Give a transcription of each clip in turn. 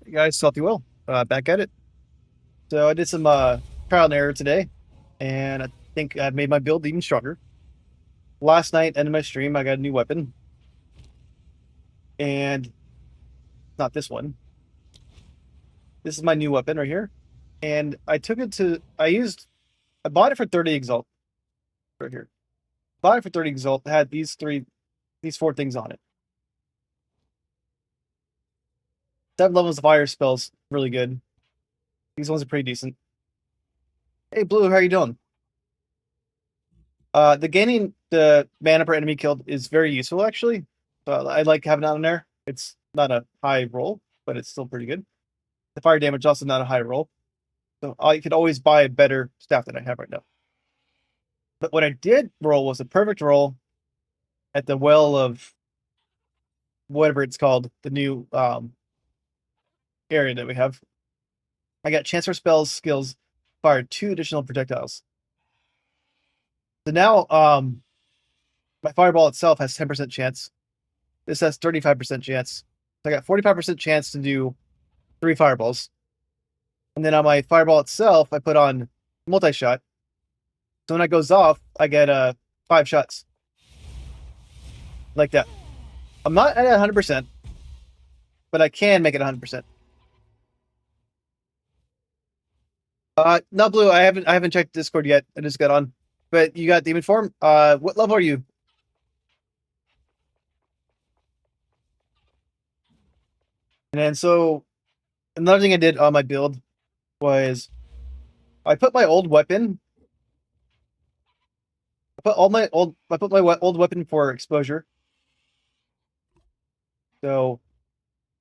Hey guys, Salty Will, back at it. So I did some trial and error today, and I think I've made my build even stronger. Last night, ended my stream, I got a new weapon, and not this one. This is my new weapon right here, and I took it to. I bought it for 30 Exalt right here. Bought it for 30 Exalt. Had these four things on it. 7 levels of fire spells, really good. These ones are pretty decent. Hey Blue, how are you doing? The gaining the mana per enemy killed is very useful actually. I like having that on there. It's not a high roll, but it's still pretty good. The fire damage also not a high roll, so I could always buy a better staff than I have right now. But what I did roll was a perfect roll at the well of whatever it's called, the new area that we have. I got Chancellor spells skills fired 2 additional projectiles. So now my fireball itself has 10% chance. This has 35% chance. So I got 45% chance to do 3 fireballs. And then on my fireball itself, I put on multi-shot. So when it goes off, I get 5 shots. Like that. I'm not at 100%, but I can make it 100%. No, Blue, I haven't checked Discord yet. I just got on. But you got Demon Form. What level are you? And then so another thing I did on my build was I put my old weapon. I put my old weapon for exposure. So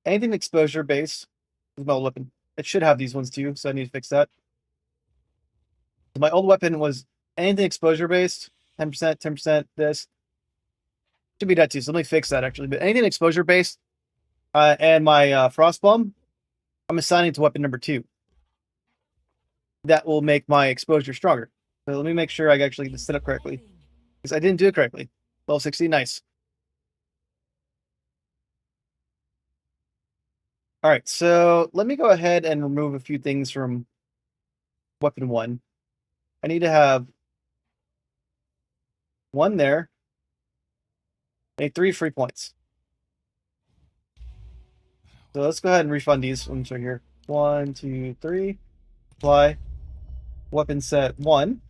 anything exposure based is my old weapon. It should have these ones too, so I need to fix that. So my old weapon was anything exposure based, 10%, 10%, this. Should be that too. So let me fix that actually. But anything exposure based, and my frost bomb, I'm assigning to weapon number 2. That will make my exposure stronger. So let me make sure I actually get this set up correctly. Because I didn't do it correctly. Level 60, nice. All right, so let me go ahead and remove a few things from weapon 1. I need to have 1 there. I need 3 free points. So let's go ahead and refund these ones right here. 1, 2, 3. Apply. Weapon set 1.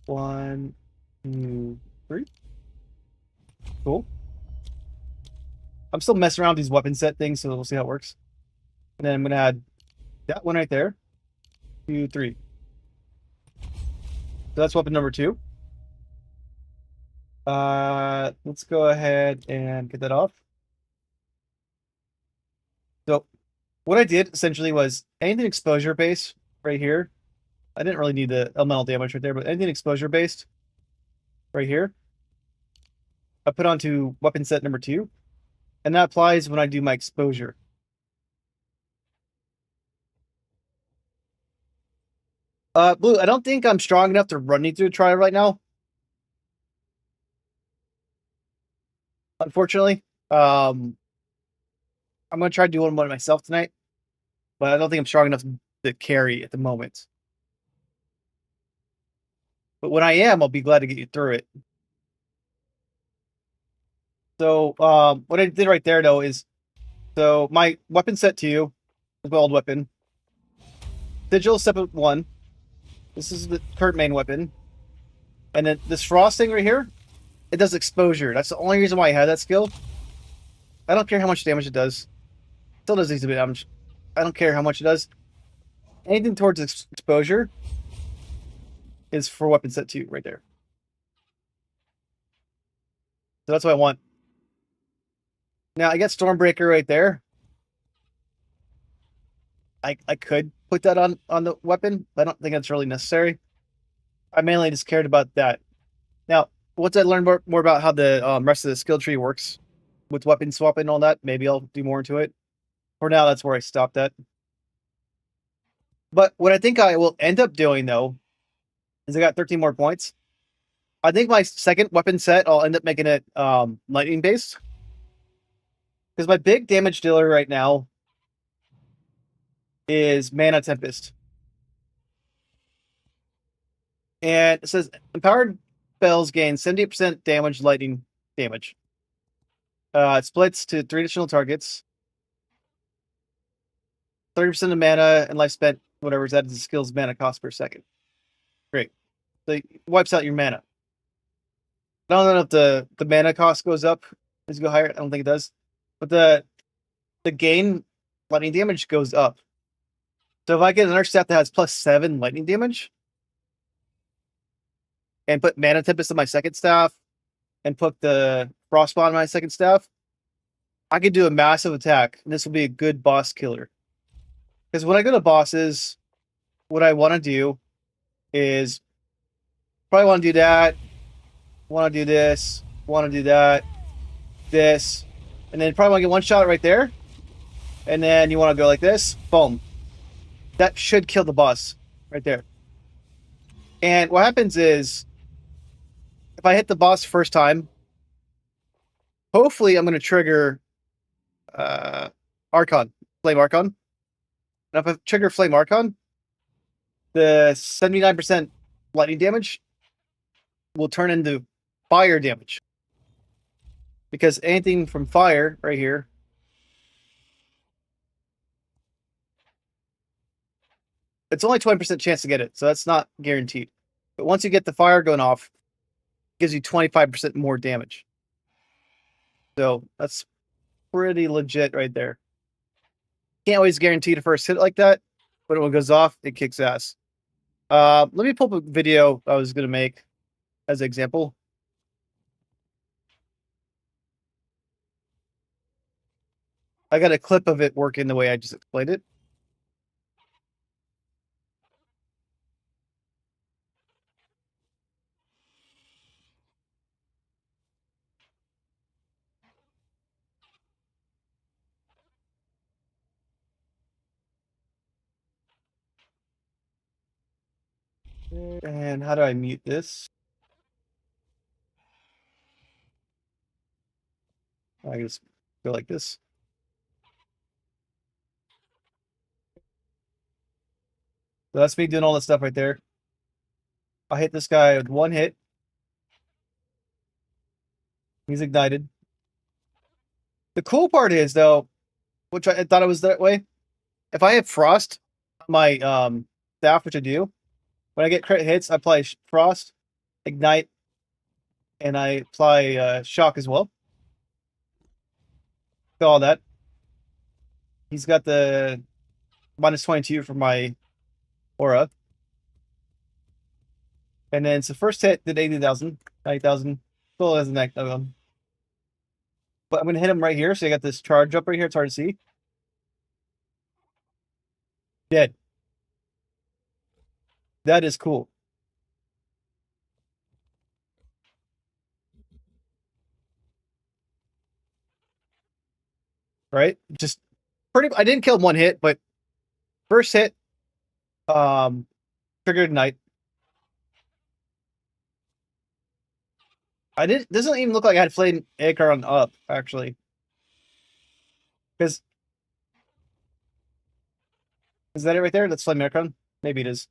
1, 2, 3. Cool. I'm still messing around with these weapon set things, so we'll see how it works. And then I'm going to add that one right there. 2, 3. So that's weapon number 2. Let's go ahead and get that off. So what I did essentially was anything exposure based right here. I didn't really need the elemental damage right there, but anything exposure based right here, I put onto weapon set number 2, and that applies when I do my exposure. Blue, I don't think I'm strong enough to run you through a trial right now. Unfortunately, I'm gonna try to do one myself tonight, but I don't think I'm strong enough to carry at the moment. But when I am, I'll be glad to get you through it. So, what I did right there though is, so my weapon set 2 is my old weapon. Sigil step 1. This is the current main weapon, and then this frost thing right here, it does exposure. That's the only reason why I had that skill. I don't care how much damage it does. Still does decent damage. I don't care how much it does. Anything towards exposure is for weapon set 2 right there. So that's what I want. Now I got Stormbreaker right there. I could put that on the weapon, but I don't think that's really necessary. I mainly just cared about that. Now, once I learn more about how the rest of the skill tree works with weapon swapping and all that, maybe I'll do more into it. For now, that's where I stopped at. But what I think I will end up doing, though, is I got 13 more points. I think my second weapon set, I'll end up making it lightning based. Because my big damage dealer right now is Mana Tempest. And it says empowered spells gain 70% damage, lightning damage. It splits to 3 additional targets. 30% of mana and life spent, whatever is added to the skill's mana cost per second. Great. So it wipes out your mana. I don't know if the mana cost goes up as you go higher. I don't think it does. But the gain lightning damage goes up. So if I get another stat that has +7 lightning damage, and put Mana Tempest on my second staff, and put the Frostbond on my second staff, I could do a massive attack, and this will be a good boss killer. Because when I go to bosses, what I want to do is probably want to do that, want to do this, want to do that, this, and then probably want to get one shot right there. And then you want to go like this, boom. That should kill the boss right there. And what happens is, if I hit the boss first time, hopefully I'm going to trigger Archon, Flame Archon. And if I trigger Flame Archon, the 79% lightning damage will turn into fire damage. Because anything from fire right here, it's only 20% chance to get it, so that's not guaranteed. But once you get the fire going off, it gives you 25% more damage. So that's pretty legit right there. Can't always guarantee the first hit like that, but when it goes off, it kicks ass. Let me pull up a video I was going to make as an example. I got a clip of it working the way I just explained it. And how do I mute this? I just go like this. So that's me doing all this stuff right there. I hit this guy with one hit. He's ignited. The cool part is, though, which I thought it was that way, if I have Frost on my staff, which I do, when I get crit hits, I apply Frost, Ignite, and I apply Shock as well. So all that. He's got the -22 for my aura. And then so first hit did 80,000, 90,000. Still has a neck of him. But I'm going to hit him right here. So I got this charge up right here. It's hard to see. Dead. That is cool. Right? Just pretty. I didn't kill him one hit, but first hit, triggered Ignite. I didn't. Doesn't even look like I had Flame Archon up actually, because is that it right there? That's Flame Archon. Maybe it is.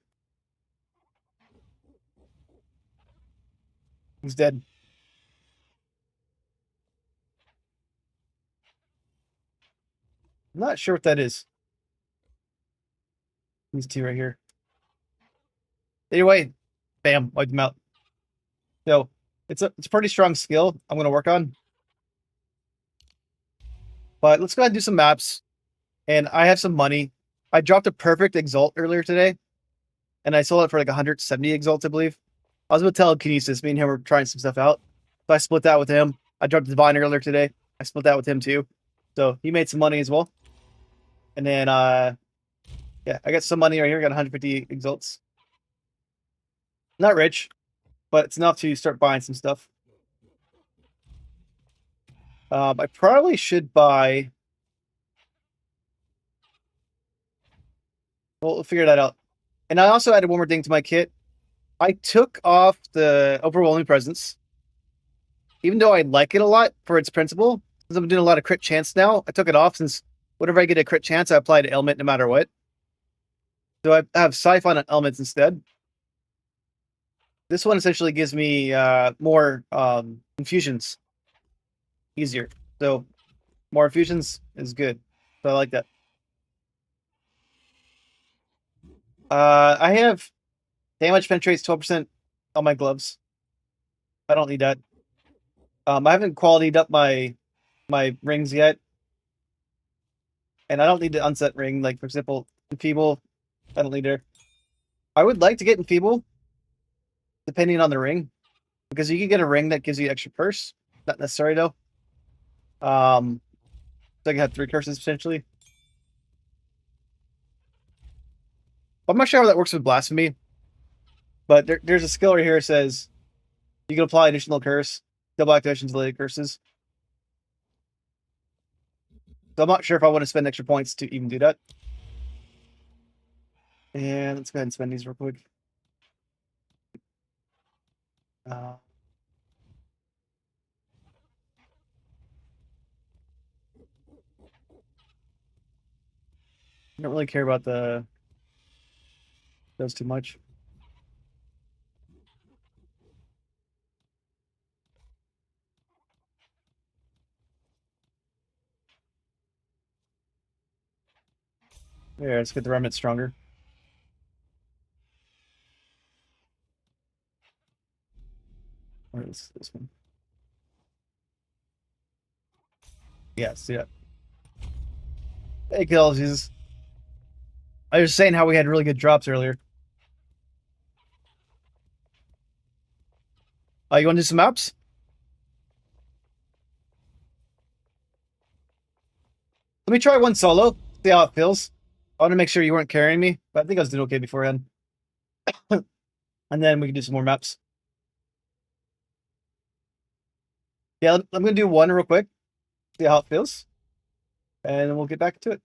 He's dead. I'm not sure what that is. These two right here. Anyway, bam, wiped them out. So it's a pretty strong skill I'm going to work on. But let's go ahead and do some maps. And I have some money. I dropped a perfect Exalt earlier today. And I sold it for like 170 Exalts, I believe. I was with Telekinesis. Me and him were trying some stuff out. So I split that with him. I dropped Divine earlier today. I split that with him too. So he made some money as well. And then, yeah, I got some money right here. I got 150 Exalts. Not rich, but it's enough to start buying some stuff. I probably should buy. We'll figure that out. And I also added one more thing to my kit. I took off the Overwhelming Presence. Even though I like it a lot for its principle, since I'm doing a lot of crit chance now, I took it off since whenever I get a crit chance, I apply to ailment no matter what. So I have Siphon elements instead. This one essentially gives me more infusions. Easier. So more infusions is good. So I like that. I have damage penetrates 12% on my gloves. I don't need that. I haven't qualityed up my rings yet. And I don't need to unset ring. Like, for example, Enfeeble, I don't need her. I would like to get Enfeeble, depending on the ring. Because you can get a ring that gives you extra curse. Not necessary, though. So I can have 3 curses, potentially. I'm not sure how that works with Blasphemy. But there's a skill right here that says you can apply additional curse, double activation delayed curses. So I'm not sure if I want to spend extra points to even do that. And let's go ahead and spend these real quick. I don't really care about those too much. Yeah, let's get the remnant stronger. Or is this one? Yes, yeah. Hey, kills. I was saying how we had really good drops earlier. You want to do some maps? Let me try one solo. See how it feels. I want to make sure you weren't carrying me, but I think I was doing okay beforehand. And then we can do some more maps. Yeah, I'm going to do one real quick. See how it feels. And then we'll get back to it.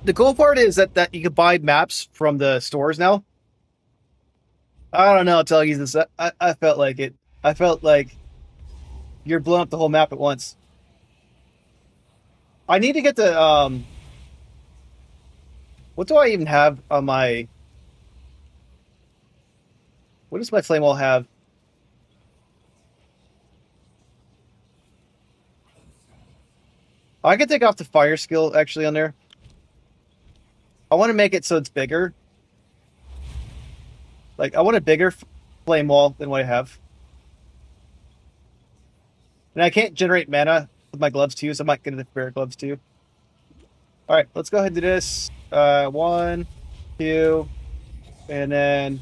The cool part is that you can buy maps from the stores now. I don't know until I use this. I felt like it. I felt like you're blowing up the whole map at once. I need to get the what do I even have on my what does my flame wall have? I can take off the fire skill actually on there. I want to make it so it's bigger. Like I want a bigger flame wall than what I have. And I can't generate mana with my gloves too, so I might get the bear gloves too. All right, let's go ahead and do this. 1, 2, and then.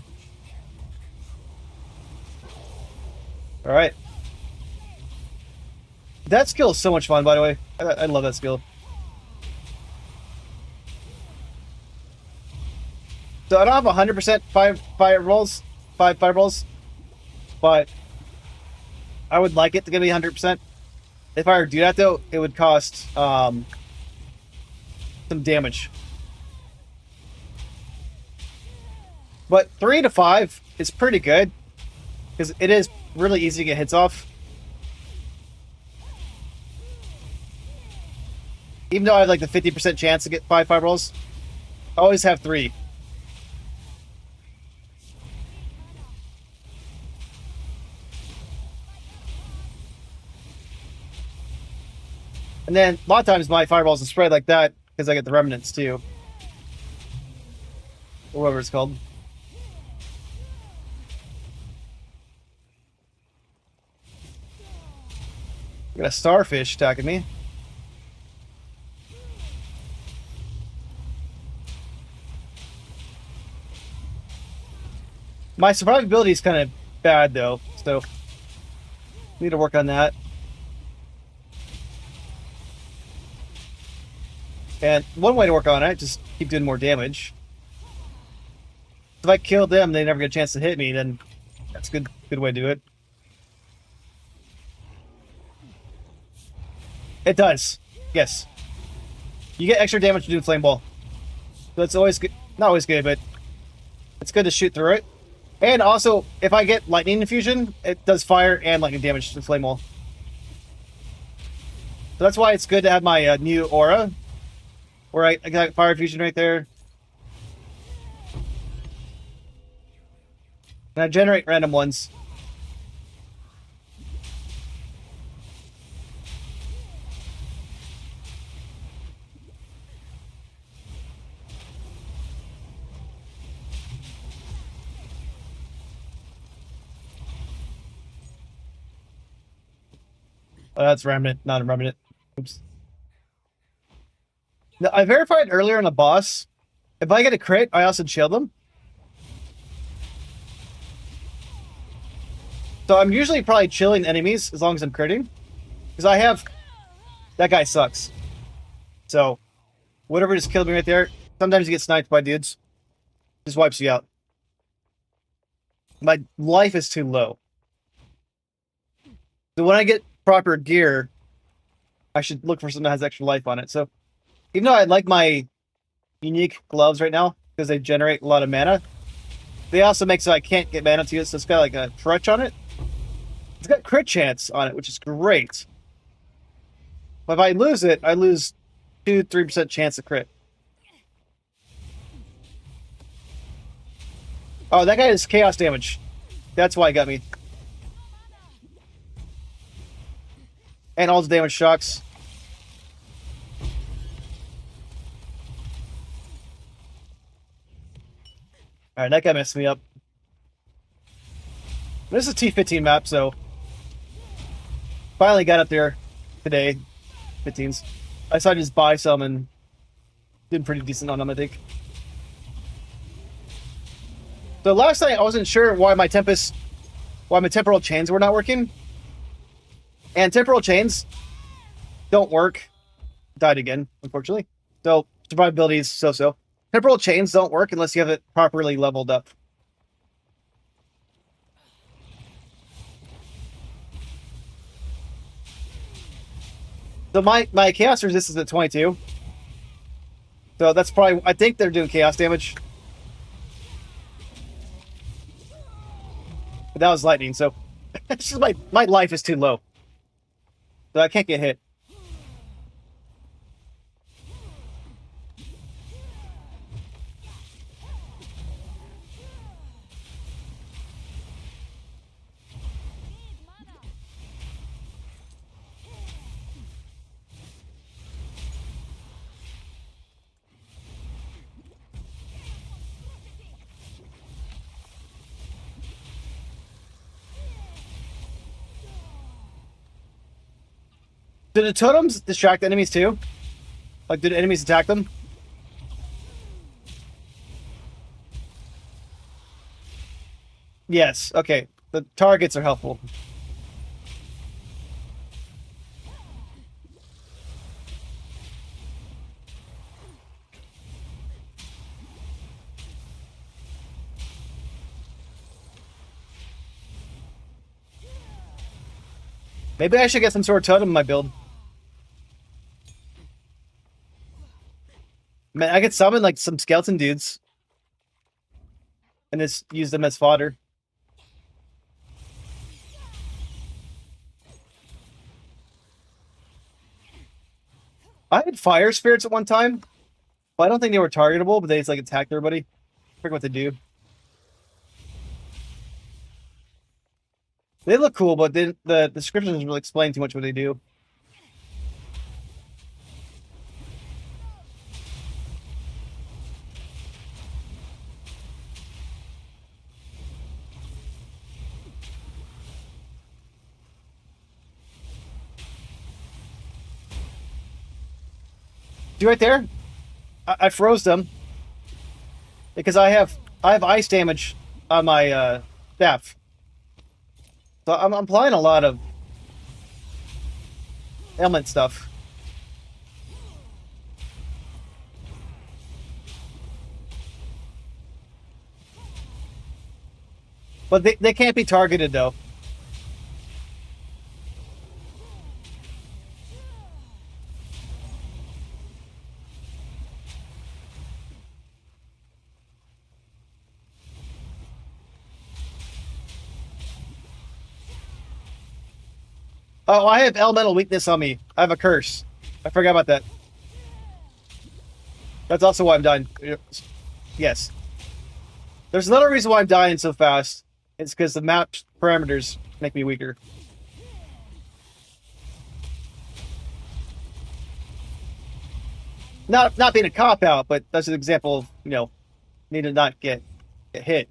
All right. That skill is so much fun, by the way. I love that skill. So I don't have 100% fireballs, 5 fireballs, but I would like it to give me 100%. If I were to do that, though, it would cost some damage. But 3 to 5 is pretty good, because it is really easy to get hits off. Even though I have like the 50% chance to get 5 fireballs, I always have 3. And then a lot of times my fireballs will spread like that because I get the remnants too. Or whatever it's called. I got a starfish attacking me. My survivability is kind of bad though, so need to work on that. And one way to work on it, just keep doing more damage. If I kill them, they never get a chance to hit me, then that's a good way to do it. It does. Yes. You get extra damage to do flame ball. So it's always good. Not always good, but it's good to shoot through it. And also, if I get lightning infusion, it does fire and lightning damage to flame ball. So that's why it's good to have my new aura, where I got fire fusion right there. And I generate random ones. Oh, that's remnant, not a remnant. Oops. Now, I verified earlier on a boss. If I get a crit, I also shield them. So I'm usually probably chilling enemies as long as I'm critting. Because I have... That guy sucks. So, whatever just killed me right there. Sometimes you get sniped by dudes. Just wipes you out. My life is too low. So when I get proper gear, I should look for something that has extra life on it. So, even though I like my unique gloves right now, because they generate a lot of mana, they also make so I can't get mana to use, so it's got like a crutch on it. It's got crit chance on it, which is great. But if I lose it, I lose 2-3% chance of crit. Oh, that guy is chaos damage. That's why it got me. And all the damage shocks. Alright, that guy messed me up. This is a T15 map, so... Finally got up there today. 15s. I decided to just buy some and... Did pretty decent on them, I think. So last night, I wasn't sure why my temporal chains were not working. And temporal chains don't work. Died again, unfortunately. So survivability is so-so. Temporal chains don't work unless you have it properly leveled up. So my chaos resistance is at 22. So that's probably... I think they're doing chaos damage. But that was lightning, so... it's just my life is too low. So I can't get hit. Do the totems distract enemies too? Like, did enemies attack them? Yes, okay. The targets are helpful. Maybe I should get some sort of totem in my build. Man, I could summon like some skeleton dudes. And just use them as fodder. I had fire spirits at one time. But I don't think they were targetable, but they just like attacked everybody. I forget what they do. They look cool, but the description doesn't really explain too much what they do. See right there? I froze them. Because I have ice damage on my staff. So I'm applying a lot of ailment stuff. But they can't be targeted though. Oh, I have elemental weakness on me. I have a curse. I forgot about that. That's also why I'm dying. Yes. There's another reason why I'm dying so fast. It's because the map parameters make me weaker. Not being a cop out, but that's an example of, need to not get hit.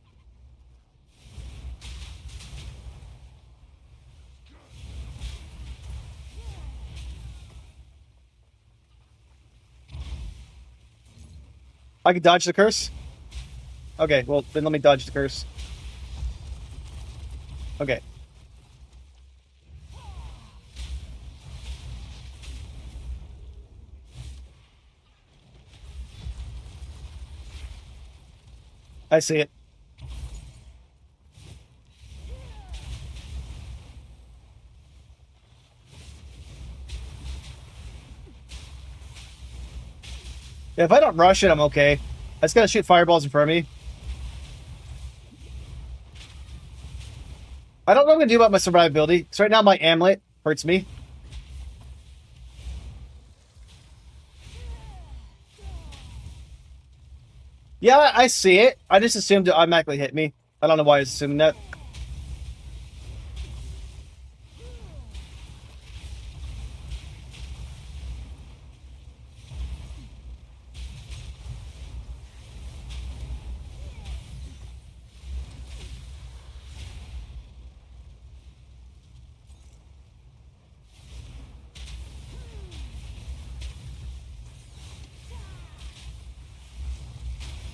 I can dodge the curse. Okay, well then let me dodge the curse. Okay. I see it. Yeah, if I don't rush it, I'm okay. I just gotta shoot fireballs in front of me. I don't know what I'm gonna do about my survivability. So right now my amulet hurts me. Yeah, I see it. I just assumed it automatically hit me. I don't know why I was assuming that.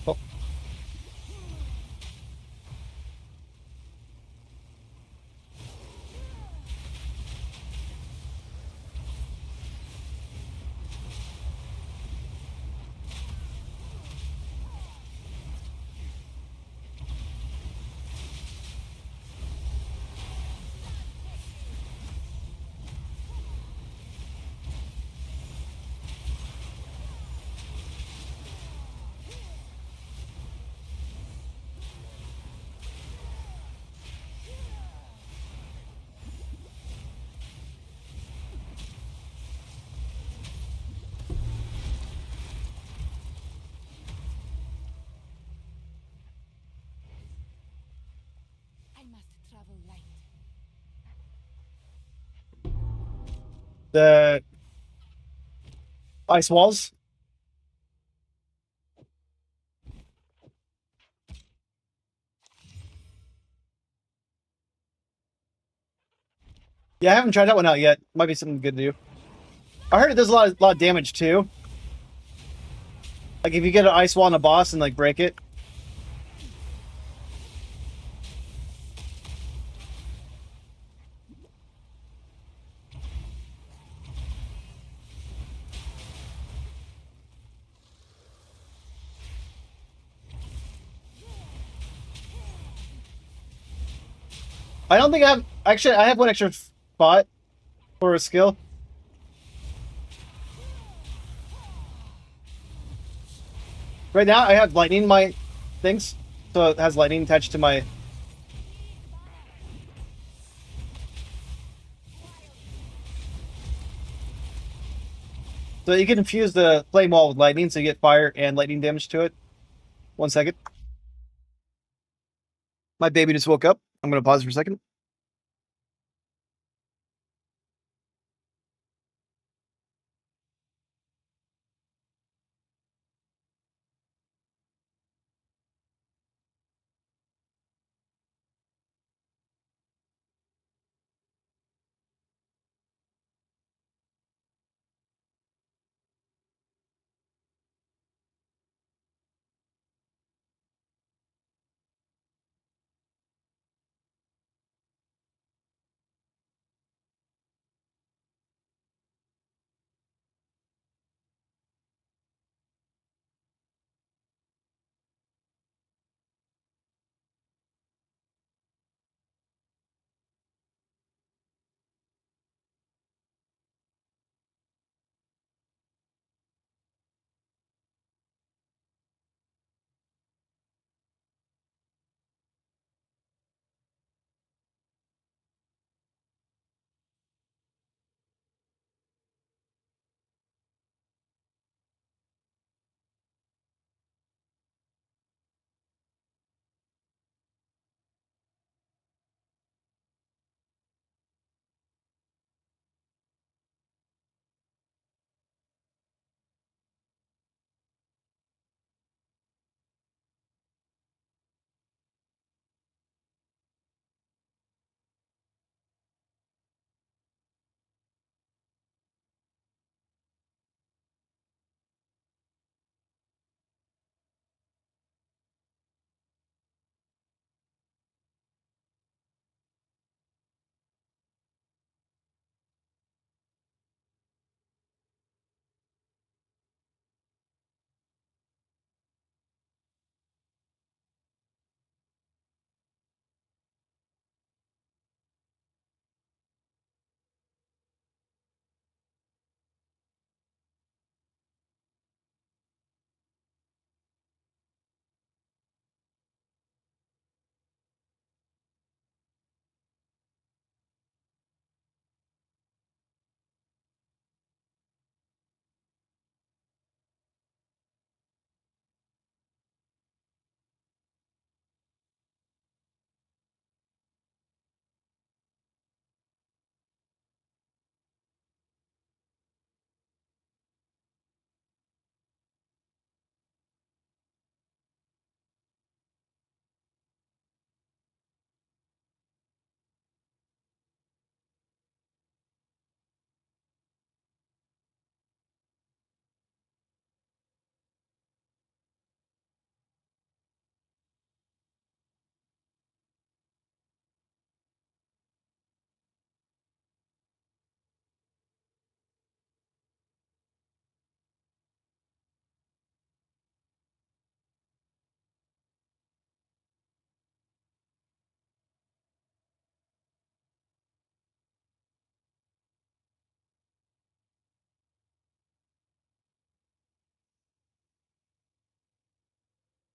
Oh, I must travel light. the ice walls. Yeah, I haven't tried that one out yet. Might be something good to do. I heard it does a lot of damage too. Like if you get an ice wall on a boss and like break it. I don't think I have actually I have one extra spot for a skill. Right now I have lightning in my things. So it has lightning attached to my. So you can infuse the flame wall with lightning so you get fire and lightning damage to it. 1 second. My baby just woke up. I'm gonna pause for a second.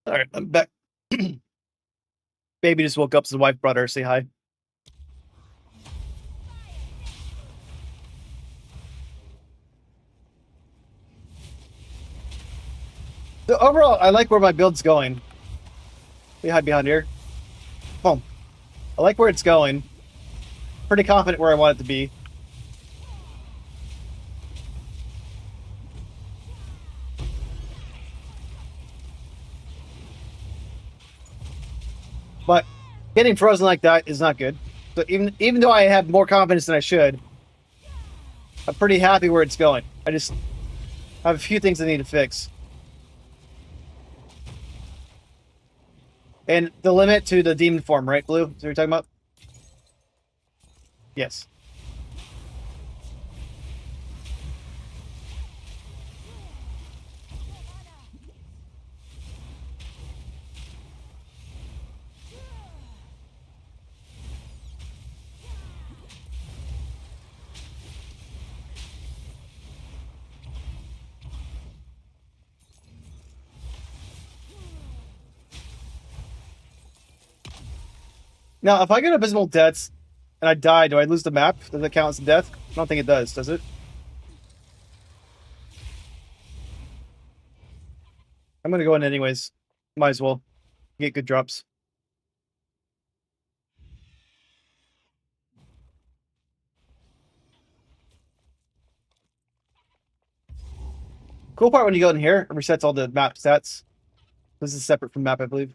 All right, I'm back. Baby just woke up. His wife brought her. Say hi. So overall, I like where my build's going. We hide behind here. Boom. I like where it's going. Pretty confident where I want it to be. But getting frozen like that is not good. So even though I have more confidence than I should, I'm pretty happy where it's going. I just have a few things I need to fix. And the limit to the demon form, right, Blue? Is that what you're talking about? Yes. Now, if I get abysmal deaths and I die, do I lose the map? Does that count as a death? I don't think it does it? I'm gonna go in anyways. Might as well get good drops. Cool part when you go in here, it resets all the map stats. This is separate from map, I believe.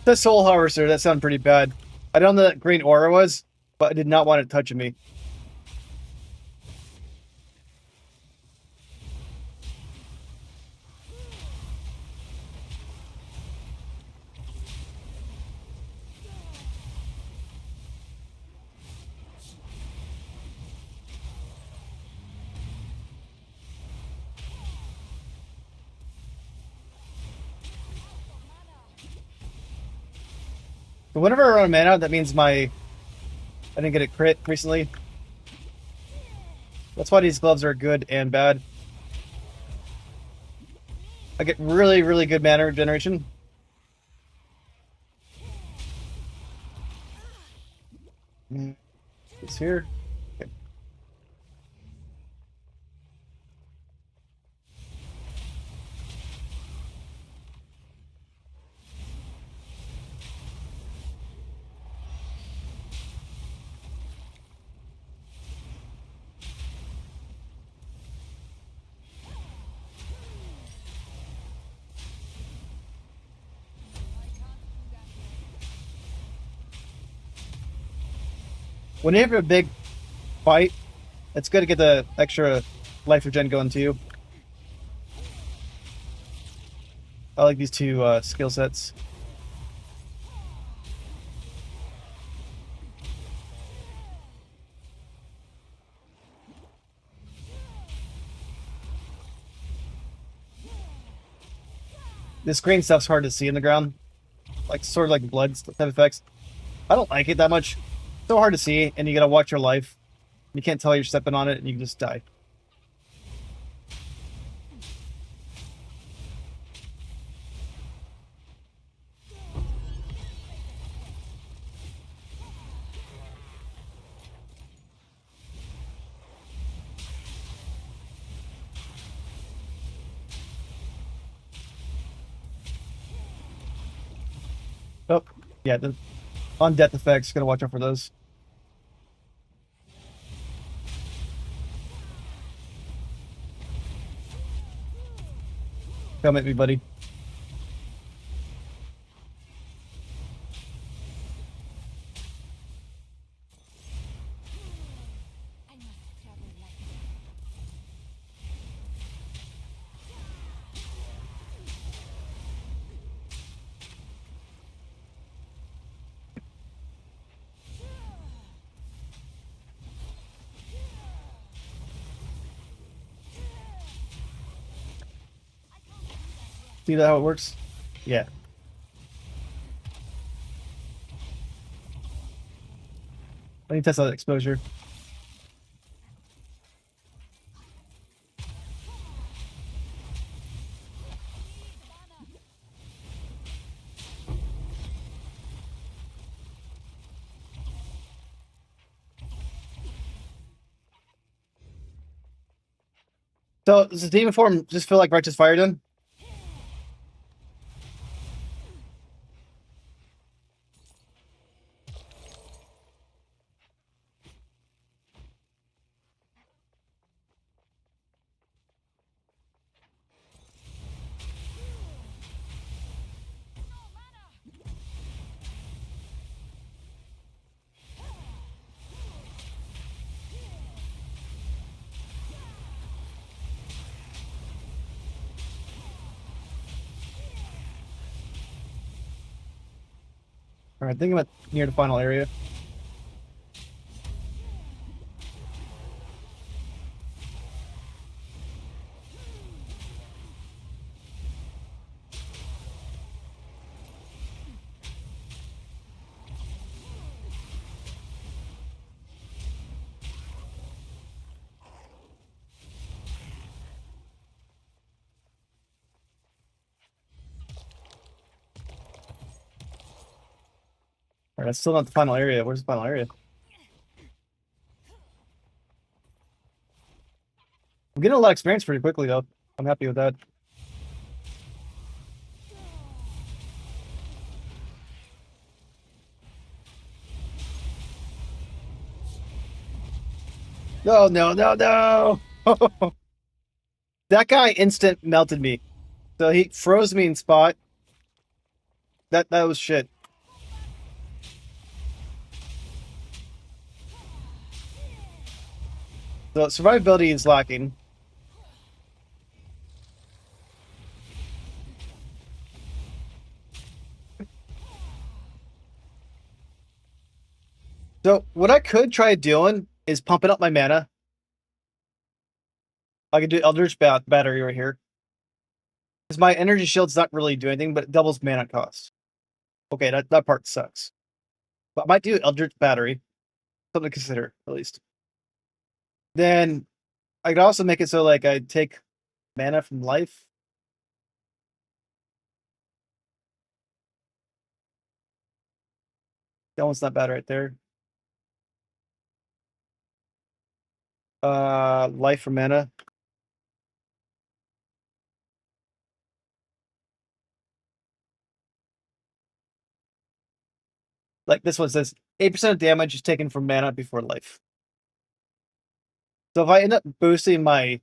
The Soul Harvester, that sounded pretty bad. I don't know that green aura was, but I did not want it touching me. But whenever I run mana, that means I didn't get a crit recently. That's why these gloves are good and bad. I get really, really good mana regeneration. It's here. Okay. When you have a big fight, it's good to get the extra life regen going too. I like these two skill sets. This green stuff's hard to see in the ground. Like sort of like blood type effects. I don't like it that much. So hard to see, and you gotta watch your life. You can't tell you're stepping on it, and you can just die. Oh, yeah, the on death effects, gotta watch out for those. Come at me, buddy. I must travel light. See that how it works? Yeah. Let me test that exposure. So does the demon form just feel like righteous fire then? All right, I think I'm at near the final area. All right, that's still not the final area. Where's the final area? I'm getting a lot of experience pretty quickly though. I'm happy with that. No, no, no, no! That guy instant melted me. So he froze me in spot. That was shit. So survivability is lacking. So what I could try doing is pumping up my mana. I could do Eldritch Battery right here. Because my energy shield's not really doing anything, but it doubles mana cost. Okay, that part sucks. But I might do Eldritch Battery. Something to consider, at least. Then I could also make it so like I take mana from life. That one's not bad right there. Life for mana. Like this one says 8% of damage is taken from mana before life. So if I end up boosting my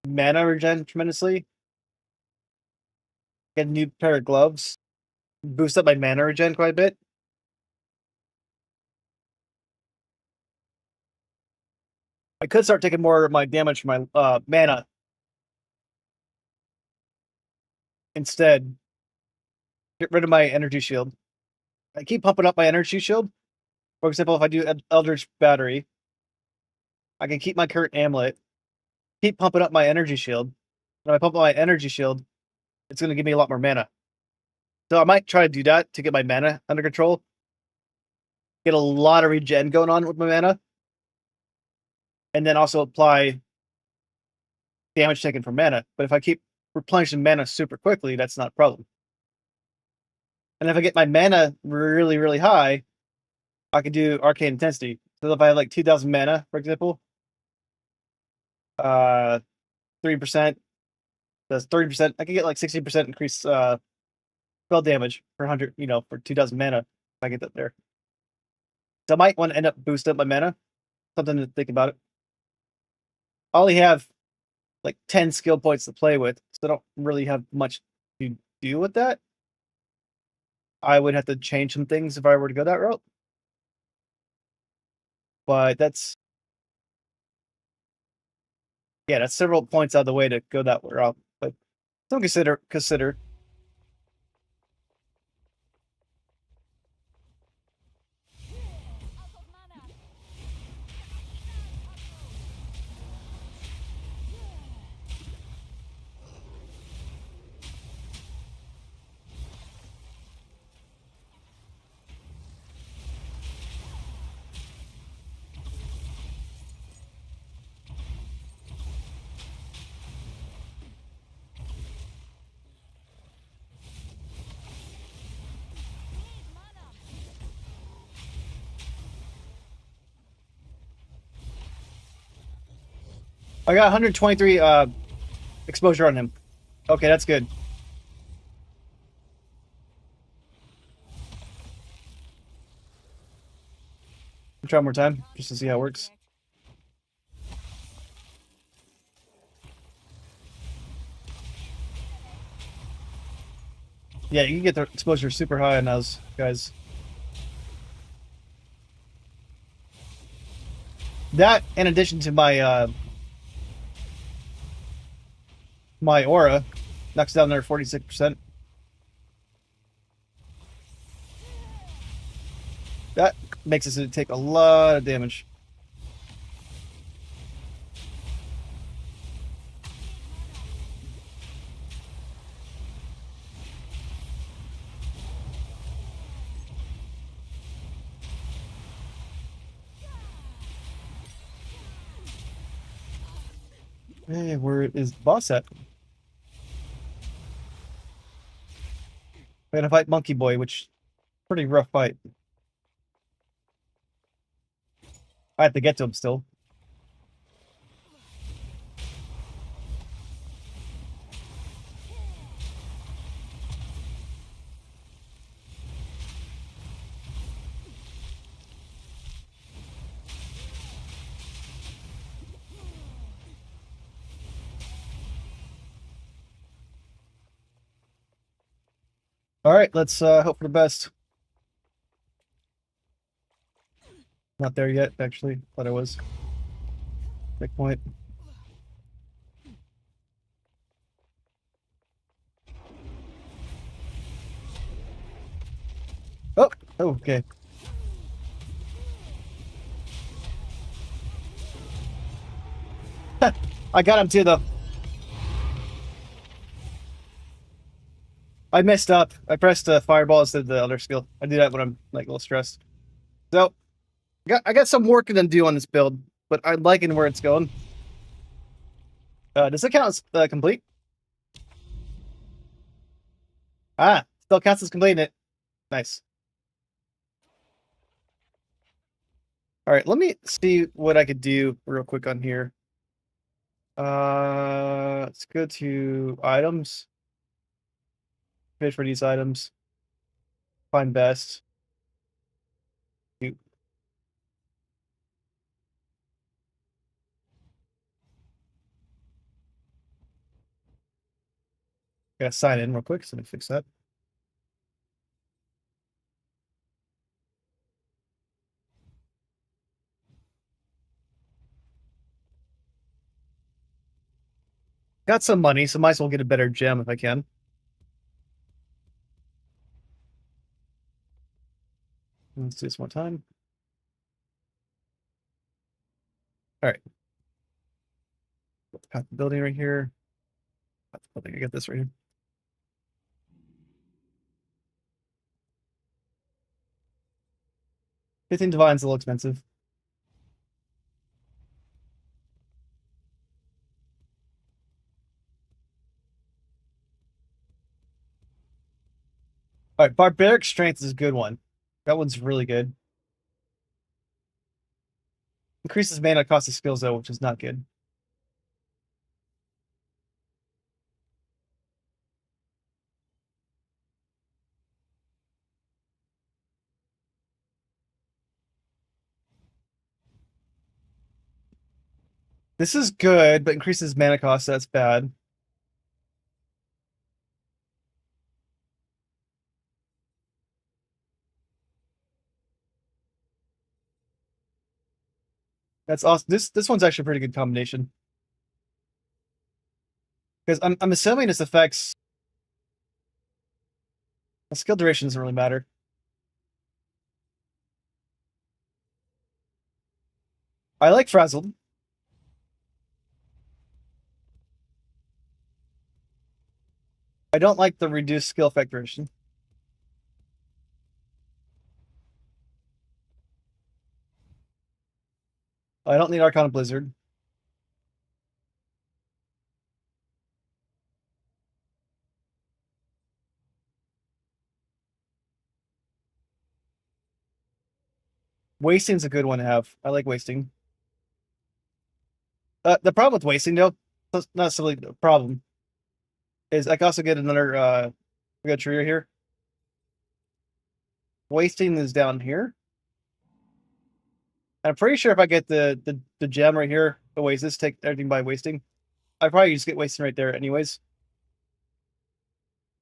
mana regen tremendously, get a new pair of gloves, boost up my mana regen quite a bit. I could start taking more of my damage from my mana instead. Get rid of my energy shield. I keep pumping up my energy shield. For example, if I do Eldritch Battery, I can keep my current amulet, keep pumping up my energy shield. When I pump up my energy shield, it's going to give me a lot more mana. So I might try to do that to get my mana under control. Get a lot of regen going on with my mana. And then also apply damage taken from mana. But if I keep replenishing mana super quickly, that's not a problem. And if I get my mana really, really high, I can do Arcane Intensity. So if I have like 2,000 mana, for example, 3%, that's 30%. I can get like 60% increase spell damage per 100, for 2,000 mana if I get that there. So I might want to end up boosting up my mana. Something to think about it. I only have like 10 skill points to play with, so I don't really have much to do with that. I would have to change some things if I were to go that route. But that's several points out of the way to go that route. But don't consider. I got 123 exposure on him. Okay, that's good. Try one more time just to see how it works. Yeah, you can get the exposure super high on those guys. That, in addition to my aura, knocks down their 46%. That makes it take a lot of damage. Hey, where is the boss at? We're gonna fight Monkey Boy, which pretty rough fight. I have to get to him still. All right, let's hope for the best. Not there yet, actually. Thought I was. Big point. Oh, okay. I got him too, though. I messed up. I pressed fireball instead of the other skill. I do that when I'm like a little stressed. So, I got some work to do on this build, but I'm liking where it's going. Does it count as complete? Ah, still counts as completing it. Nice. All right, let me see what I could do real quick on here. Let's go to items. Fish for these items. Find best. Gotta sign in real quick, so let me fix that. Got some money, so might as well get a better gem if I can. Let's do this one time. All right. Got the building right here. I think I get this right here. 15 Divine's a little expensive. All right, Barbaric Strength is a good one. That one's really good. Increases mana cost of skills, though, which is not good. This is good, but increases mana cost, so that's bad. That's awesome. This one's actually a pretty good combination. Because I'm assuming this affects the skill duration doesn't really matter. I like Frazzled. I don't like the reduced skill effect duration. I don't need Arcana Blizzard. Wasting's a good one to have. I like wasting. The problem with wasting though, that's not necessarily the problem, is I can also get another we got a tree right here. Wasting is down here. I'm pretty sure if I get the gem right here, Oasis, take everything by wasting. I probably just get wasting right there anyways.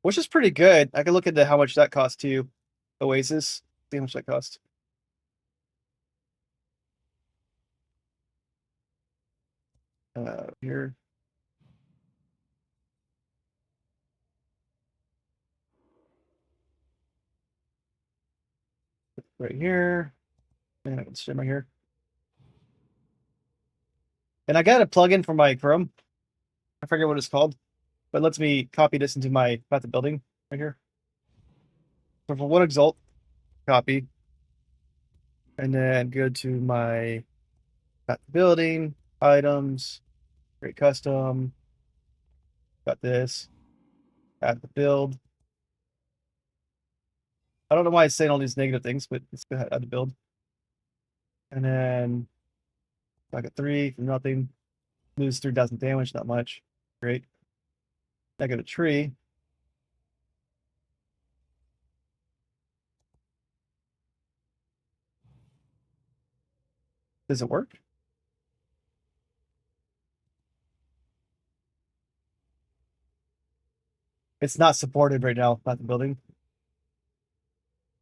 Which is pretty good. I can look into how much that costs too. Oasis. See how much that costs. Here. Right here. And I can stream right here. And I got a plugin for my Chrome. I forget what it's called, but it lets me copy this into my path of building right here. So for one exalt, copy. And then go to my path of building, items, create custom. Got this. Add the build. I don't know why it's saying all these negative things, but it's good. Add the build. And then I got 3 for nothing. Lose 3,000 damage, not much. Great. I got a tree. Does it work? It's not supported right now, not the building.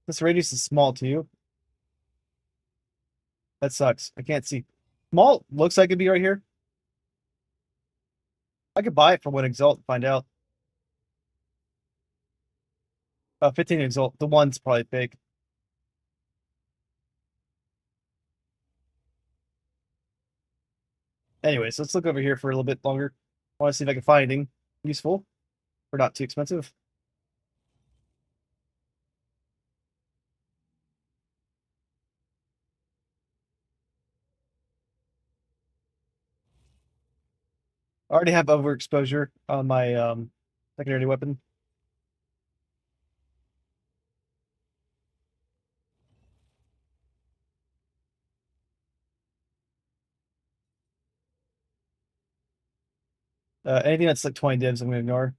This radius is small too. That sucks. I can't see. Small looks like it'd be right here. I could buy it for 1 exalt and find out. 15 exalt. The one's probably fake. Anyways, let's look over here for a little bit longer. I want to see if I can find anything useful or not too expensive. I already have overexposure on my secondary weapon. Anything that's like 20 divs, I'm gonna ignore.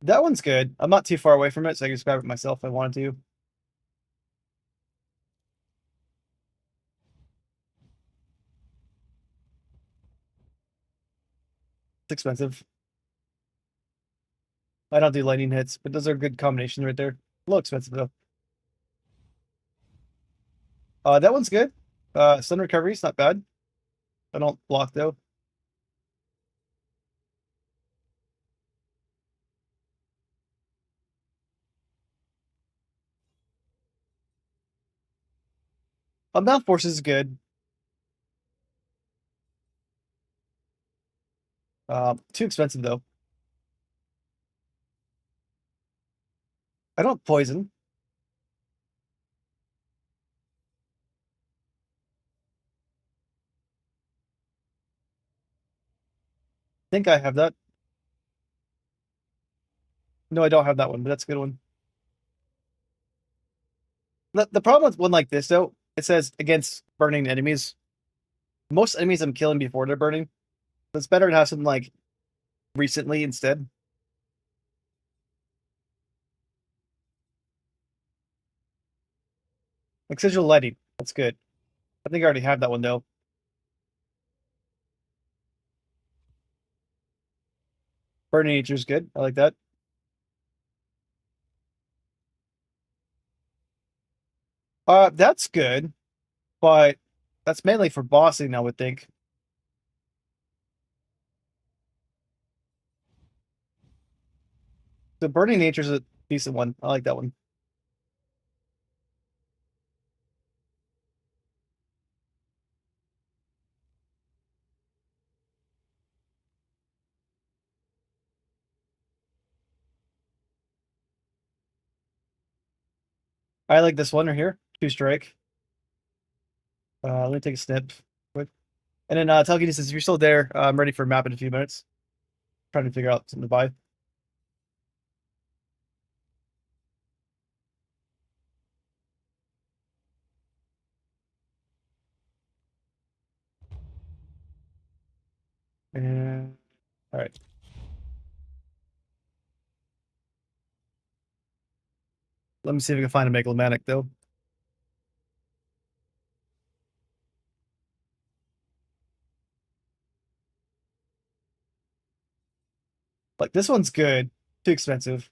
That one's good. I'm not too far away from it, so I can just grab it myself if I wanted to. It's expensive. I don't do lightning hits, but those are good combinations right there. A little expensive though. That one's good. Stun recovery is not bad. I don't block though. Unbound force is good. Too expensive though. I don't poison. I think I have that. No, I don't have that one, but that's a good one. The problem with one like this though, it says against burning enemies. Most enemies I'm killing before they're burning. So it's better to have something like recently instead. Like sigil lighting. That's good. I think I already have that one though. Burning nature is good. I like that. That's good, but that's mainly for bossing, I would think. The burning nature is a decent one. I like that one. I like this one right here. 2 strike. Let me take a snip quick. And then telekinesis, if you're still there, I'm ready for a map in a few minutes. Trying to figure out something to buy. And all right. Let me see if I can find a megalomaniac though. Like this one's good. Too expensive.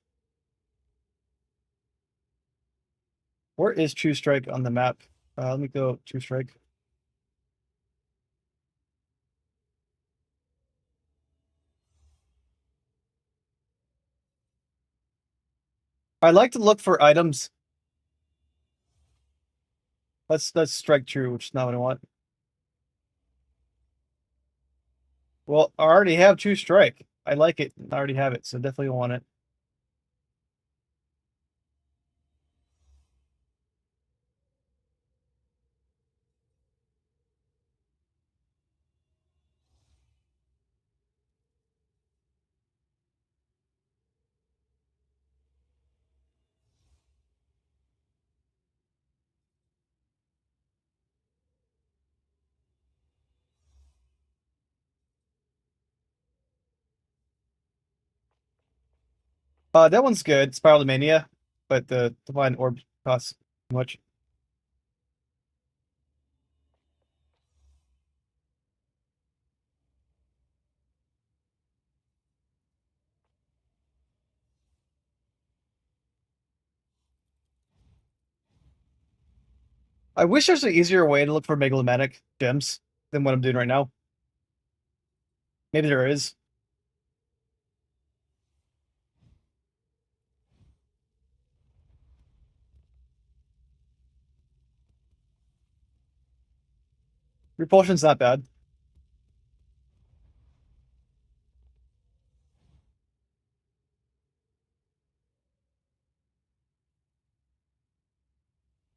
Where is True Strike on the map? Let me go True Strike. I like to look for items. Let's strike true, which is not what I want. Well, I already have True Strike. I like it. I already have it, so definitely want it. That one's good. Spiral Mania, but the Divine Orb costs too much. I wish there's an easier way to look for megalomaniac gems than what I'm doing right now. Maybe there is. Repulsion's not bad.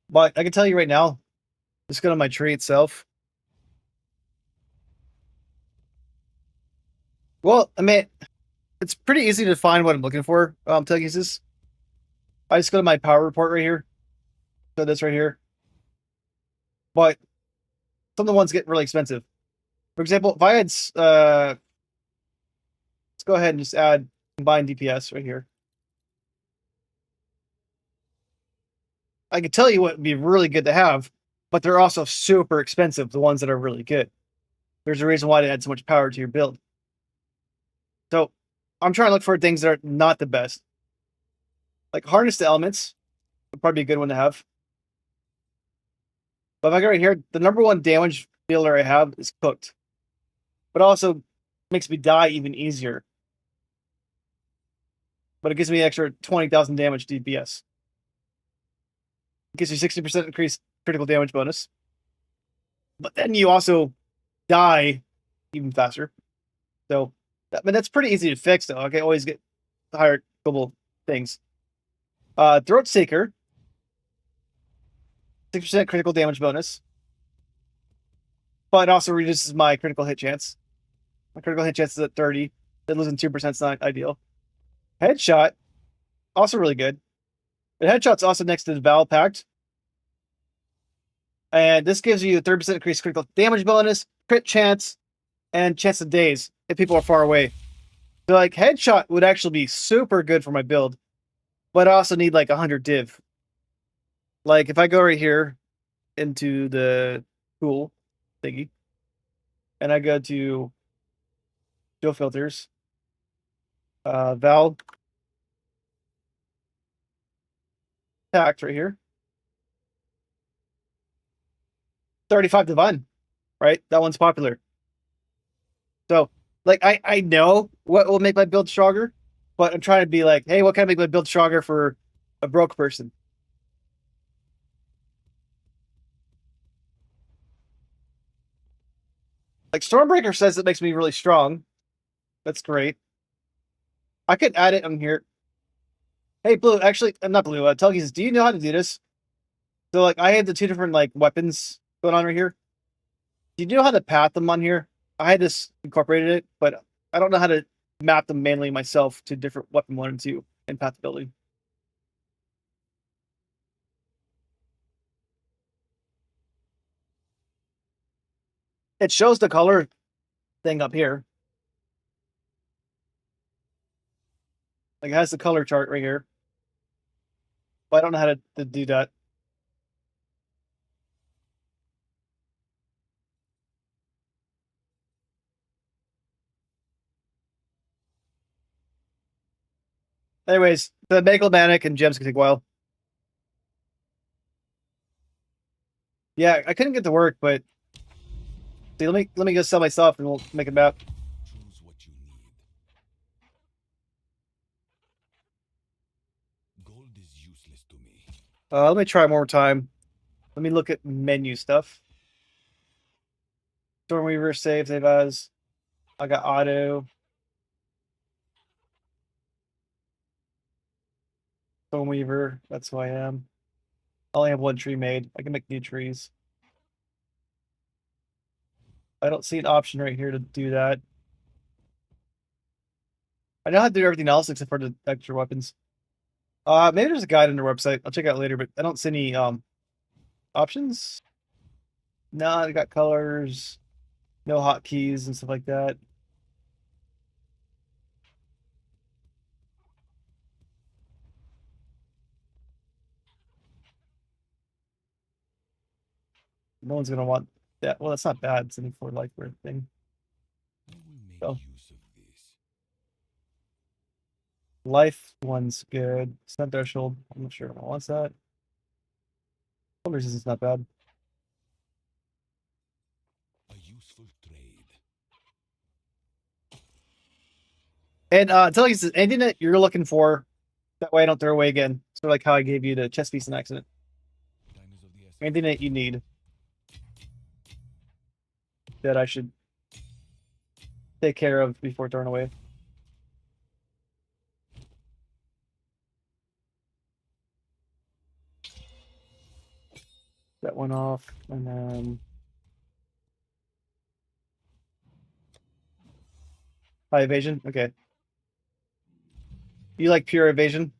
But I can tell you right now, just go to my tree itself. Well, I mean, it's pretty easy to find what I'm looking for, telekinesis. I just go to my power report right here. So this right here. But some of the ones get really expensive. For example, if I had let's go ahead and just add combined DPS right here. I could tell you what would be really good to have, but they're also super expensive, the ones that are really good. There's a reason why they add so much power to your build. So I'm trying to look for things that are not the best. Like Harness the Elements would probably be a good one to have. But if I go right here, the number one damage dealer I have is Cooked. But also makes me die even easier. But it gives me extra 20,000 damage DPS. It gives you 60% increased critical damage bonus. But then you also die even faster. So, I mean, that's pretty easy to fix, though. I can always get higher global things. Throat Seeker, 6% critical damage bonus. But it also reduces my critical hit chance. My critical hit chance is at 30. That losing 2% is not ideal. Headshot, also really good. But Headshot's also next to the Val Pact. And this gives you a 30% increased critical damage bonus, crit chance, and chance of daze if people are far away. So like Headshot would actually be super good for my build, but I also need like 100 div. Like if I go right here into the tool thingy, and I go to show filters, Val Pact right here, 35 divine, right? That one's popular. So like I know what will make my build stronger, but I'm trying to be like, hey, what can I make my build stronger for a broke person? Like Stormbreaker says it makes me really strong. That's great. I could add it on here. Hey, Blue, actually, I'm not Blue. Telekinesis, do you know how to do this? So, like, I had the two different, like, weapons going on right here. Do you know how to path them on here? I had this incorporated it, but I don't know how to map them manually myself to different weapon 1 and 2 and path building. It shows the color thing up here. Like it has the color chart right here. But I don't know how to do that. Anyways, the Megalomaniac and gems can take a while. Yeah, I couldn't get to work, but see, let me go sell my stuff and we'll make it back. Choose what you need. Gold is useless to me. Let me try one more time. Let me look at menu stuff. Stormweaver save as. I got auto. Stormweaver, that's who I am. I only have one tree made. I can make new trees. I don't see an option right here to do that. I know how to do everything else except for the extra weapons. Maybe there's a guide on their website. I'll check it out later, but I don't see any options. No, they got colors, no hotkeys and stuff like that. No one's gonna want that. Well, that's not bad. It's an 4 life worth thing. I will make Oh. use of this. Life one's good. Stun threshold. I'm not sure if I want that. Cold resistance not bad. A useful trade. And tell you anything that you're looking for, that way I don't throw away again. Sort of like how I gave you the chest piece in accident. Time is of the essence. Anything that you need that I should take care of before throwing away. That one off, and then high evasion. Okay. You like pure evasion?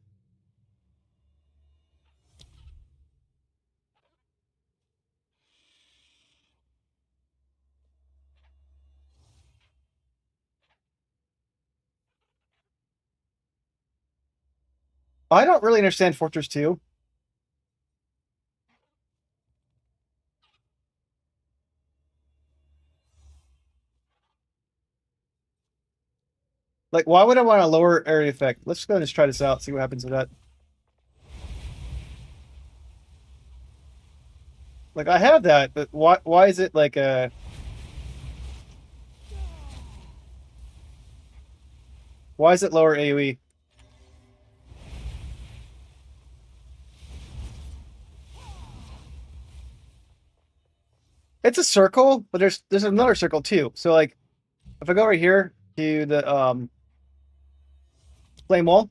I don't really understand Fortress 2. Like, why would I want a lower area effect? Let's go and just try this out, see what happens with that. Like, I have that, but why is it like a... Why is it lower AoE? It's a circle, but there's another circle too. So like, if I go right here to the flame wall.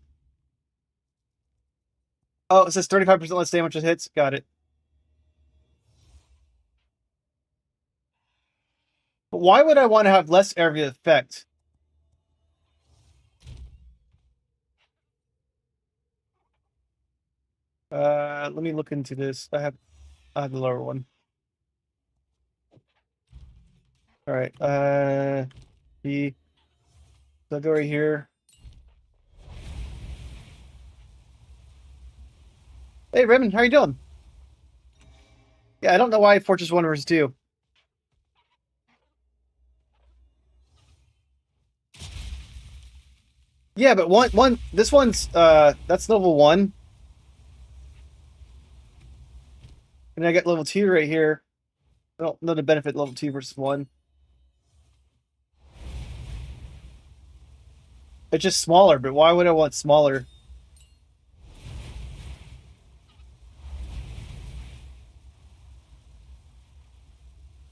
Oh, it says 35% less damage it hits. Got it. But why would I want to have less area effect? Let me look into this. I have the lower one. All right. The so I'll go right here. Hey Raymond, how you doing? Yeah, I don't know why Fortress 1 versus 2. Yeah, but this one's that's level 1. And I got level 2 right here. I don't know the benefit level 2 versus 1. It's just smaller, but why would I want smaller?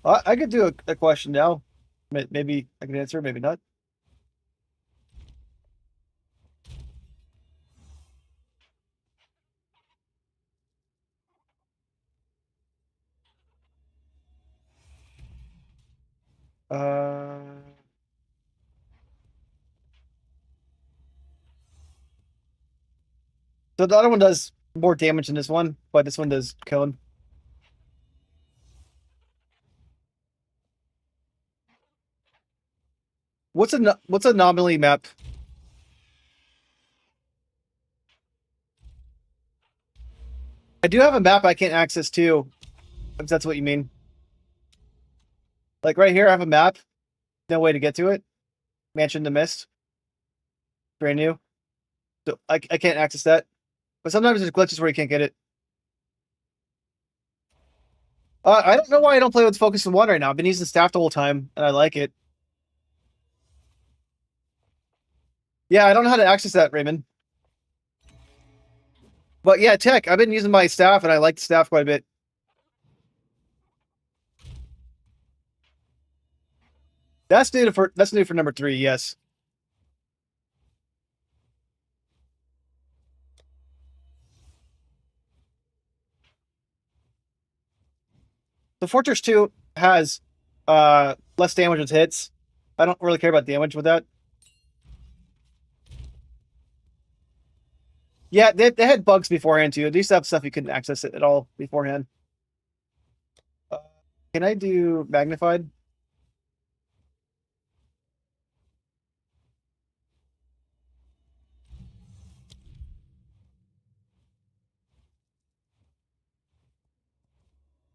I could do a question now. Maybe I can answer, maybe not. Uh, so the other one does more damage than this one, but this one does killing. What's anomaly map? I do have a map I can't access too, if that's what you mean. Like right here, I have a map. No way to get to it. Mansion to Mist. Brand new. So I can't access that. But sometimes there's glitches where you can't get it. I don't know why I don't play with Focus and One right now. I've been using staff the whole time, and I like it. Yeah, I don't know how to access that, Raymond. But yeah, tech. I've been using my staff, and I like the staff quite a bit. That's new for number 3. Yes. The Fortress 2 has less damage with hits. I don't really care about damage with that. Yeah, they had bugs beforehand too. They used to have stuff you couldn't access it at all beforehand. Uh, can I do magnified?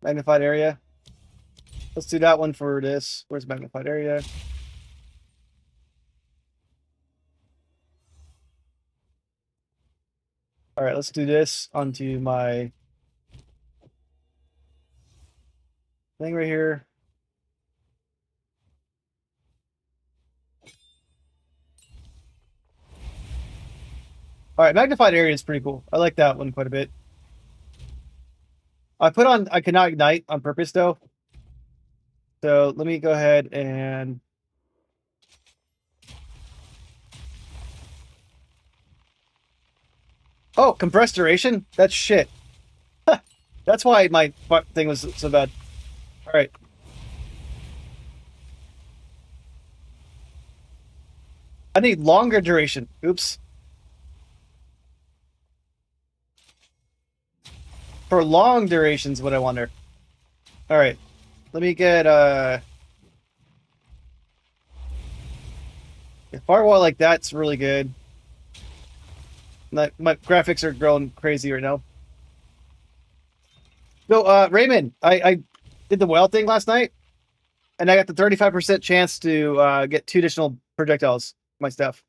Magnified area. Let's do that one for this. Where's magnified area? All right, let's do this onto my thing right here. All right, magnified area is pretty cool. I like that one quite a bit. I cannot ignite on purpose though. So let me go ahead and oh, compressed duration? That's shit. That's why my thing was so bad. All right. I need longer duration. Oops. For long durations, what I wonder. All right. Let me get a firewall like that's really good. My graphics are growing crazy right now. So, Raymond, I did the whale thing last night, and I got the 35% chance to get 2 additional projectiles. My stuff.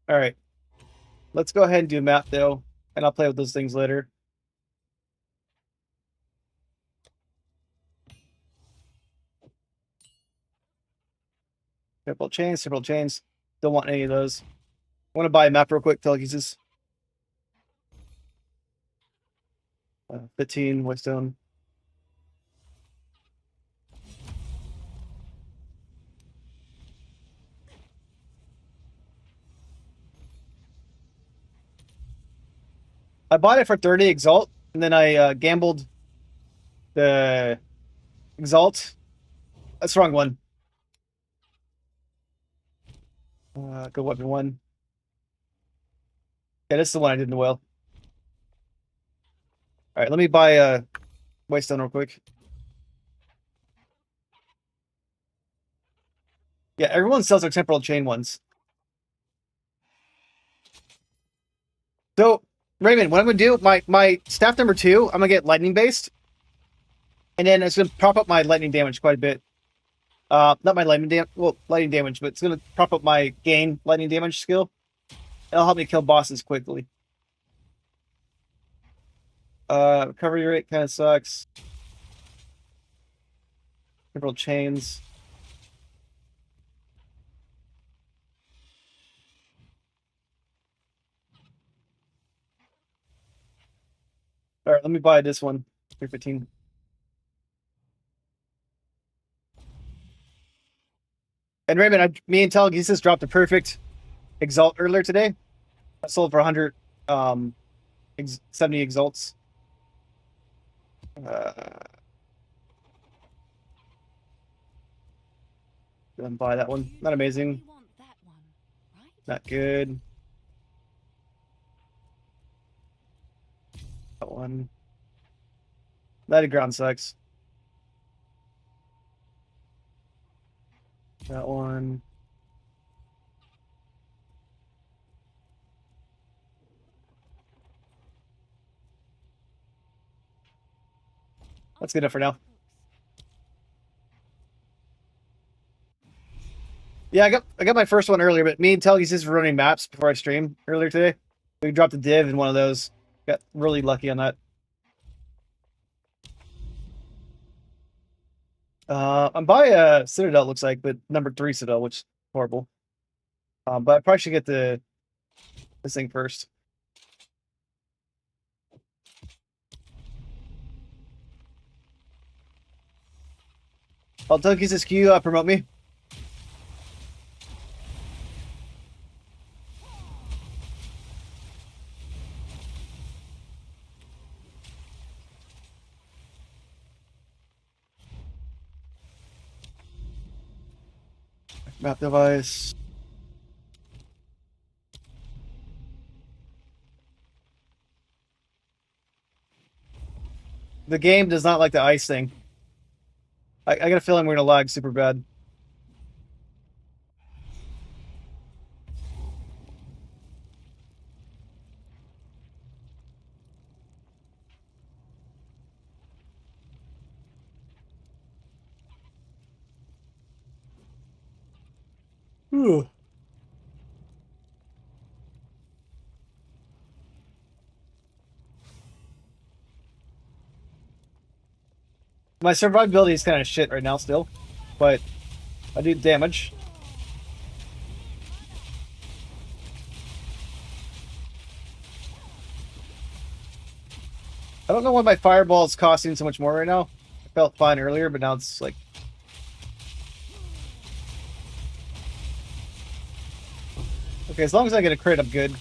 All right. Let's go ahead and do a map though, and I'll play with those things later. Triple chains. Don't want any of those. I want to buy a map real quick, telekinesis. 15, Whitestone. I bought it for 30 Exalt, and then I gambled the Exalt. That's the wrong one. Good weapon 1. Yeah, this is the one I did in the whale. All right, let me buy a Whitestone real quick. Yeah, everyone sells their temporal chain ones. So, Raymond, what I'm gonna do, my staff number 2, I'm gonna get lightning based, and then it's gonna prop up my lightning damage quite a bit. Not my lightning damage, but it's gonna prop up my gain lightning damage skill. It'll help me kill bosses quickly. Recovery rate kind of sucks. Temporal chains. All right, let me buy this one. 315. And Raymond, me and Telegesis dropped a perfect Exalt earlier today. I sold for 100, 70 Exalts. Then buy that one. Not amazing. want that one, right? Not good. That one. That ground sucks. That one. That's good enough for now. Yeah, I got my first one earlier, but me and Telekinesis were running maps before I streamed earlier today. We dropped a div in one of those. Got really lucky on that. I'm by a Citadel, looks like, but number 3 Citadel, which is horrible. But I probably should get this thing first. I'll Telekinesis, can you promote me? Map device. The game does not like the ice thing. I got a feeling we're gonna lag super bad. Whew. My survivability is kind of shit right now still, but I do damage. I don't know why my fireball is costing so much more right now. I felt fine earlier, but now it's like... Okay, as long as I get a crit, I'm good.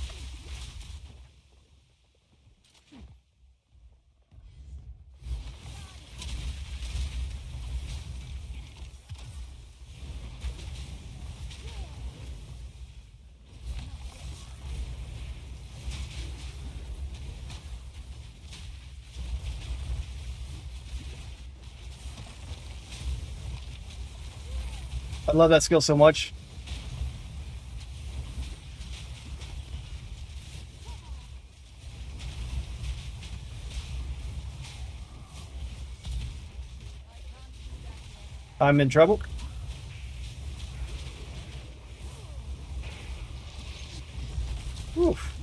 I love that skill so much. I'm in trouble. Oof.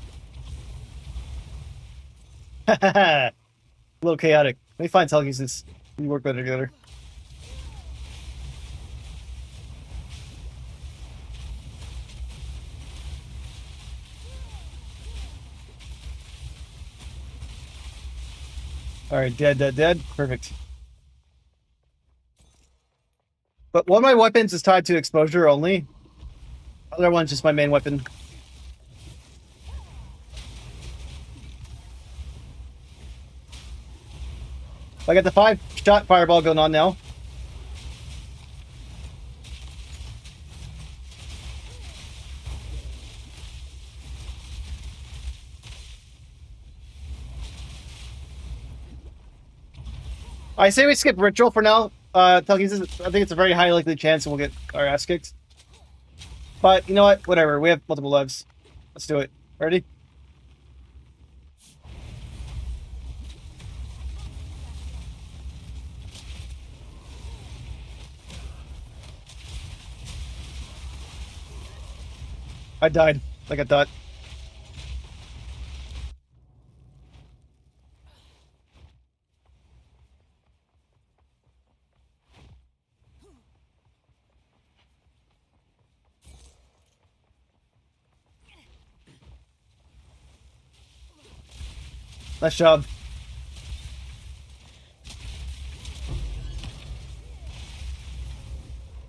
A little chaotic. Let me find Telekinesis. We work better together. Alright, dead. Perfect. But one of my weapons is tied to exposure only. Other one's just my main weapon. I got the 5-shot fireball going on now. I say we skip ritual for now. Telekinesis, I think it's a very high likely chance we'll get our ass kicked. But you know what? Whatever. We have multiple lives. Let's do it. Ready? I died. Like I thought. Nice job.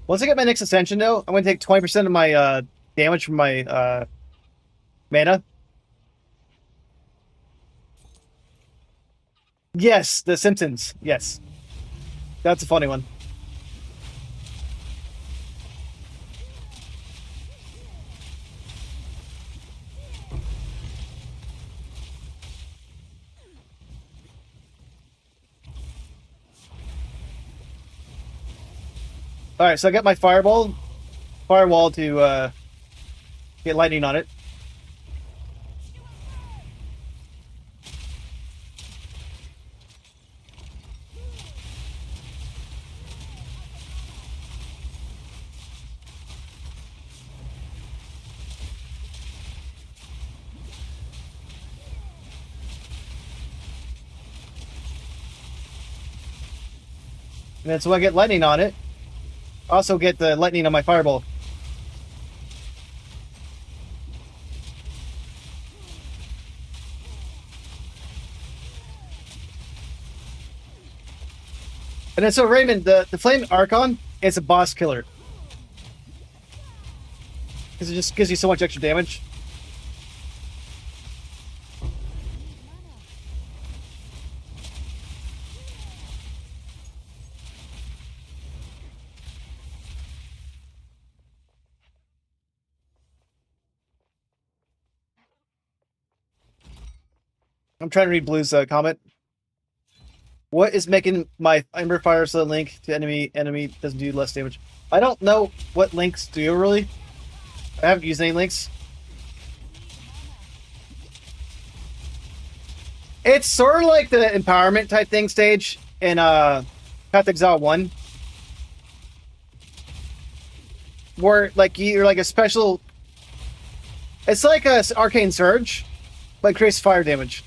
Once I get my next ascension, though, I'm going to take 20% of my damage from my mana. Yes, the Simpsons. Yes. That's a funny one. Alright, so I got my firewall to get lightning on it. And then so I get lightning on it. Also get the lightning on my fireball. And then so Raymond, the Flame Archon is a boss killer. Because it just gives you so much extra damage. I'm trying to read Blue's comment. What is making my Ember Fire so that link to enemy doesn't do less damage? I don't know what links do really. I haven't used any links. It's sort of like the empowerment type thing stage in Path to Exile 1. Where like you're like a special, it's like a arcane surge, but it creates fire damage.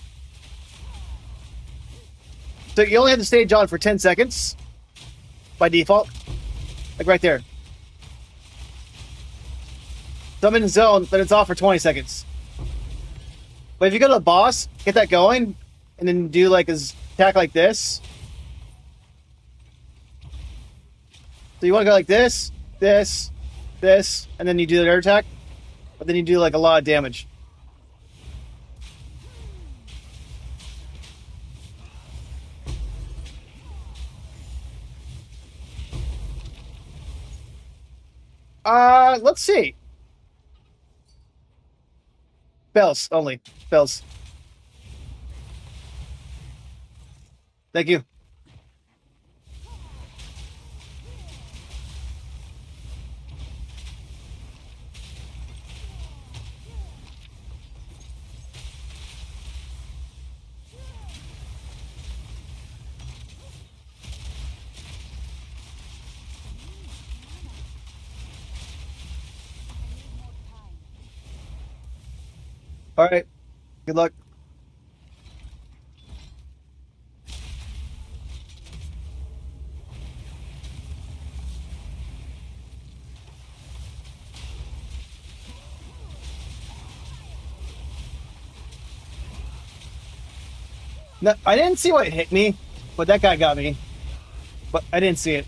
So you only have the stage on for 10 seconds by default. Like right there. So I'm in the zone, but it's off for 20 seconds. But if you go to the boss, get that going, and then do like his attack like this. So you want to go like this, this, this, and then you do the air attack. But then you do like a lot of damage. Let's see. Bells only. Bells. Thank you. All right. Good luck. No, I didn't see what hit me, but that guy got me. But I didn't see it.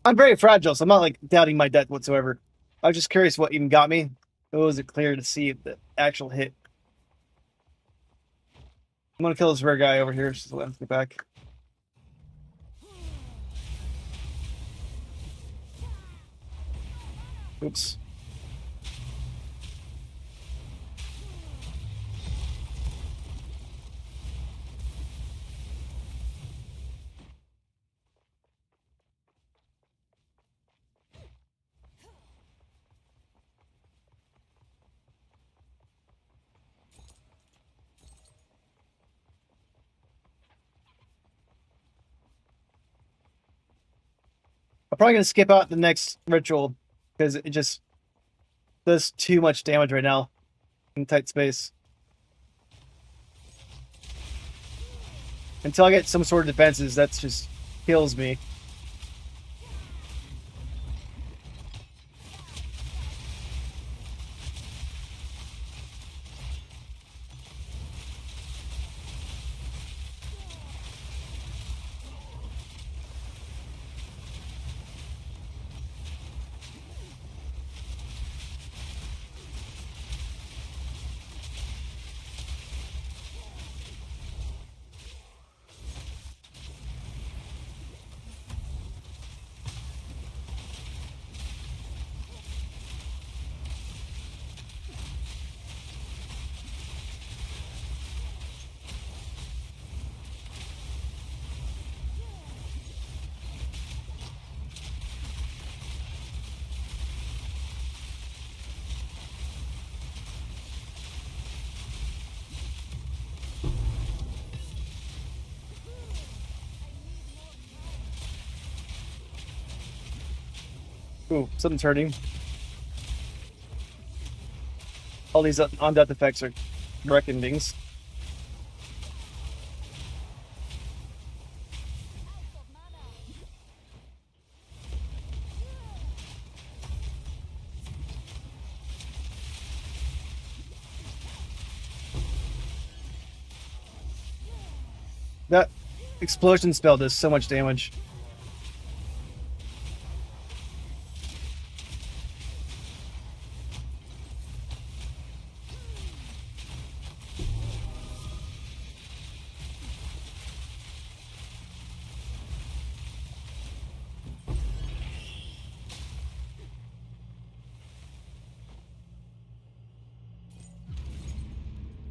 I'm very fragile, so I'm not like doubting my death whatsoever. I was just curious what even got me. It wasn't clear to see the actual hit. I'm gonna kill this rare guy over here, so let's get back. Oops. I'm probably gonna skip out the next ritual because it just does too much damage right now in tight space. Until I get some sort of defenses, that just kills me. Ooh, something's hurting. All these on-death effects are direct endings. That explosion spell does so much damage.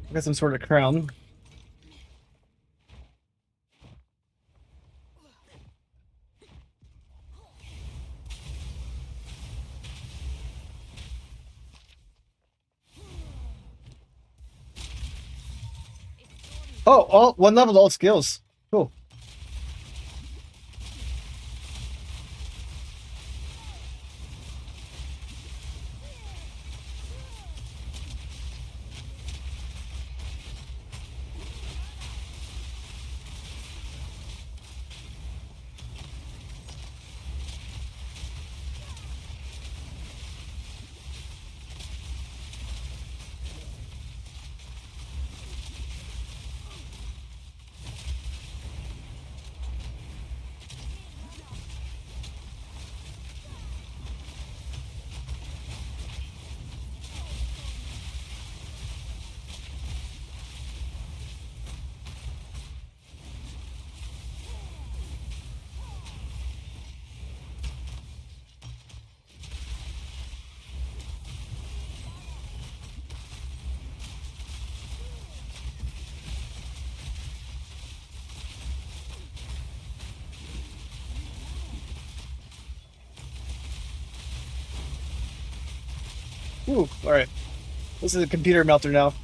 I got some sort of crown. Oh, all one level, all skills. Cool. Ooh, all right. This is a computer melter now.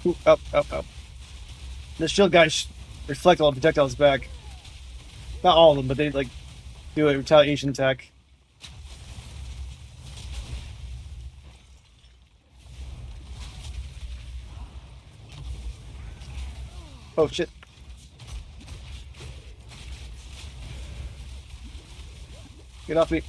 Ooh, up, up, up. The shield guys reflect all the projectiles back. Not all of them, but they like do a retaliation attack. Oh shit. Get off me.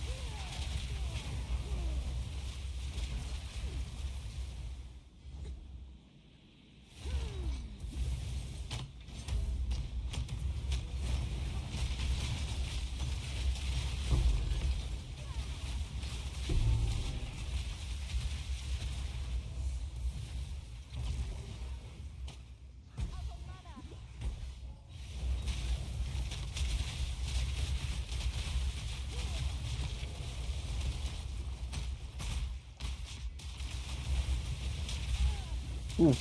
Ooh.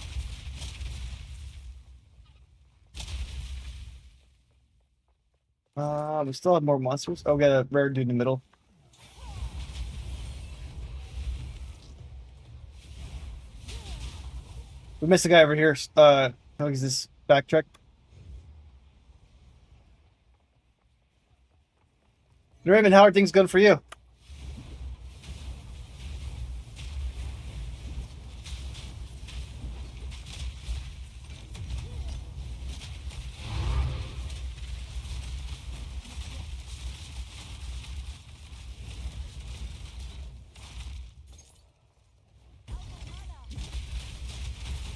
We still have more monsters. Oh, we got a rare dude in the middle. We missed a guy over here. How is this backtrack? Raymond, how are things going for you?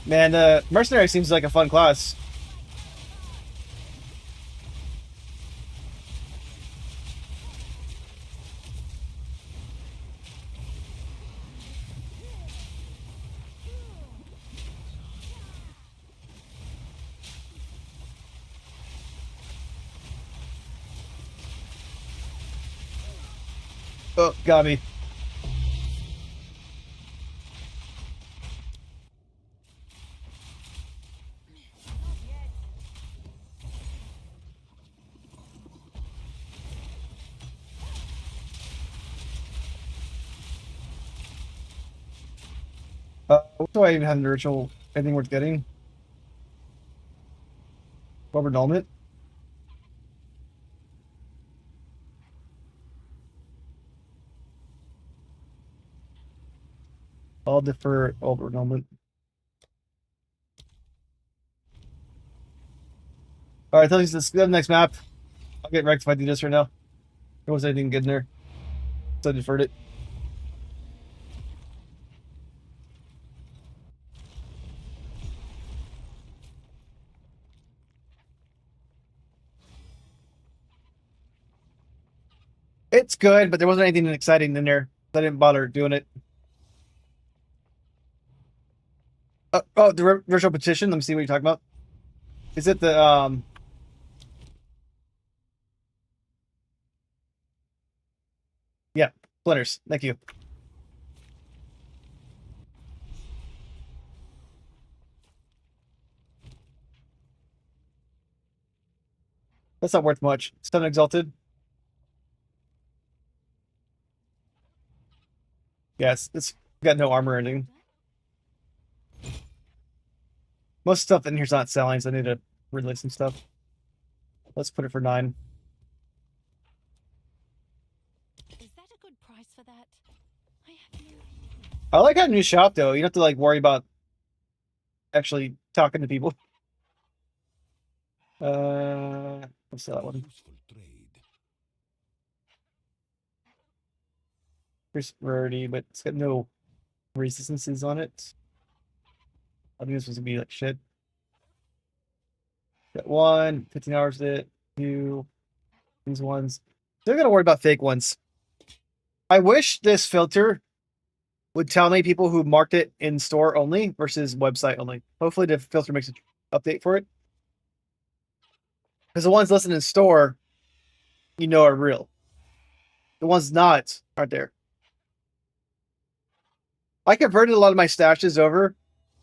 Man, mercenary seems like a fun class. Oh, got me. What do I even have in the ritual? Anything worth getting? Rubber Annulment? I'll defer Rubber Annulment. Alright, tell me this. Go to the next map. I'll get wrecked if I do this right now. There wasn't anything good in there. So I deferred it. It's good, but there wasn't anything exciting in there. So I didn't bother doing it. Oh, the virtual petition. Let me see what you're talking about. Is it the Yeah, splinters. Thank you. That's not worth much. 7 exalted. Yes, it's got no armor or anything. Most stuff in here's not selling, so I need to release some stuff. Let's put it for 9. Is that a good price for that? I have no idea. I like having a new shop though. You don't have to like worry about actually talking to people. Let's sell that one. Useful trade. Here's rarity, but it's got no resistances on it. I think this was gonna be like shit. Got 1, 15 hours with it. 2, these ones. Still gotta worry about fake ones. I wish this filter would tell me people who marked it in store only versus website only. Hopefully the filter makes an update for it. Because the ones listed in store, you know, are real. The ones not aren't there. I converted a lot of my stashes over,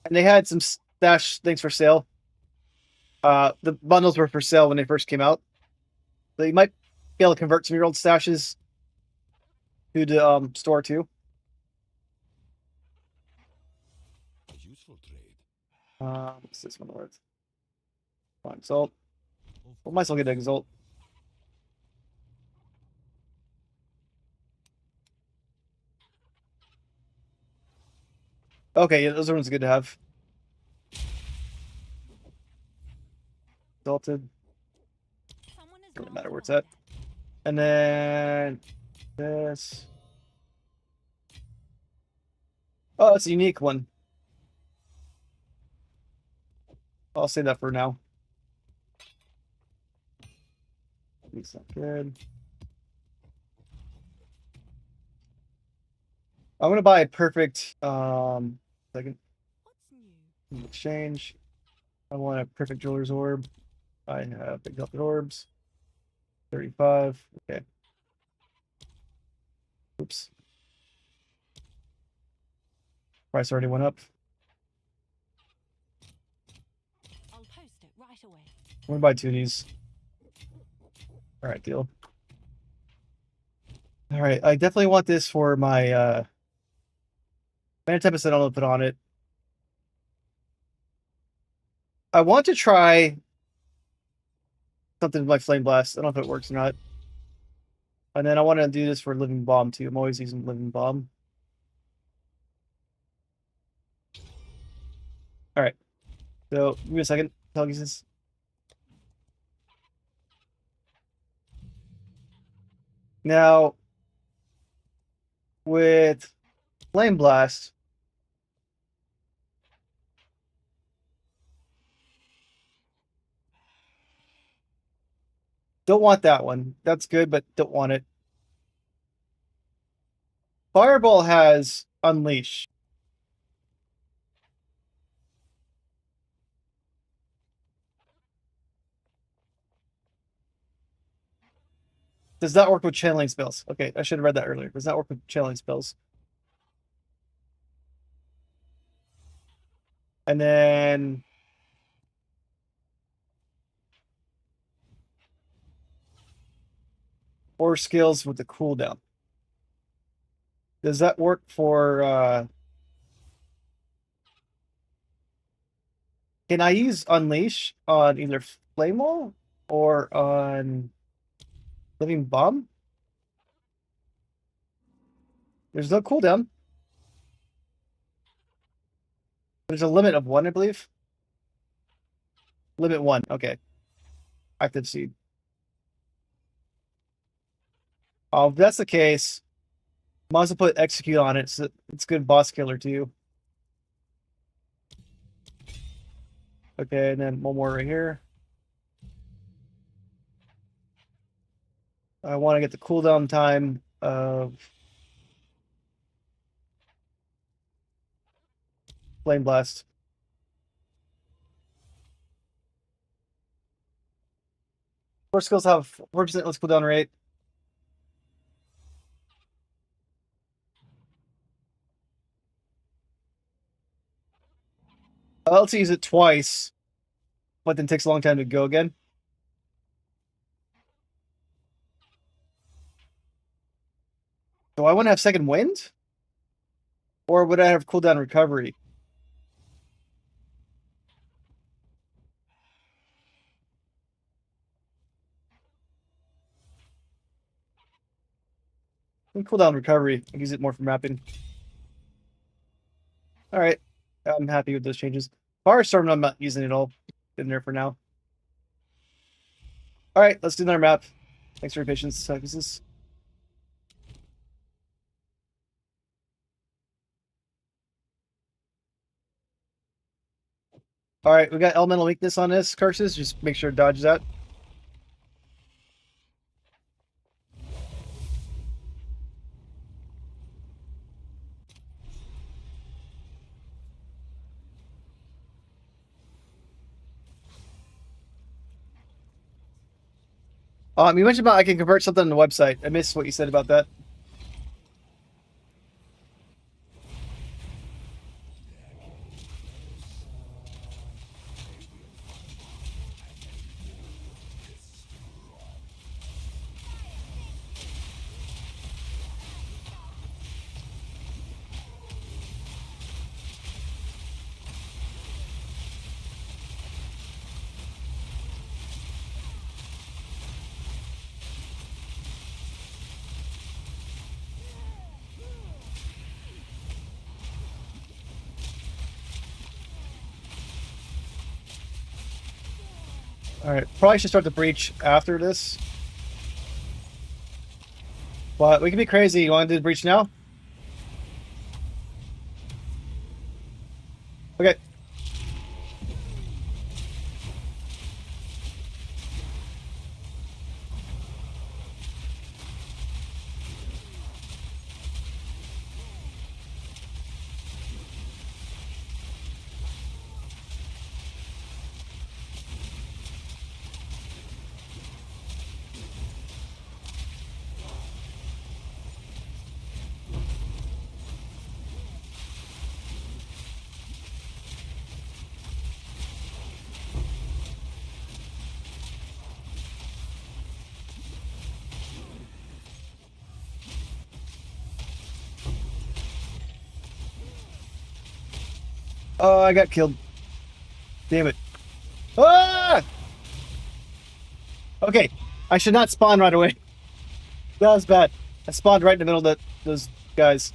and they had some stash things for sale. The bundles were for sale when they first came out. So you might be able to convert some of your old stashes to the store too. A useful trade. What's this one worth? Fine, Exalt. We might as well get Exalt. Okay, yeah, those ones are good to have. Exalted. Someone has Doesn't gone matter to where it's buy at. that. And then this. Oh, that's a unique one. I'll say that for now. It's not good. I'm gonna buy a perfect second What's new? exchange. I want a perfect jeweler's orb. I have exalted orbs. 35. Okay. Oops. Price already went up. I'll post it right away. I'm gonna buy 2 of these. Alright, deal. Alright, I definitely want this for my Mana Tempest. I don't know to put on it. I want to try something like Flame Blast. I don't know if it works or not. And then I want to do this for Living Bomb too. I'm always using Living Bomb. Alright. So give me a second. Telekinesis. Now with Flame Blast, don't want that one. That's good, but don't want it. Fireball has Unleash. Does not work with channeling spells. Okay, I should have read that earlier. Does not work with channeling spells. And then or skills with the cooldown. Does that work for can I use Unleash on either Flame Wall or on Living Bomb? There's no cooldown. There's a limit of 1, I believe. Limit 1, okay. Active Seed. Oh, if that's the case, might as well put Execute on it, so it's good boss killer too. Okay, and then one more right here. I want to get the cooldown time of Flame Blast. Four skills have 4% less cooldown rate. I'll also use it twice, but then takes a long time to go again. Do I want to have second wind? Or would I have cooldown recovery? I think cooldown recovery. I use it more for mapping. Alright. I'm happy with those changes. Firestorm, I'm not using it all in there for now. Alright, let's do another map. Thanks for your patience, Sakusis. Alright, we got elemental weakness on this, Curses. Just make sure to dodge that. You mentioned about I can convert something on the website. I missed what you said about that. Alright, probably should start the breach after this. But we can be crazy. You want to do the breach now? Okay. Oh, I got killed. Damn it. Ah! Okay, I should not spawn right away. That was bad. I spawned right in the middle of those guys.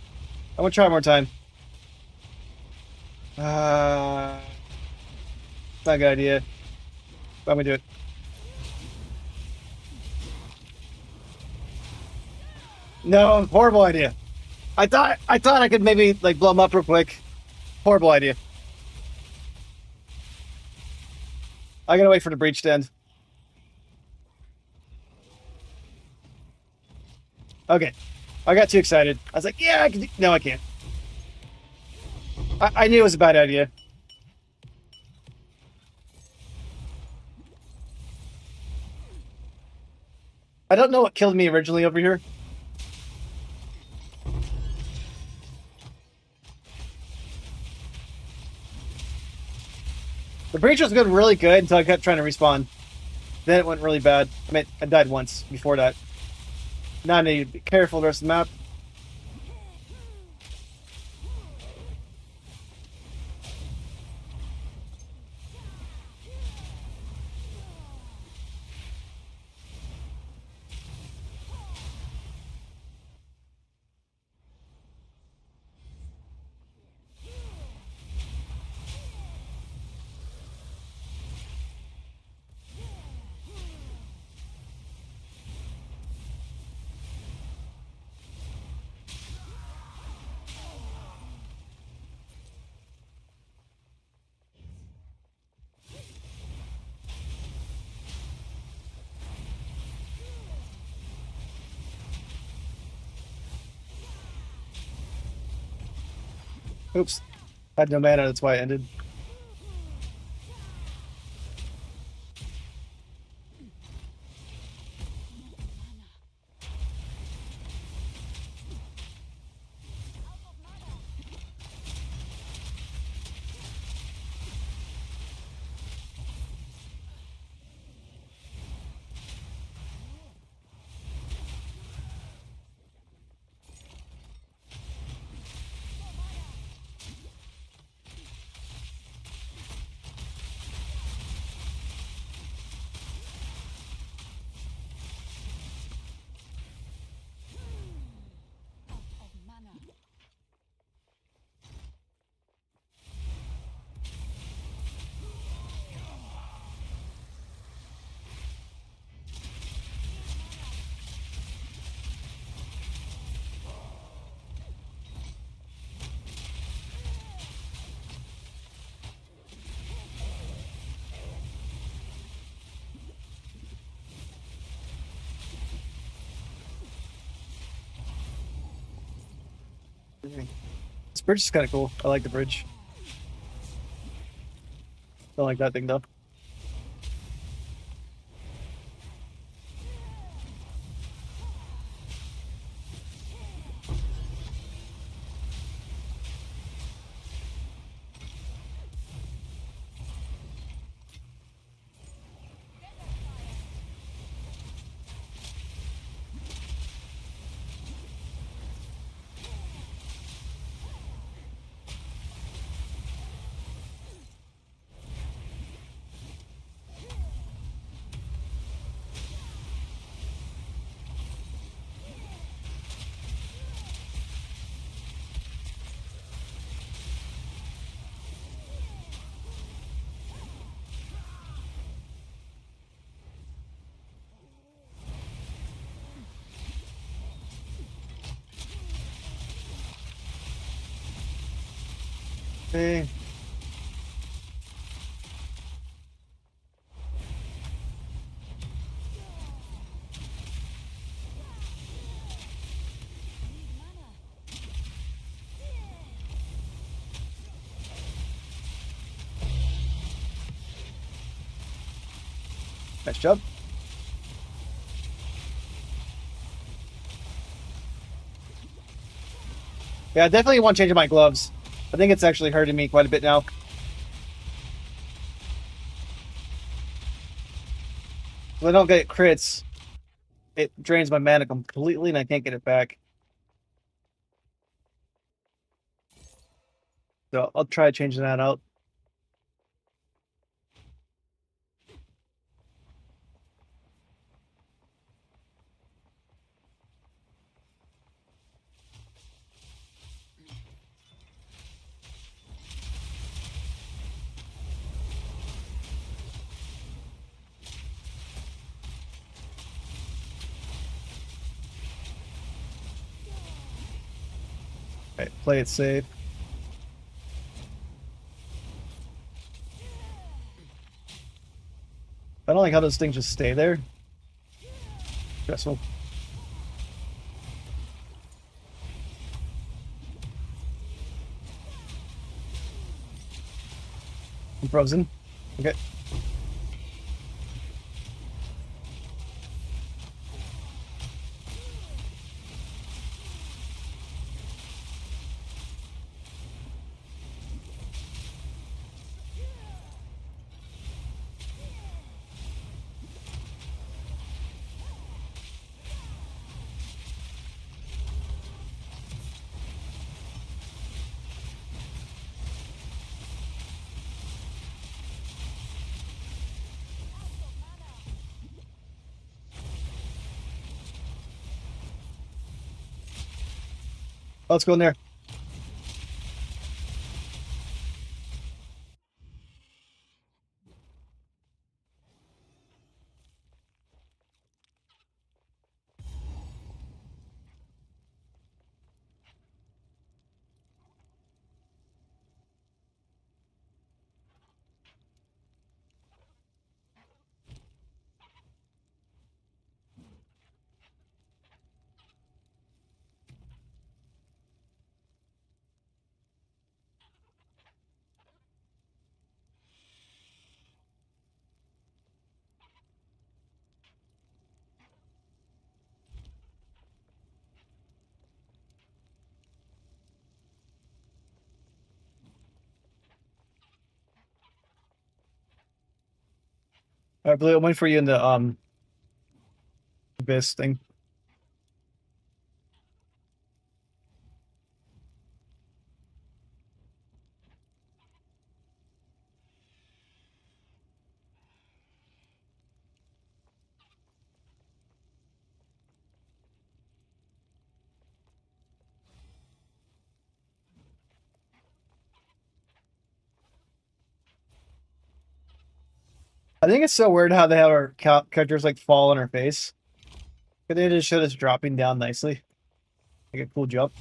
I'm gonna try one more time. Not a good idea. I'm gonna do it. No, horrible idea. I thought I could maybe like blow them up real quick. Horrible idea. I gotta wait for the breach to end. Okay. I got too excited. I was like, yeah, I can. No, I can't. I knew it was a bad idea. I don't know what killed me originally over here. The breach was really good until I kept trying to respawn. Then it went really bad. I mean, I died once before that. Now I need to be careful the rest of the map. Oops. I had no mana, that's why it ended. Of mana. This bridge is kind of cool. I like the bridge. Don't like that thing though. Hey. Nice job. Yeah, I definitely want to change my gloves. I think it's actually hurting me quite a bit now. If I don't get crits, it drains my mana completely and I can't get it back. So I'll try changing that out. Okay, play it safe. I don't like how those things just stay there. Stressful. I'm frozen. Okay. Let's go in there. All right, Blue, I'm waiting for you in the abyss thing. I think it's so weird how they have our characters like fall on her face. But they just showed us dropping down nicely. Like a cool jump.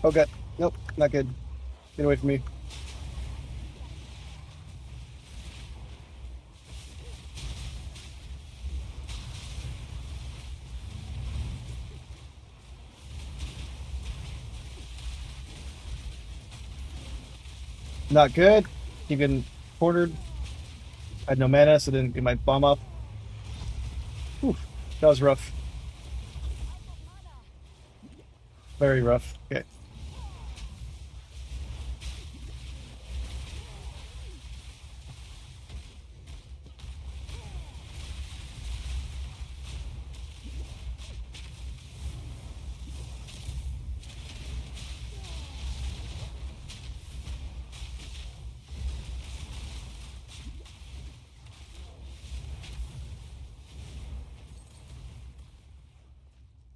Okay. Nope, not good. Get away from me. Not good. Keep getting cornered. I had no mana, so didn't get my bomb up. Whew, that was rough. Very rough. Okay.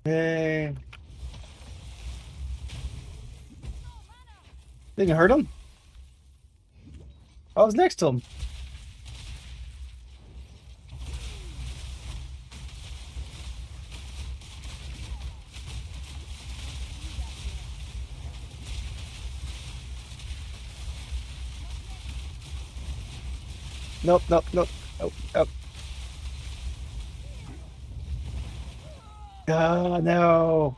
Hey. Didn't hurt him? I was next to him. Nope, nope, nope, nope, nope. Ah, no.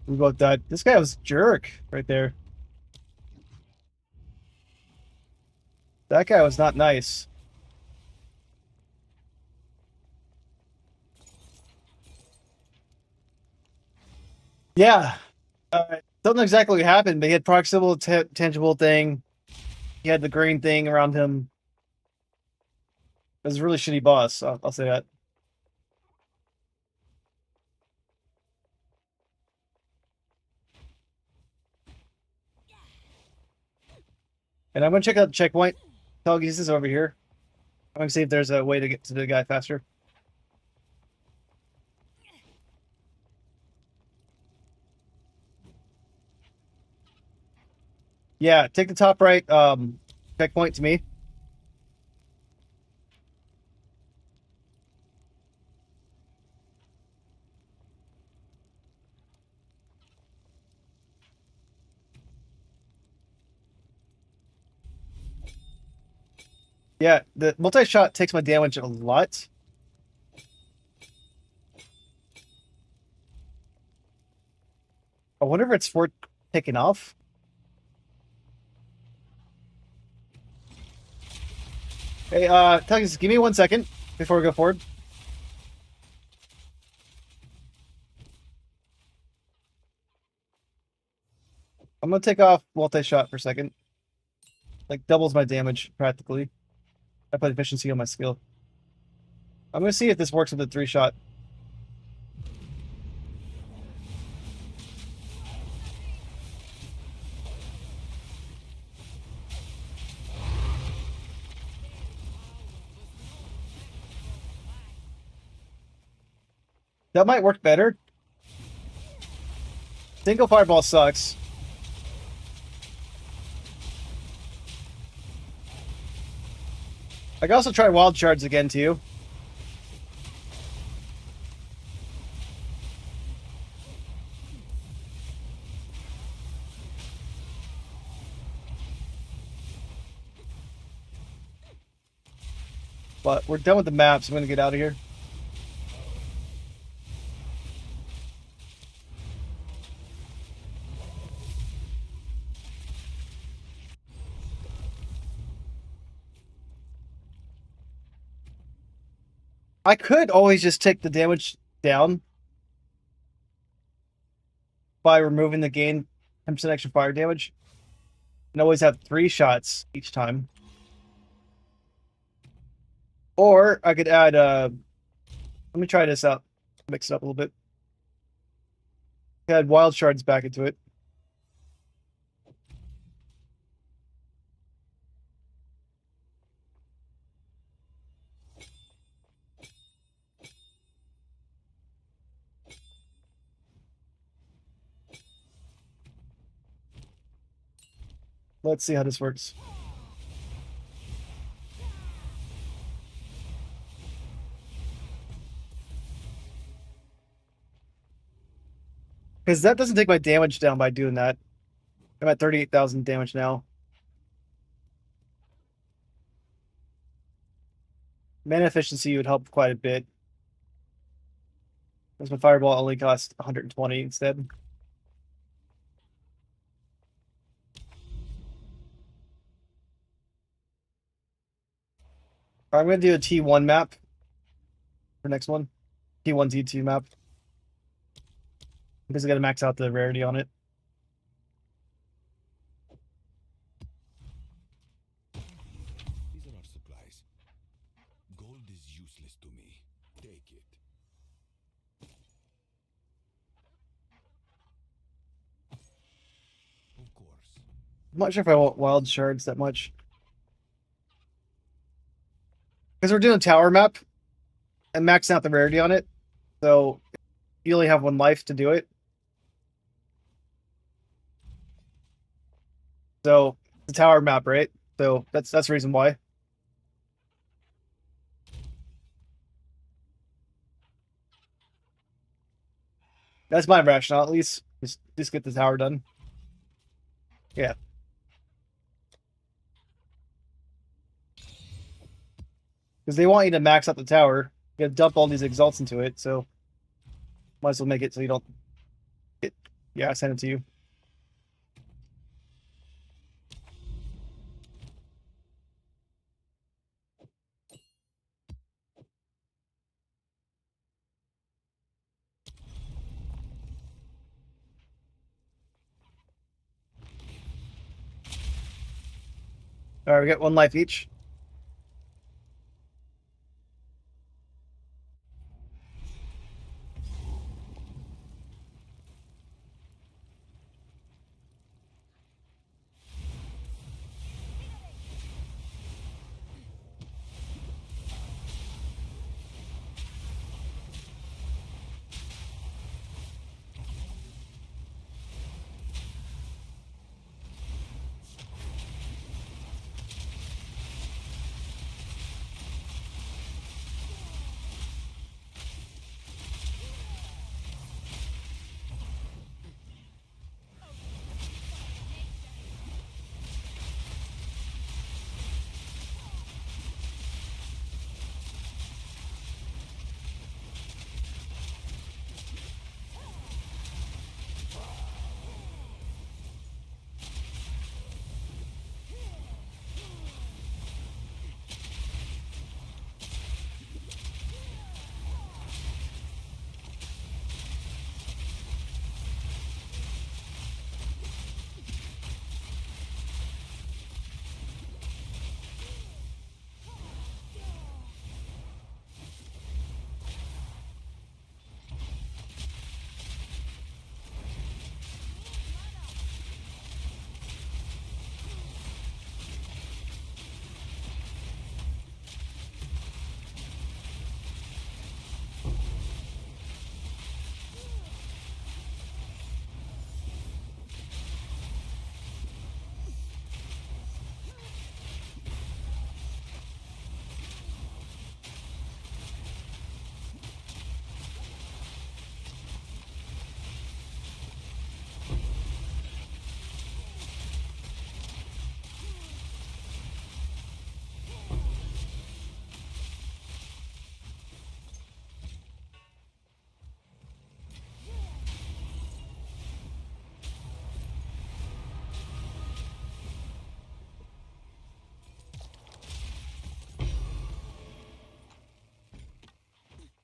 We both died. This guy was a jerk right there. That guy was not nice. Yeah. Don't know exactly what happened, but he had proximal tangible thing. He had the green thing around him. It was a really shitty boss. I'll say that. And I'm gonna check out the checkpoint. Telekinesis over here. I'm gonna see if there's a way to get to the guy faster. Yeah, take the top right checkpoint to me. Yeah, the multi-shot takes my damage a lot. I wonder if it's worth taking off. Hey, Tuggins, give me 1 second before we go forward. I'm gonna take off multi-shot for a second. Like doubles my damage practically. I put efficiency on my skill. I'm gonna see if this works with the 3-shot. That might work better. Single fireball sucks. I can also try wild shards again too. But we're done with the maps. I'm gonna get out of here. I could always just take the damage down by removing the gain 10% extra fire damage. And always have 3 shots each time. Or I could add let me try this out. Mix it up a little bit. Add wild shards back into it. Let's see how this works. Because that doesn't take my damage down by doing that. I'm at 38,000 damage now. Mana efficiency would help quite a bit. Because my fireball only costs 120 instead. I'm going to do a T1 map for next one. T1, T2 map. Because I got to max out the rarity on it. These are our supplies. Gold is useless to me. Take it. Of course. I'm not sure if I want wild shards that much. Because we're doing a tower map and maxing out the rarity on it. So you only have 1 life to do it. So the tower map, right? So that's the reason why. That's my rationale, at least. Just get the tower done. Yeah. Because they want you to max out the tower. You gotta dump all these exalts into it, so might as well make it so you don't get. Yeah, I sent it to you. All right, we got 1 life each.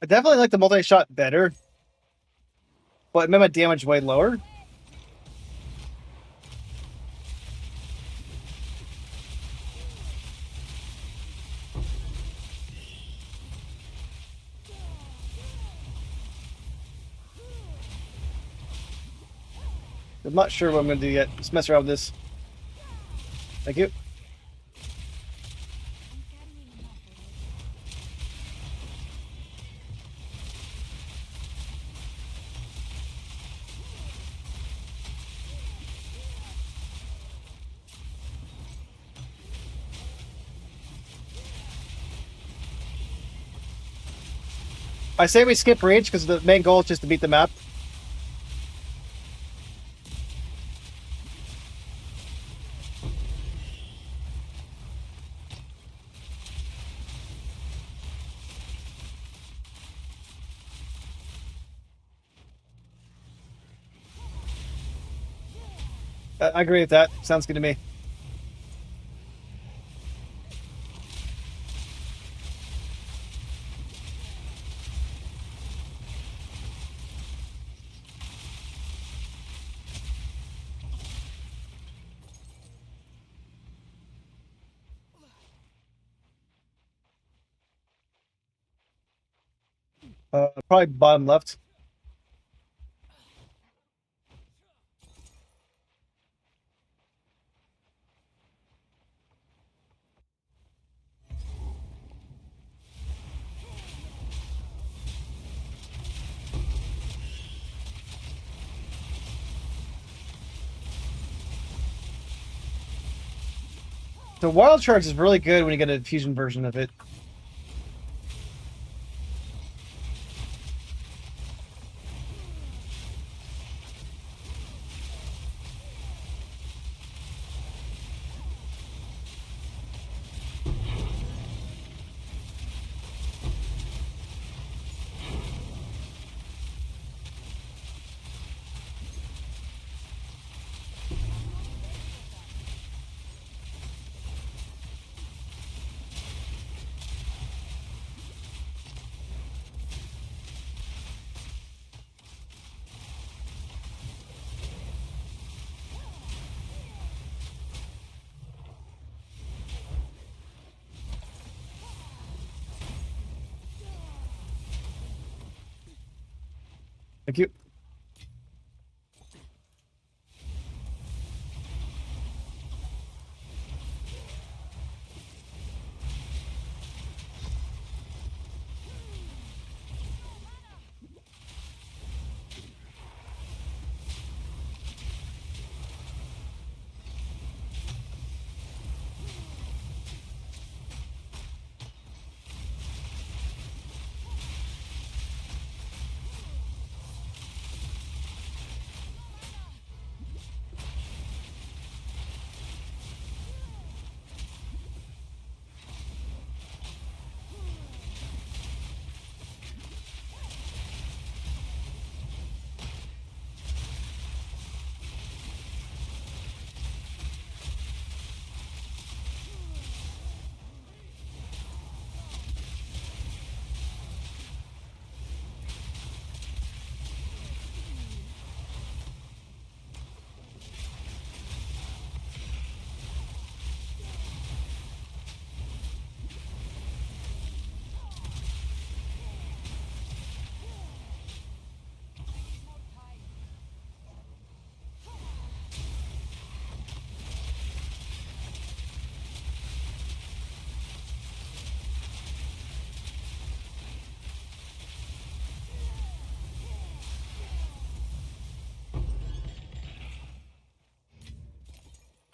I definitely like the multi-shot better, but it made my damage way lower. I'm not sure what I'm going to do yet. Let's mess around with this. Thank you. I'm carrying enough already. I say we skip rage because the main goal is just to beat the map. I agree with that. Sounds good to me. Probably bottom left. The wild charge is really good when you get a fusion version of it. Thank you.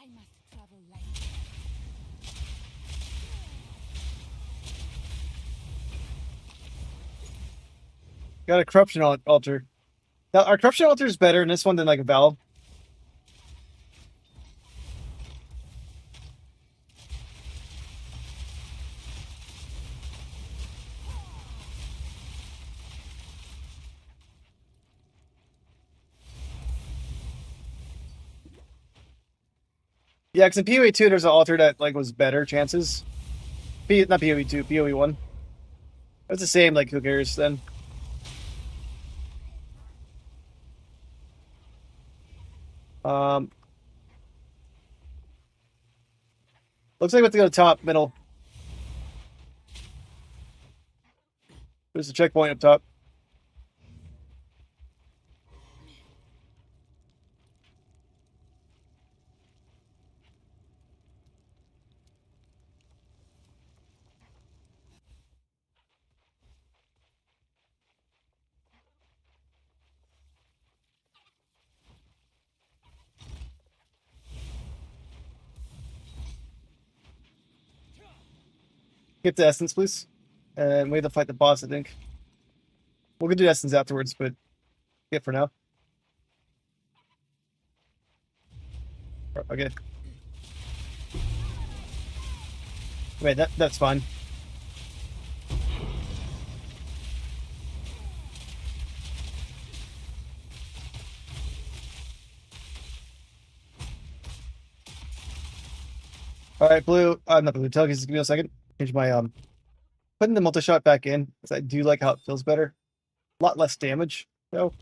I must travel light. Got a corruption altar. Now, our corruption altar is better in this one than like a valve. Yeah, because in PoE 2 there's an altar that like was better chances. Not PoE 2, PoE 1. It's the same, like, who cares then? Looks like we have to go to top, middle. There's a checkpoint up top. Get the essence, please. And we have to fight the boss, I think. We'll do essence afterwards, but yeah, for now. Okay. Wait, that's fine. All right, blue. Not blue. Tell just give me a second. Change my putting the multi shot back in because I do like how it feels better. A lot less damage though.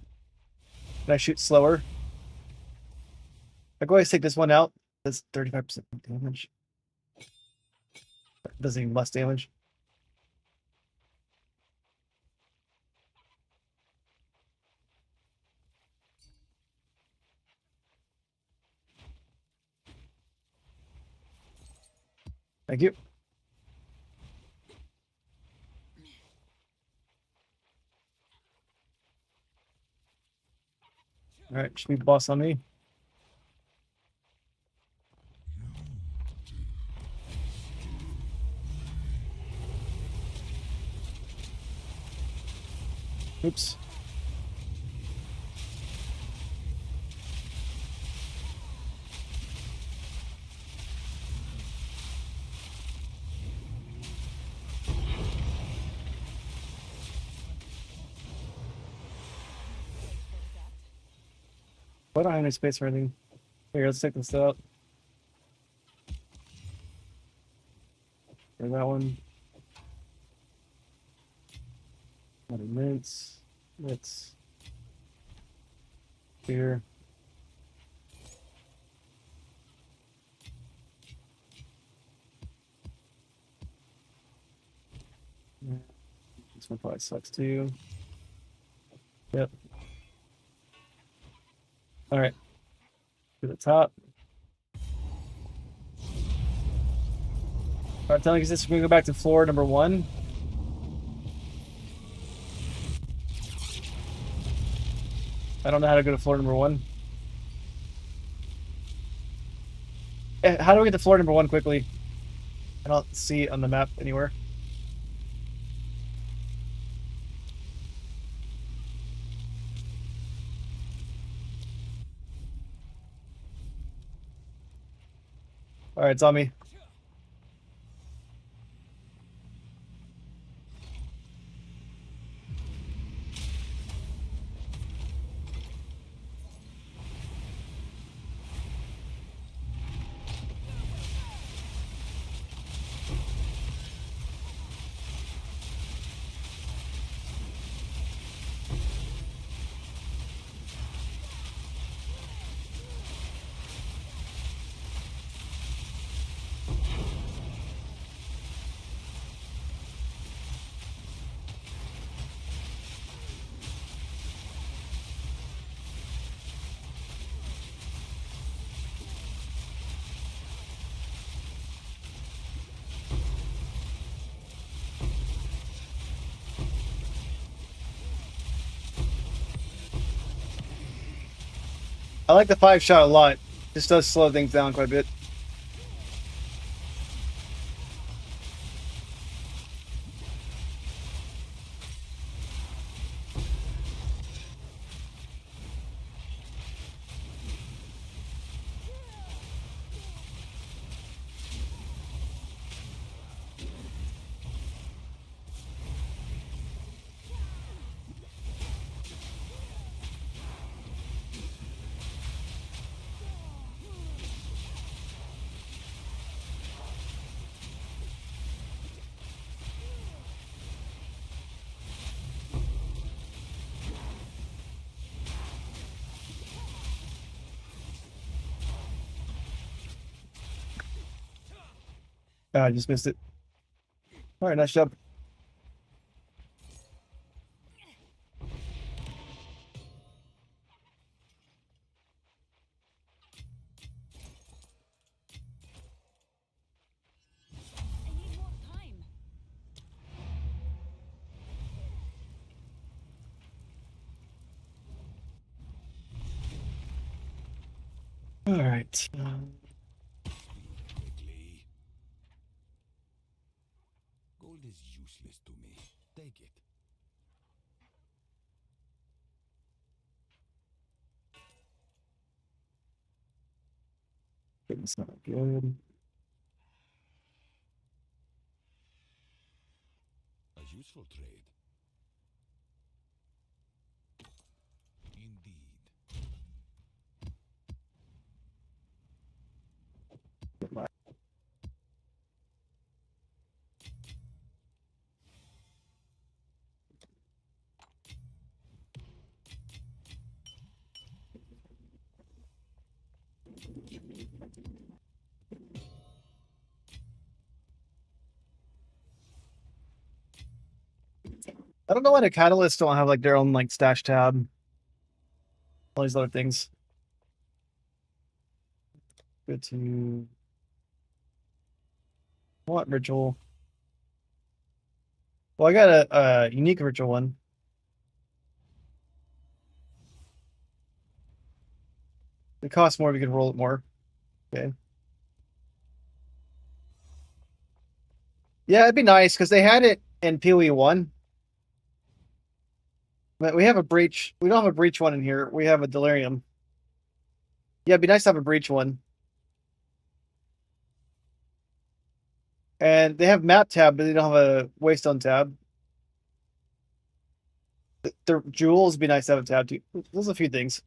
And I shoot slower. I go ahead and take this one out. That's 35% damage. Doesn't even less damage. Thank you. All right, should be the boss on me. Oops. Why don't I have any space for anything? Here, let's take this out. Or that one. Not immense. Let's here. This one probably sucks too. Yep. All right. To the top. All right, telling us this. We're gonna go back to floor number 1. I don't know how to go to floor number 1. How do we get to floor number 1 quickly? I don't see it on the map anywhere. All right, it's on me. I like the 5-shot a lot. This does slow things down quite a bit. I just missed it. All right, nice job. I need more time. All right. Quickly. Gold is useless to me. Take it. It's not good. A useful trade. Indeed. I don't know why the catalysts don't have like their own like stash tab. All these other things. Good to what ritual? Well, I got a unique ritual one. It costs more. We can roll it more. Okay. Yeah, it'd be nice because they had it in PoE 1. But we have a breach. We don't have a breach one in here. We have a delirium. Yeah, it'd be nice to have a breach one. And they have map tab, but they don't have a waystone tab. The jewels would be nice to have a tab too. There's a few things.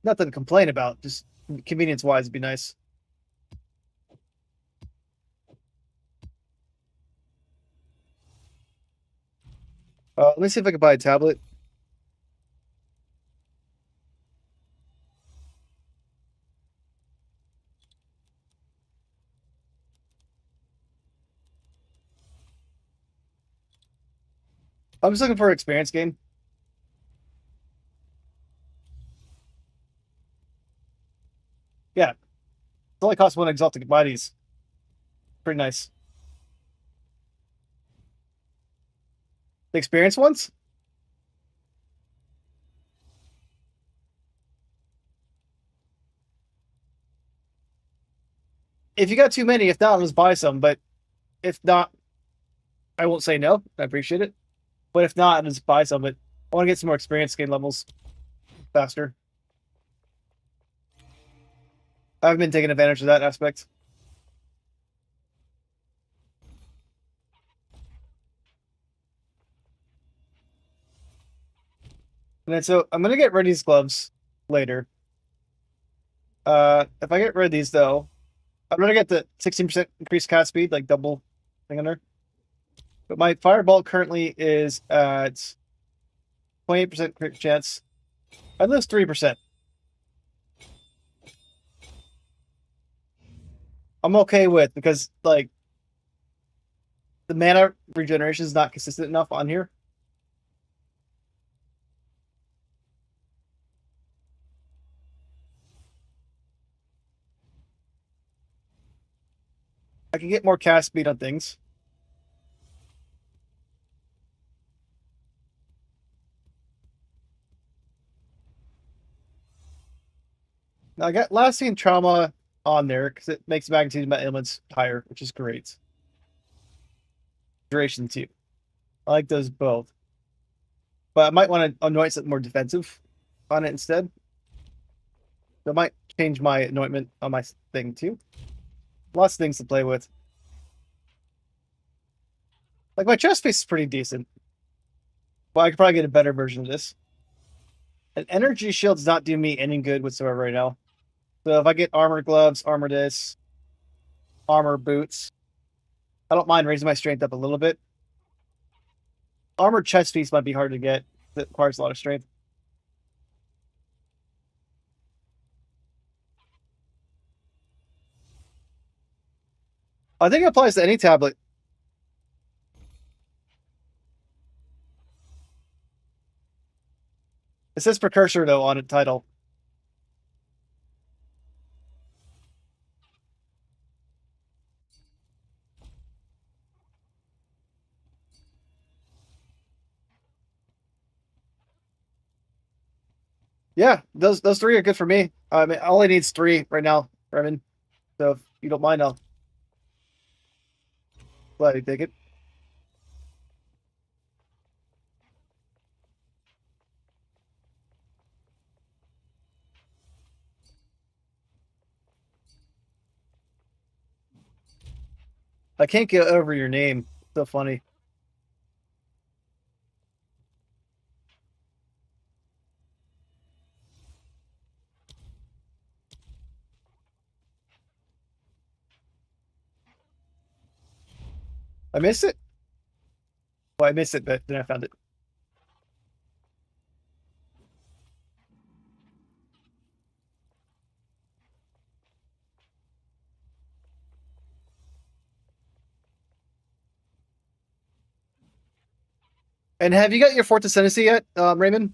Nothing to complain about. Just convenience wise, it'd be nice. Let me see if I can buy a tablet. I'm just looking for an experience game. Yeah, it only costs one exalt to buy these. Pretty nice. The experience ones? If you got too many, if not, let's buy some. But if not, I won't say no. I appreciate it. But if not, I'll just buy some. But I want to get some more experience gain levels faster. I've been taking advantage of that aspect. And then so I'm gonna get rid of these gloves later. If I get rid of these though, I'm gonna get the 16% increased cast speed, like double thing under. But my fireball currently is at 28% crit chance. I lose 3%. I'm okay with because like the mana regeneration is not consistent enough on here. I can get more cast speed on things. Now I got lasting trauma on there because it makes magnitude of my ailments higher, which is great. Duration too. I like those both. But I might want to anoint something more defensive on it instead. That might change my anointment on my thing too. Lots of things to play with. Like my chest piece is pretty decent. But I could probably get a better version of this. An energy shield does not do me any good whatsoever right now. So if I get armor gloves, armor this, armor boots, I don't mind raising my strength up a little bit. Armored chest piece might be hard to get. That requires a lot of strength. I think it applies to any tablet. It says precursor though on the title. Yeah, those three are good for me. I mean, all I need is 3 right now, Remen. So if you don't mind, I'll gladly take it. I can't get over your name. So funny. I missed it. Well, I missed it, but then I found it. And have you got your Fort Ascendancy yet, Raymond?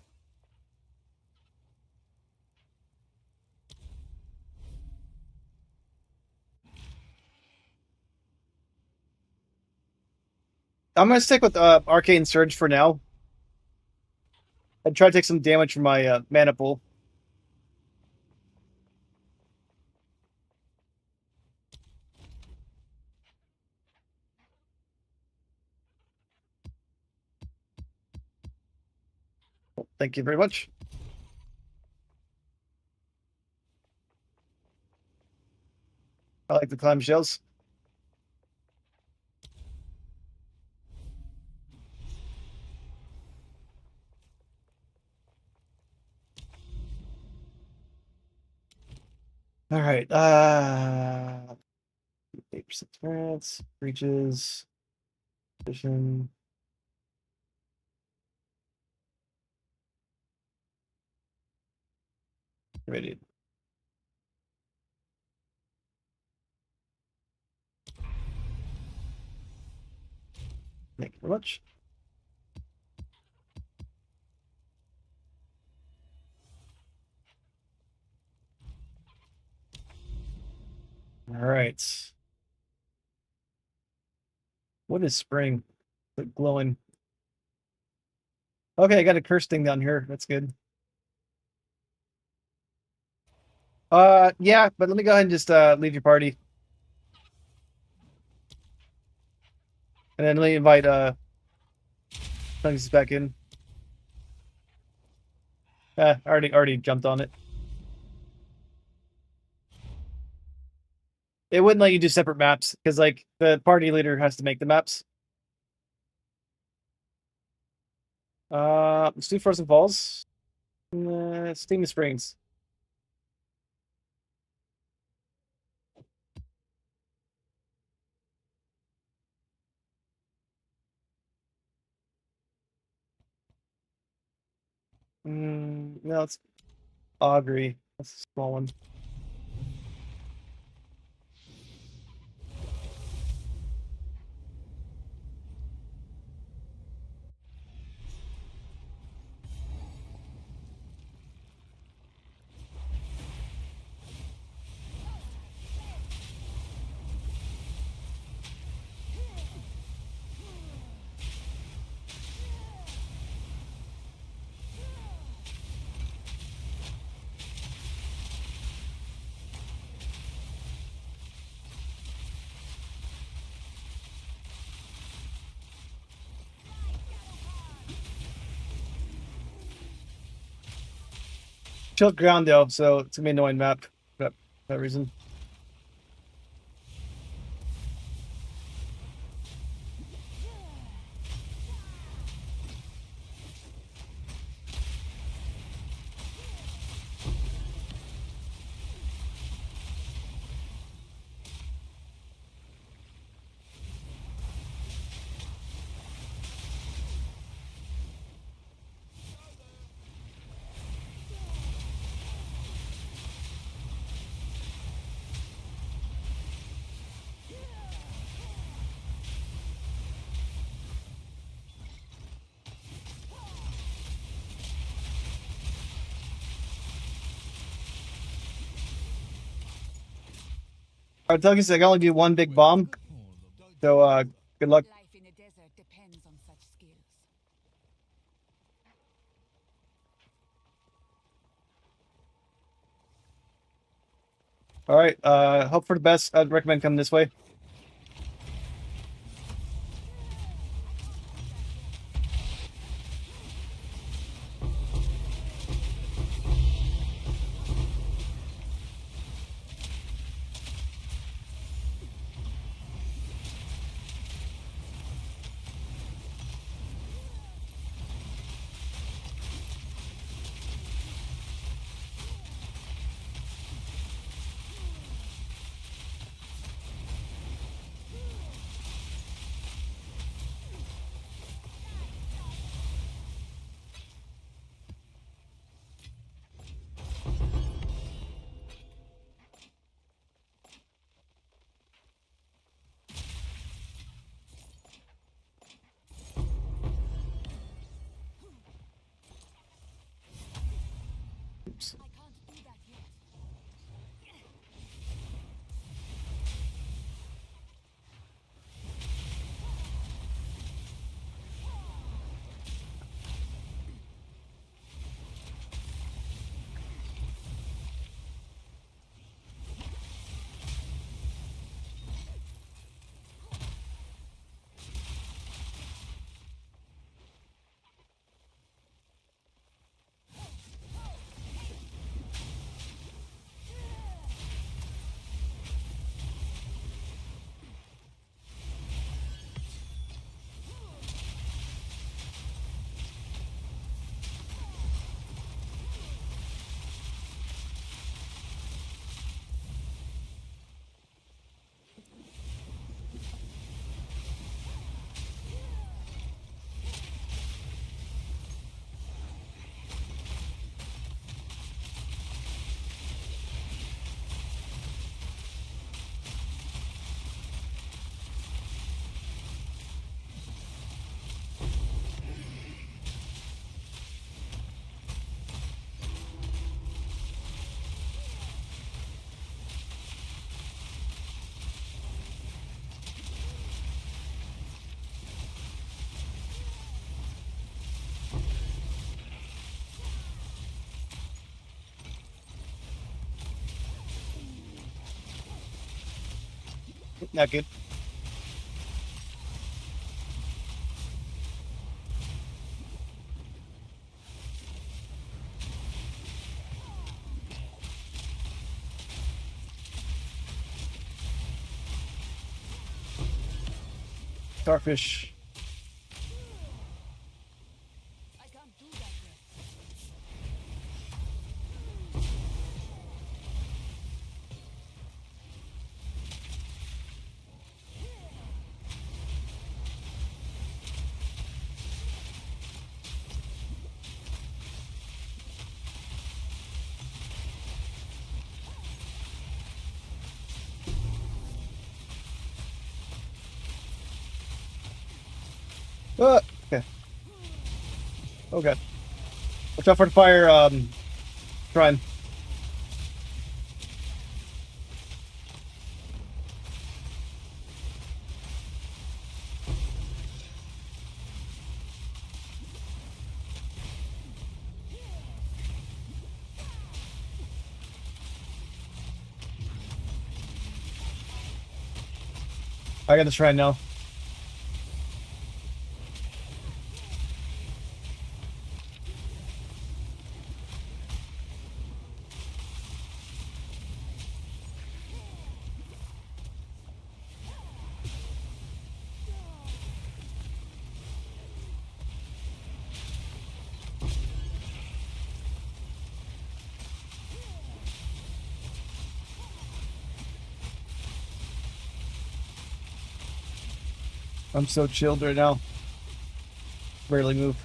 I'm gonna stick with Arcane Surge for now. And try to take some damage from my mana pool. Thank you very much. I like the climb shells. All right. 8% experience, breaches, vision. Ready. Thank you very much. All right. What is spring? The glowing. Okay, I got a curse thing down here. That's good. Yeah, but let me go ahead and just leave your party. And then let me invite Tongues back in. Already jumped on it. It wouldn't let you do separate maps because like the party leader has to make the maps. Let's do Frozen Falls. Steam Springs. No, it's Augury. That's a small one. Tilt ground though, so it's gonna be an annoying map for that reason. Alright, tell you, I can only do one big bomb. So, good luck. Life in a desert depends on such skills. Alright, hope for the best. I'd recommend coming this way. Oops. I can't do that yet. Not good. Starfish. I can't do that yet. Okay. Oh god. Watch out for the fire, shrine. I got the shrine now. I'm so chilled right now. Barely move.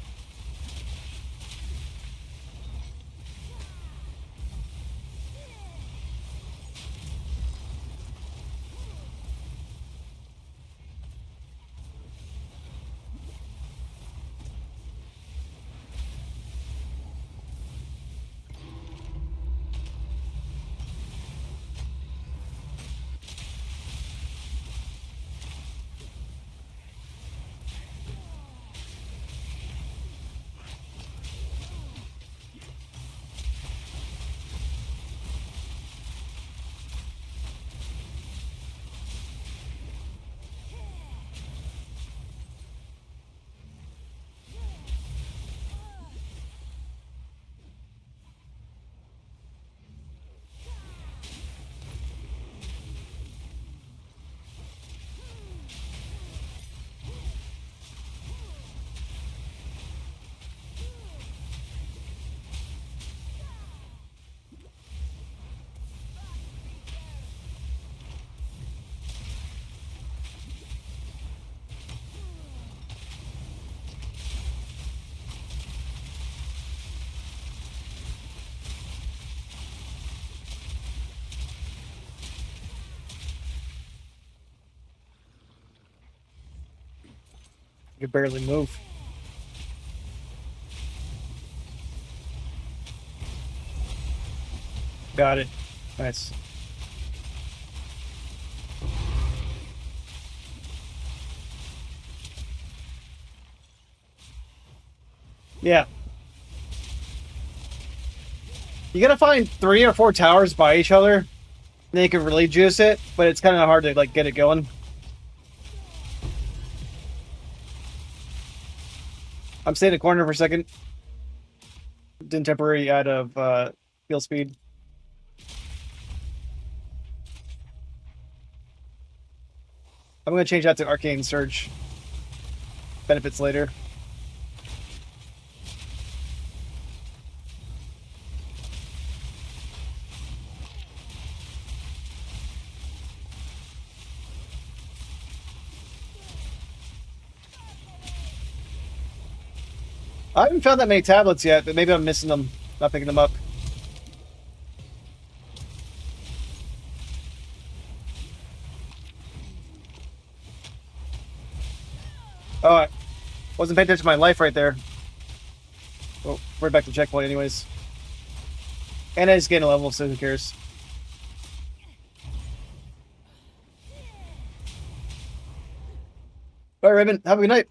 You barely move. Got it. Nice. Yeah. You gotta find 3 or 4 towers by each other, and then you can really juice it, but it's kind of hard to like get it going. I'm staying in the corner for a second. Didn't temporarily out of field speed. I'm gonna change that to Arcane Surge. Benefits later. I haven't found that many tablets yet, but maybe I'm missing them, not picking them up. Oh, I wasn't paying attention to my life right there. Oh, we're back to checkpoint anyways. And I just gained a level, so who cares? All right, Raven, have a good night.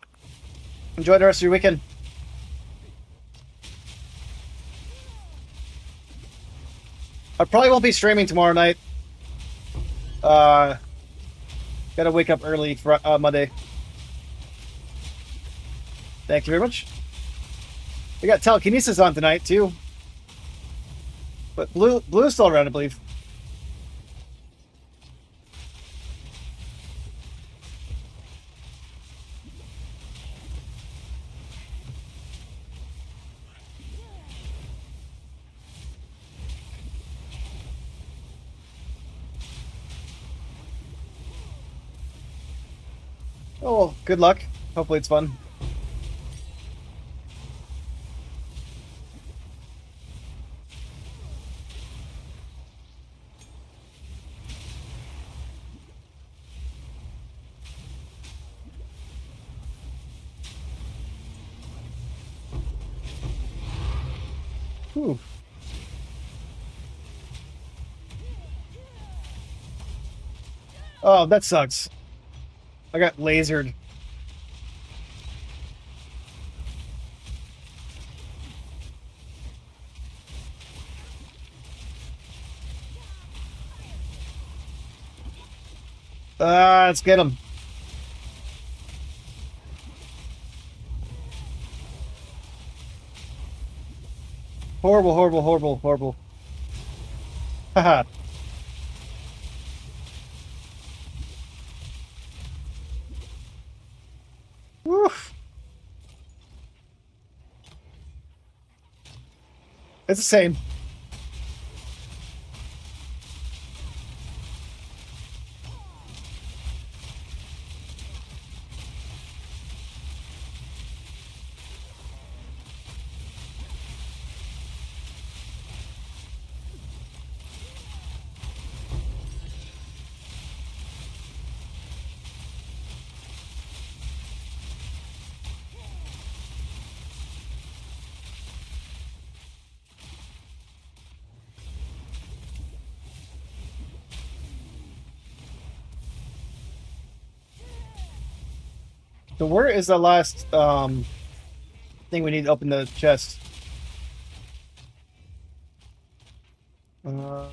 Enjoy the rest of your weekend. I probably won't be streaming tomorrow night. Gotta wake up early for Monday. Thank you very much. We got telekinesis on tonight too, but blue's still around, I believe. Oh, well, good luck. Hopefully it's fun. Whew. Oh, that sucks. I got lasered. Let's get him. Horrible, horrible, horrible, horrible. Haha. Woof. It's the same. So where is the last thing we need to open the chest? Uh,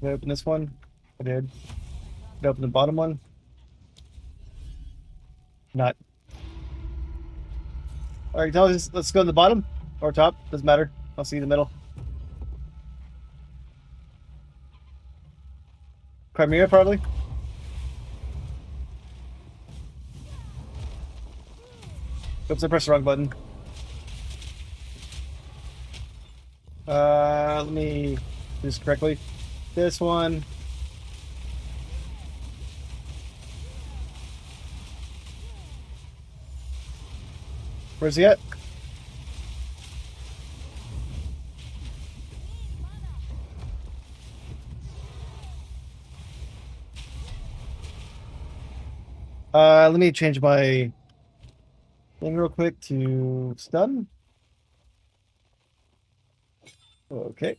did I open this one? I did. Did I open the bottom one? Not. Alright, tell us, let's go to the bottom or top. Doesn't matter. I'll see you in the middle. Crimea, probably. Oops, I pressed the wrong button. Let me do this correctly. This one. Where's he at? Let me change my thing real quick to stun. Okay.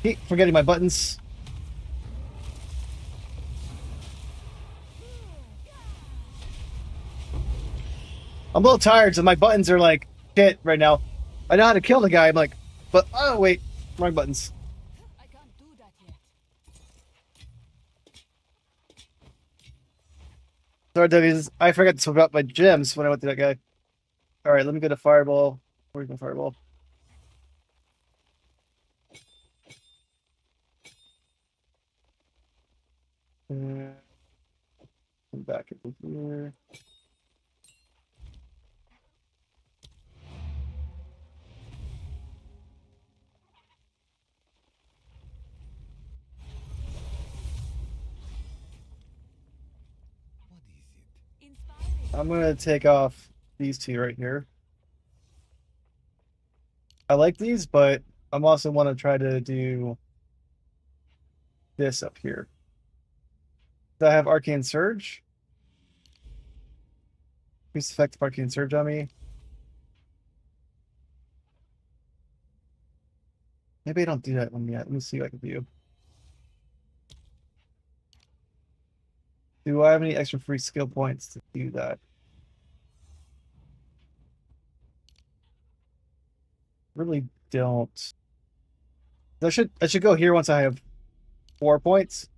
Keep forgetting my buttons. I'm a little tired, so my buttons are like shit right now. I know how to kill the guy. I'm like, but oh wait, wrong buttons. I can't do that yet. Sorry, W's. I forgot to swap out my gems when I went to that guy. All right, let me go to fireball. Where's my fireball? Come back over here. What is it? Inspiring. I'm gonna take off these two right here. I like these, but I'm also want to try to do this up here. I have Arcane Surge. Increase effect of Arcane Surge on me. Maybe I don't do that one yet. Let me see what I can do. Do I have any extra free skill points to do that? Really don't. I should go here once I have 4 points.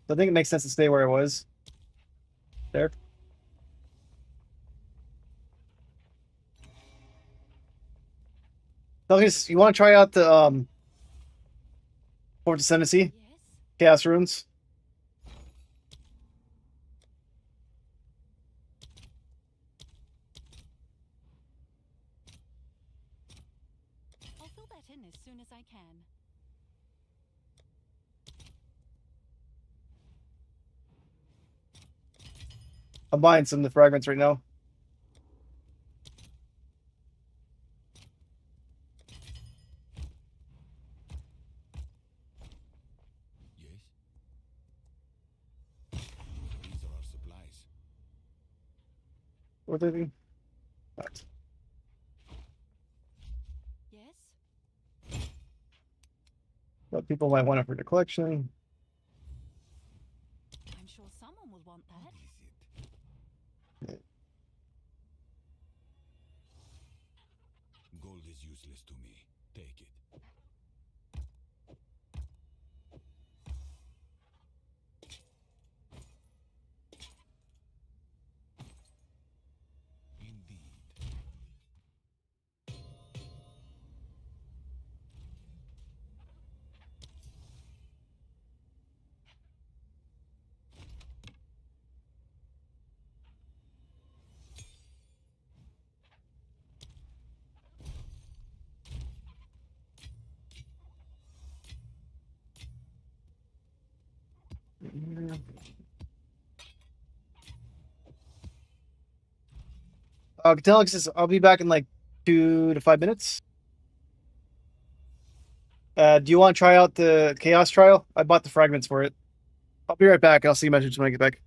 So I think it makes sense to stay where I was. There. Douglas, you want to try out the Fort Ascendancy? Yes. Chaos Runes? I'll fill that in as soon as I can. I'm buying some of the fragments right now. Yes? These are our supplies. What are they doing? What? Yes. What people might want it for the collection. I'm sure someone will want What that. is it? Gold is useless to me. Take it. Indeed. Alex says I'll be back in like 2 to 5 minutes. Do you want to try out the Chaos Trial? I bought the fragments for it. I'll be right back. I'll see you message when I get back.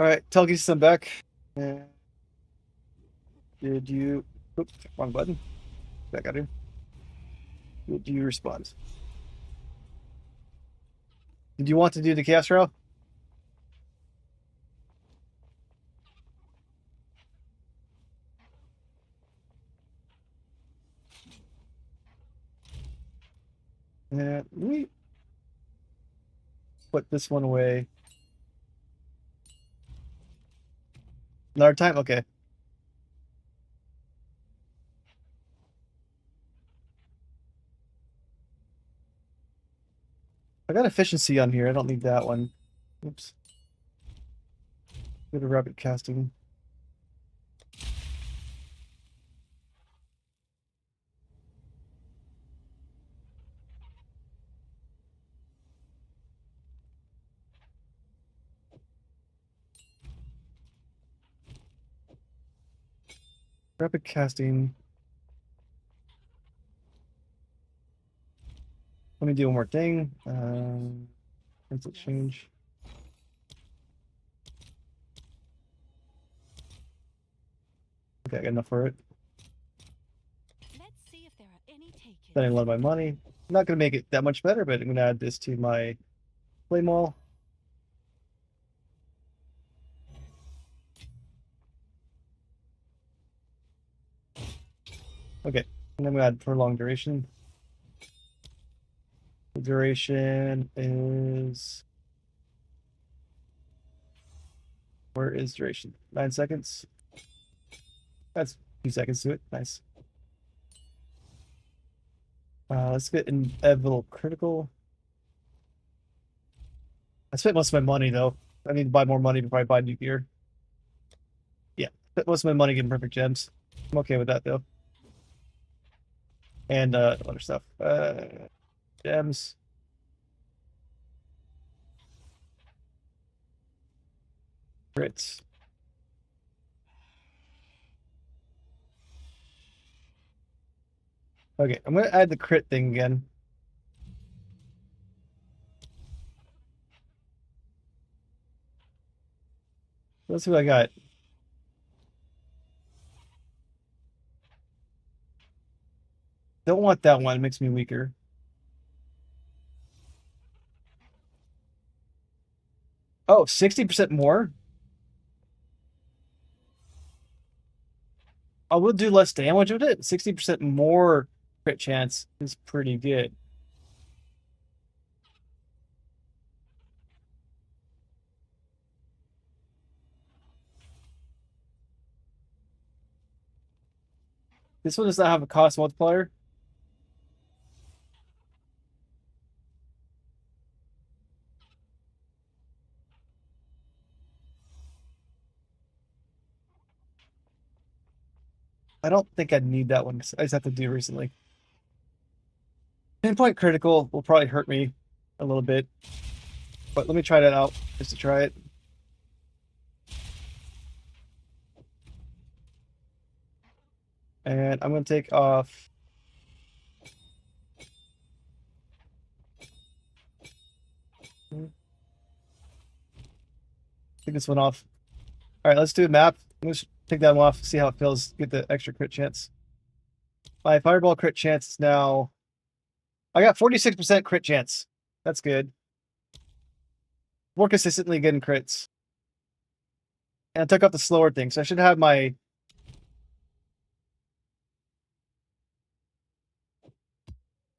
All right, Telkis, I'm back. Did you? Oops, wrong button. Back out here. Did you respond? Did you want to do the chaos row? Let me put this one away. Another time? Okay. I got efficiency on here. I don't need that one. Oops. Go to rapid casting. Rapid casting. Let me do one more thing. Cancel change. Okay, I got enough for it. Let's see if there are any takers. Spending a lot of my money. I'm not going to make it that much better, but I'm going to add this to my flame wall. Okay, and then we add prolonged duration. The duration is... Where is duration? 9 seconds. That's 2 seconds to it. Nice. Let's get inevitable critical. I spent most of my money though. I need to buy more money before I buy new gear. Yeah, spent most of my money getting perfect gems. I'm okay with that though. And other stuff. Gems. Crits. Okay, I'm gonna add the crit thing again. Let's see what I got. Don't want that one, it makes me weaker. Oh, 60% more? I will do less damage with it. 60% more crit chance is pretty good. This one does not have a cost multiplier. I don't think I need that one. I just have to do recently. Pinpoint critical will probably hurt me a little bit, but let me try that out just to try it. And I'm going to take off. Take this one off. All right, let's do a map. Let's take that one off, see how it feels, get the extra crit chance. My fireball crit chance is now... I got 46% crit chance. That's good. More consistently getting crits. And I took off the slower thing, so I should have my...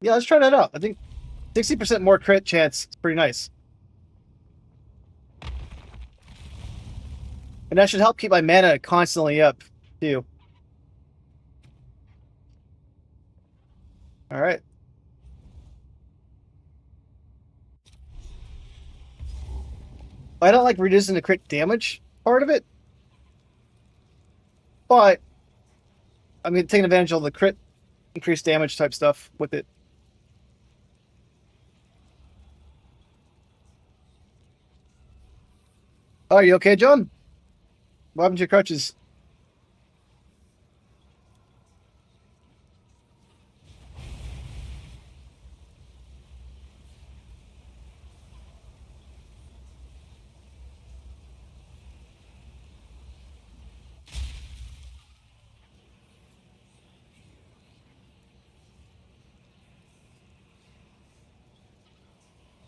Yeah, let's try that out. I think 60% more crit chance is pretty nice. And that should help keep my mana constantly up, too. All right. I don't like reducing the crit damage part of it. But I'm going to take advantage of the crit increased damage type stuff with it. Oh, are you okay, John? What happened to your crutches?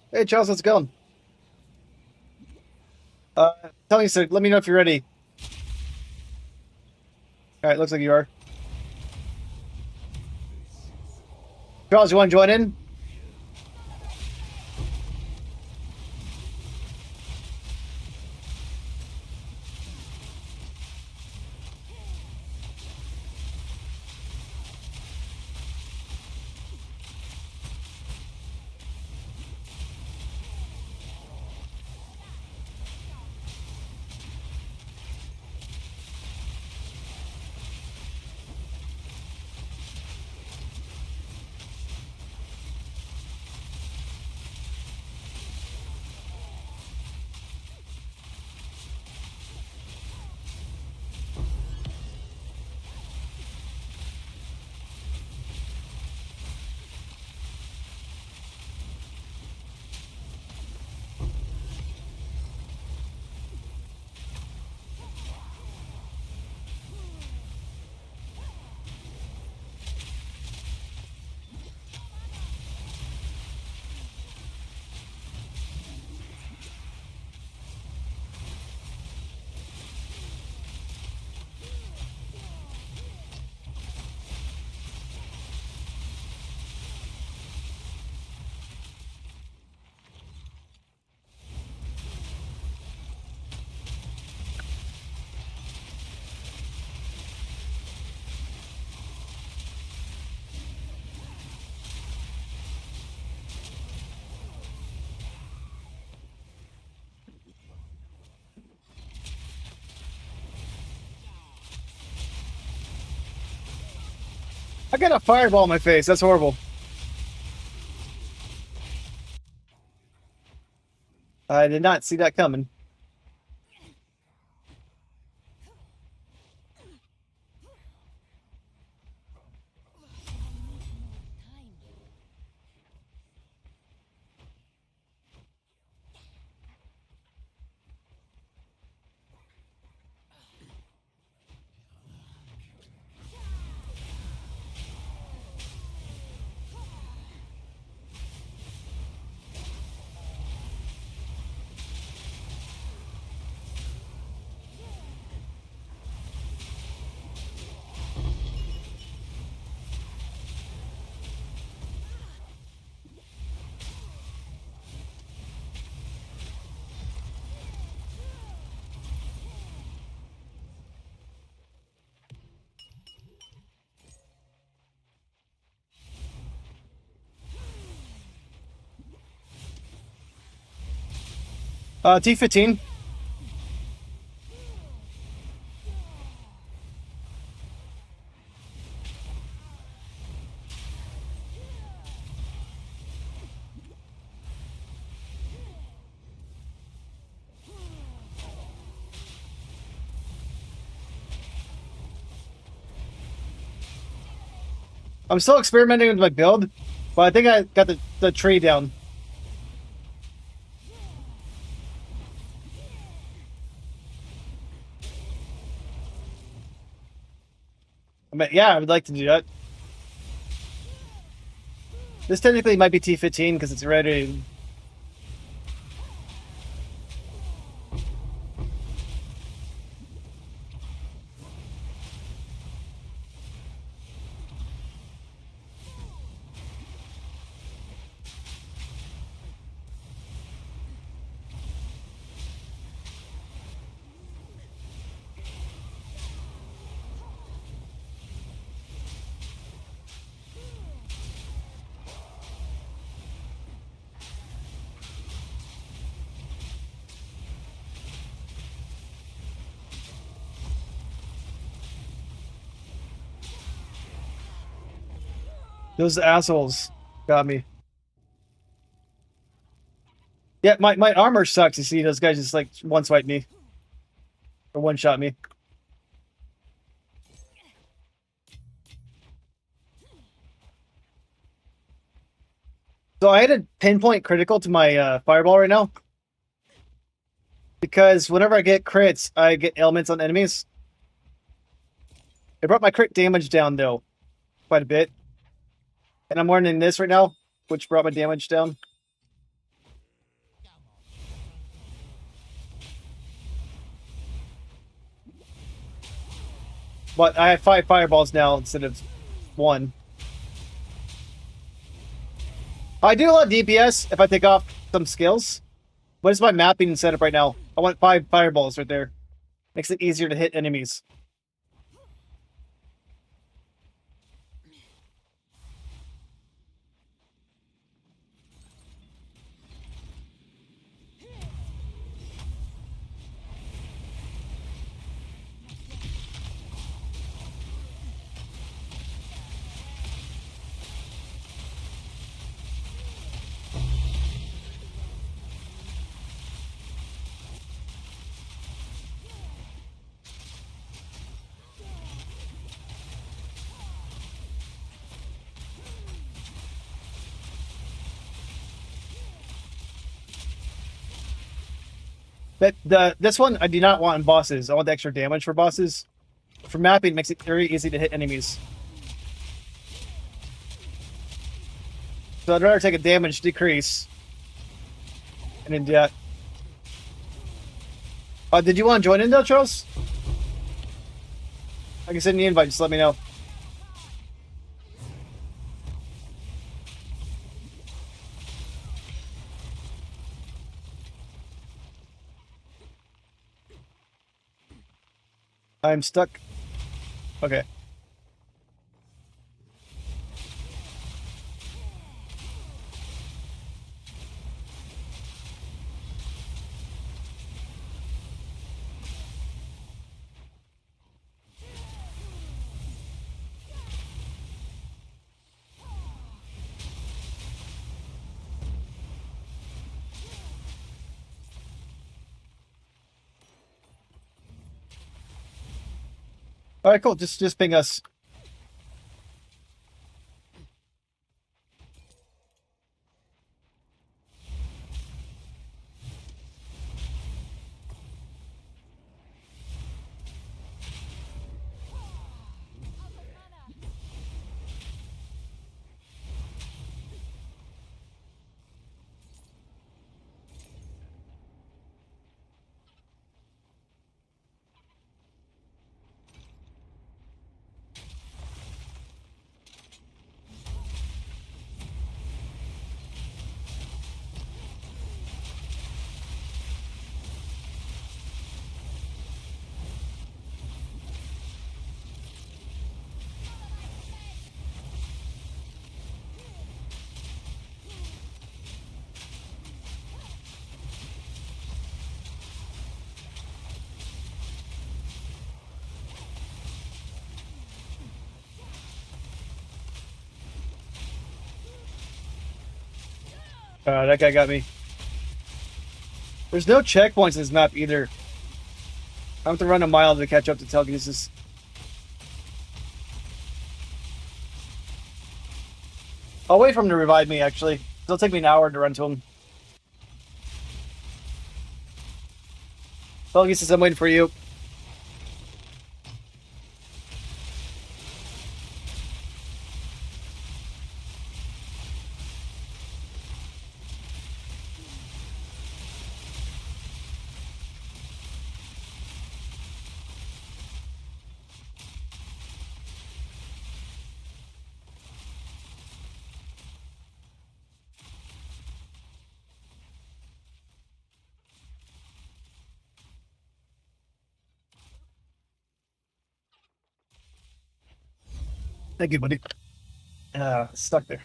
Hey, Charles, how's it going? Tell me, sir. Let me know if you're ready. All right, looks like you are. Charles, you want to join in? I got a fireball in my face. That's horrible. I did not see that coming. T15. I'm still experimenting with my build, but I think I got the tree down. I mean, yeah, I would like to do that. This technically might be T15 because it's ready. Those assholes got me. Yeah, my armor sucks. You see, those guys just like one swipe me or one shot me. So I had a pinpoint critical to my fireball right now because whenever I get crits, I get ailments on enemies. It brought my crit damage down though, quite a bit, and I'm learning this right now, which brought my damage down. But I have 5 fireballs now instead of 1. I do a lot of DPS if I take off some skills. What is my mapping setup right now? I want 5 fireballs right there. Makes it easier to hit enemies. But this one I do not want in bosses. I want the extra damage for bosses. For mapping, it makes it very easy to hit enemies. So I'd rather take a damage decrease. And then do that. Did you want to join in though, Charles? I can send you an invite, just let me know. I'm stuck. Okay. All right, cool. Just ping us. That guy got me. There's no checkpoints in this map either. I have to run a mile to catch up to telekinesis. I'll wait for him to revive me, actually. It'll take me an hour to run to him. Telekinesis, I'm waiting for you. Thank you, buddy. Stuck there.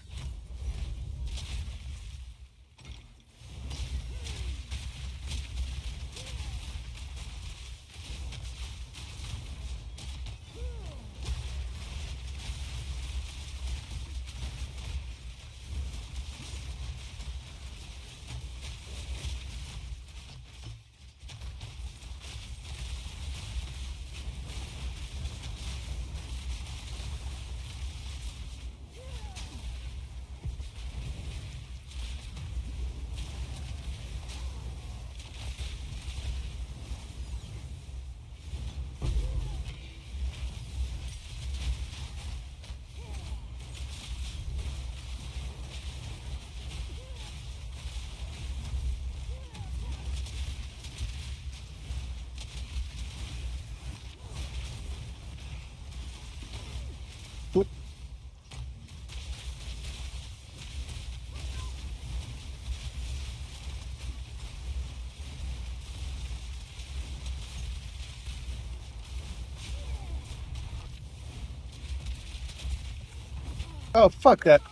Oh, fuck that.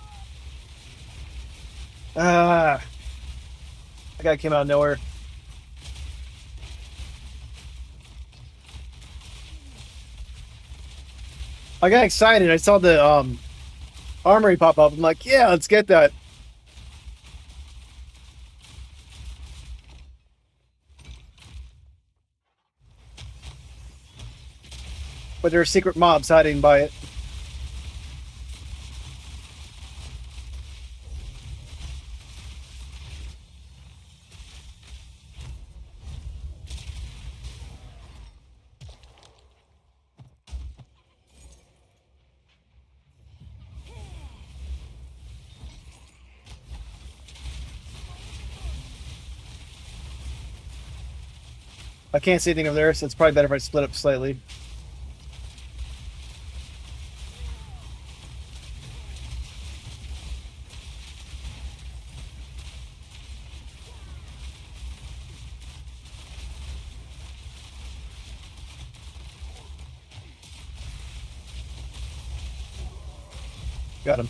Ah. That guy came out of nowhere. I got excited. I saw the armory pop up. I'm like, yeah, let's get that. But there are secret mobs hiding by it. I can't see anything over there, so it's probably better if I split up slightly. Got him.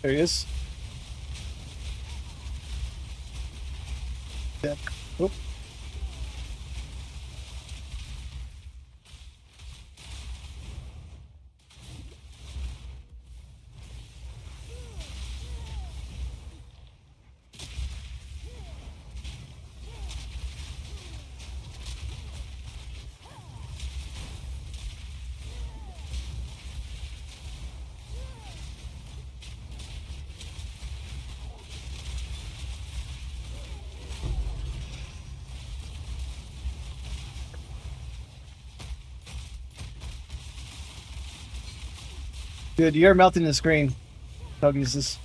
There he is. Yeah. Oop. Dude, you're melting the screen. I'll use this.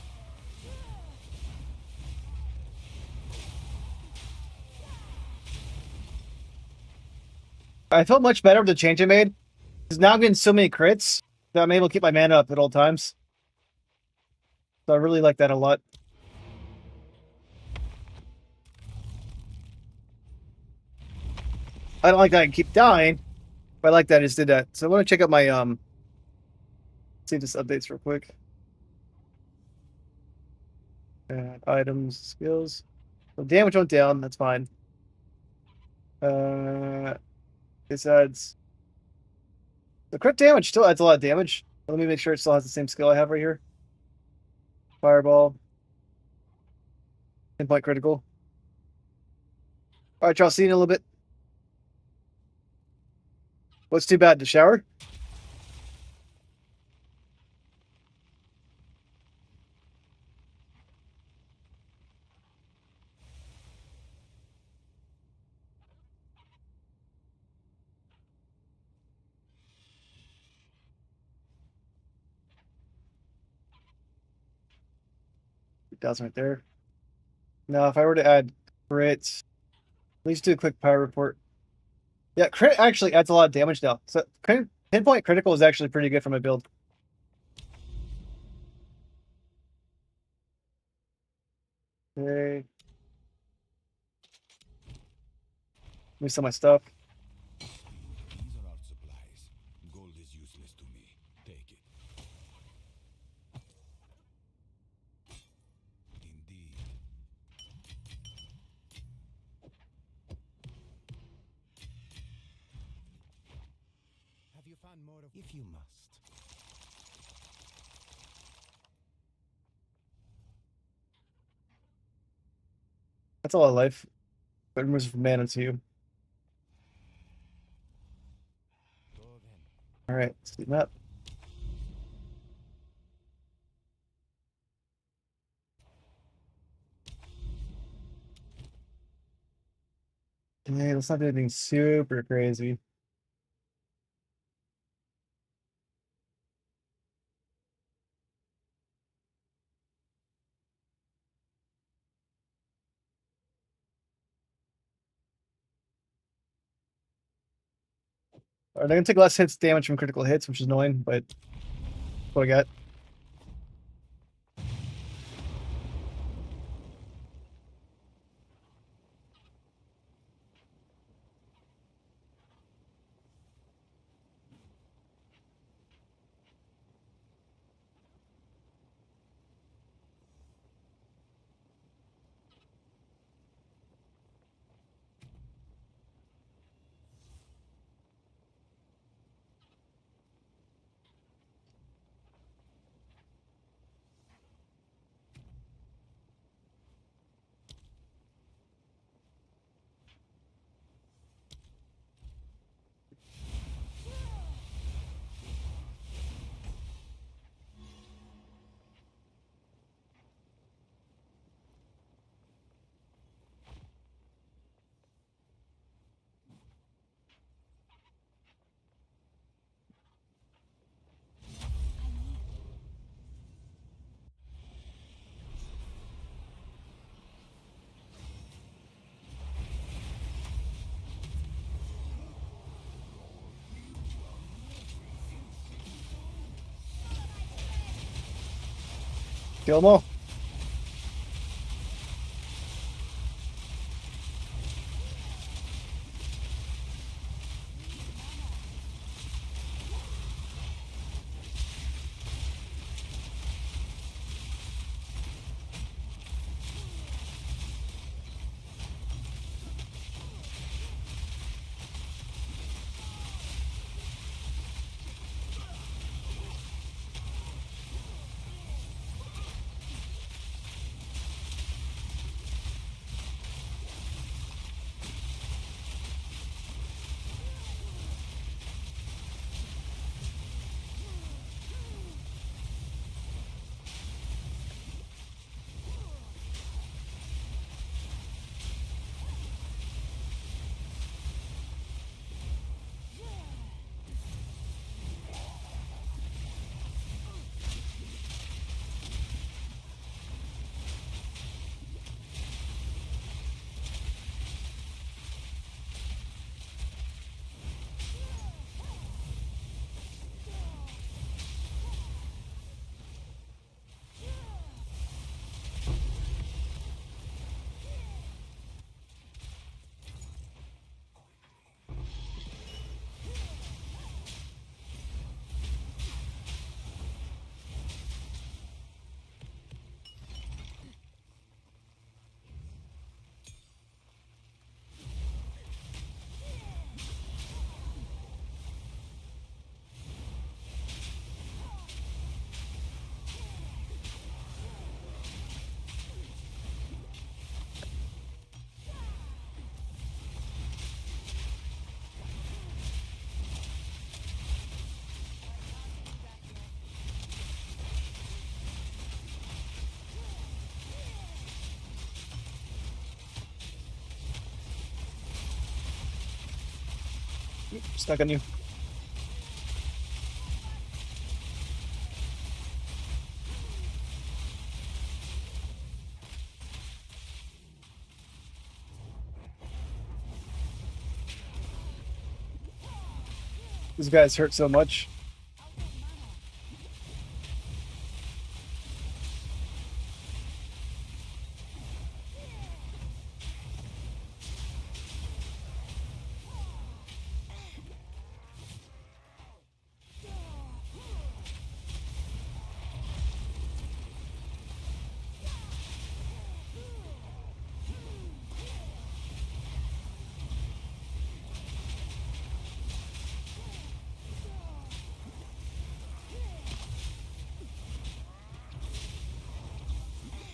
I felt much better with the change I made. Because now I'm getting so many crits that I'm able to keep my mana up at all times. So I really like that a lot. I don't like that I keep dying, but I like that I just did that. So I want to check out my see this updates real quick. Items, skills. So damage went down, that's fine. This adds the crit damage still adds a lot of damage. Let me make sure it still has the same skill I have right here. Fireball. Pinpoint critical. Alright, y'all, see you in a little bit. What's too bad? The shower? It does right there. Now, if I were to add crit, at least do a quick power report. Yeah, crit actually adds a lot of damage now. So pinpoint critical is actually pretty good for my build. Okay. Let me sell my stuff. These are our supplies. Gold is useless to me. Take it. Indeed. Have you found more of if you must? That's a lot of life. But it moves from mana to you. Go then. Alright, see map. let's not do anything super crazy. They're gonna take less hits damage from critical hits, which is annoying, but what I got. Kill them all. Stuck on you. These guys hurt so much.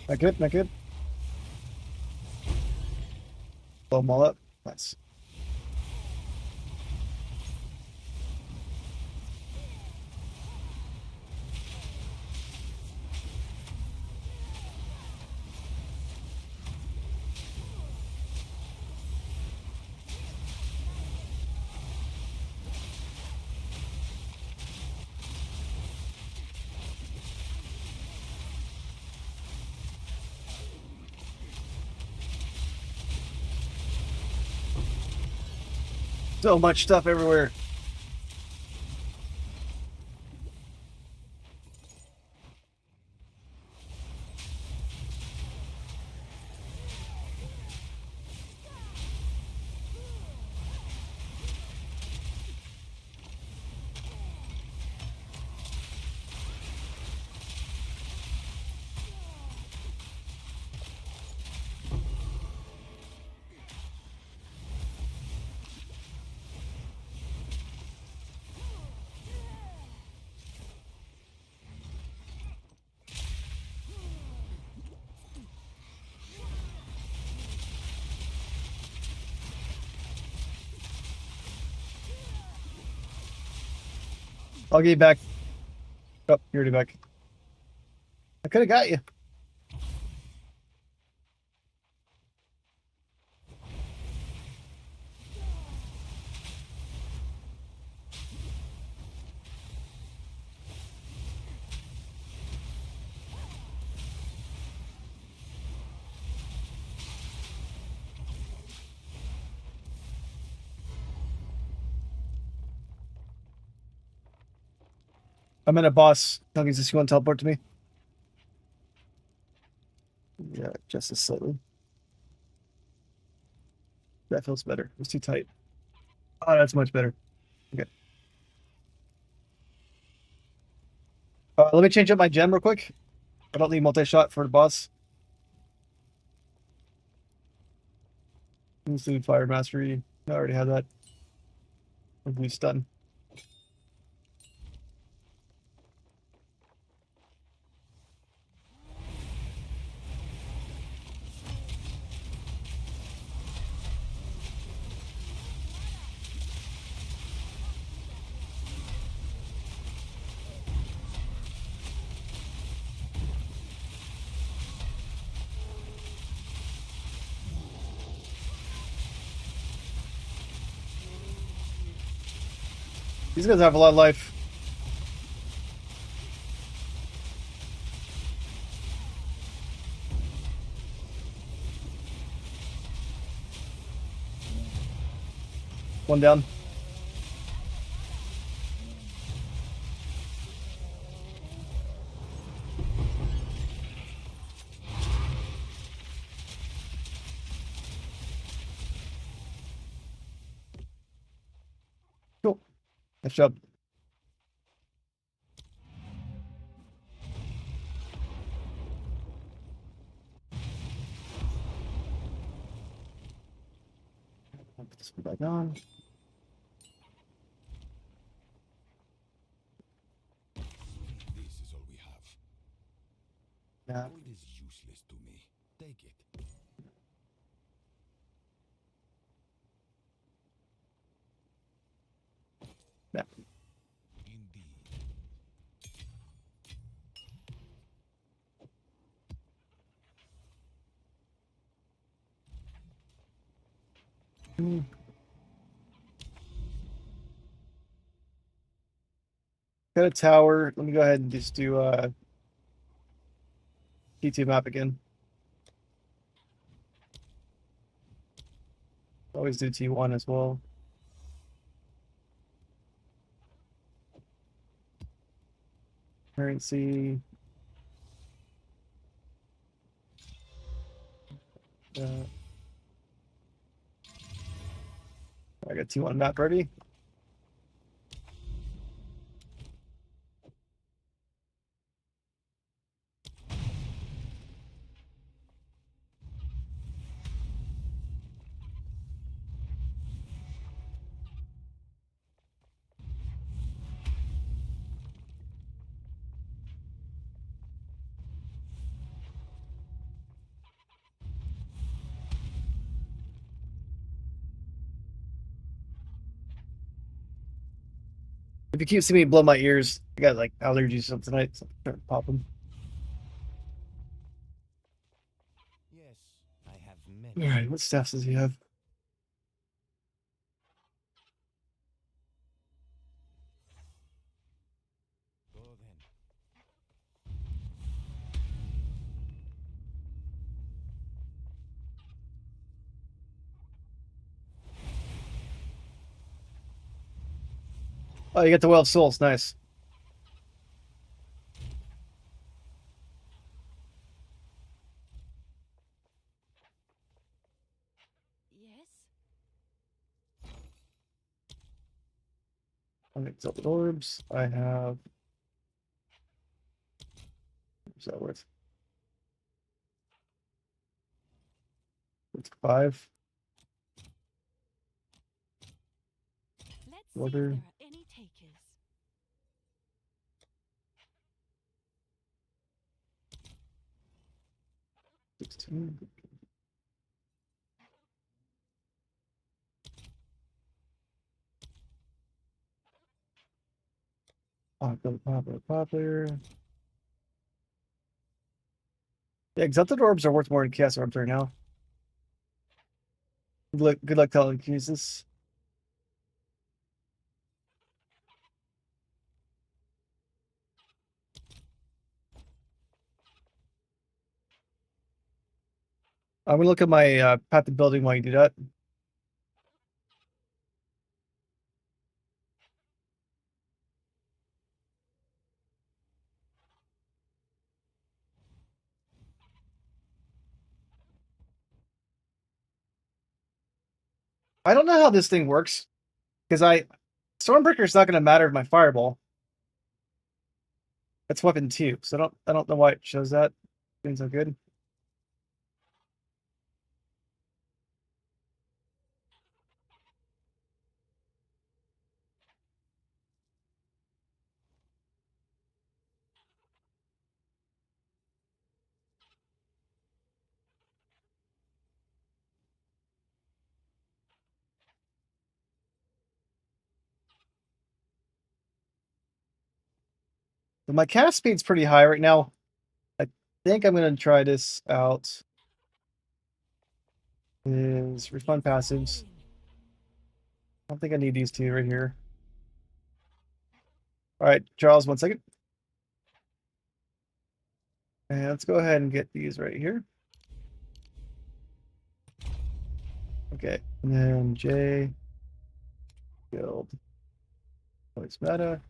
Not good, not good. Blow them all up. Nice. So much stuff everywhere. I'll get you back. Oh, you're already back. I could have got you. I'm in a boss. Tuggies, does you want to teleport to me? Yeah, just a slightly. That feels better. It was too tight. Oh, that's much better. Okay. Let me change up my gem real quick. I don't need multi-shot for the boss. Include Fire Mastery. I already have that. Blue Stun. These guys have a lot of life. One down. Cool. Nice job. I'll put this one back on. This is all we have. Yeah. Gold is useless to me. Take it. Yeah. Indeed. Got a tower. Let me go ahead and just do T2 map again. Always do T1 as well. Currency. I got T1 map ready. If you keep seeing me blow my ears, I got like allergies or something tonight, so I'm trying to pop them. Yes, I have met. All right, what staffs does he have? Go then. Oh, you get the Well of Souls. Nice. Yes. On Exalted Orbs, I have. What's that worth? It's 5. Let's see if Order. there are any takers. $16. Popular. Yeah, Exalted Orbs are worth more than Chaos Orbs right now. Good luck telling Jesus. I'm gonna look at my path to building while you do that. I don't know how this thing works because Stormbreaker is not going to matter with my fireball. It's weapon 2, so I don't know why it shows that. Doing so good. But my cast speed's pretty high right now. I think I'm going to try this out. Is refund passives. I don't think I need these two right here. All right, Charles, 1 second. And let's go ahead and get these right here. Okay, and then J, build, voice meta.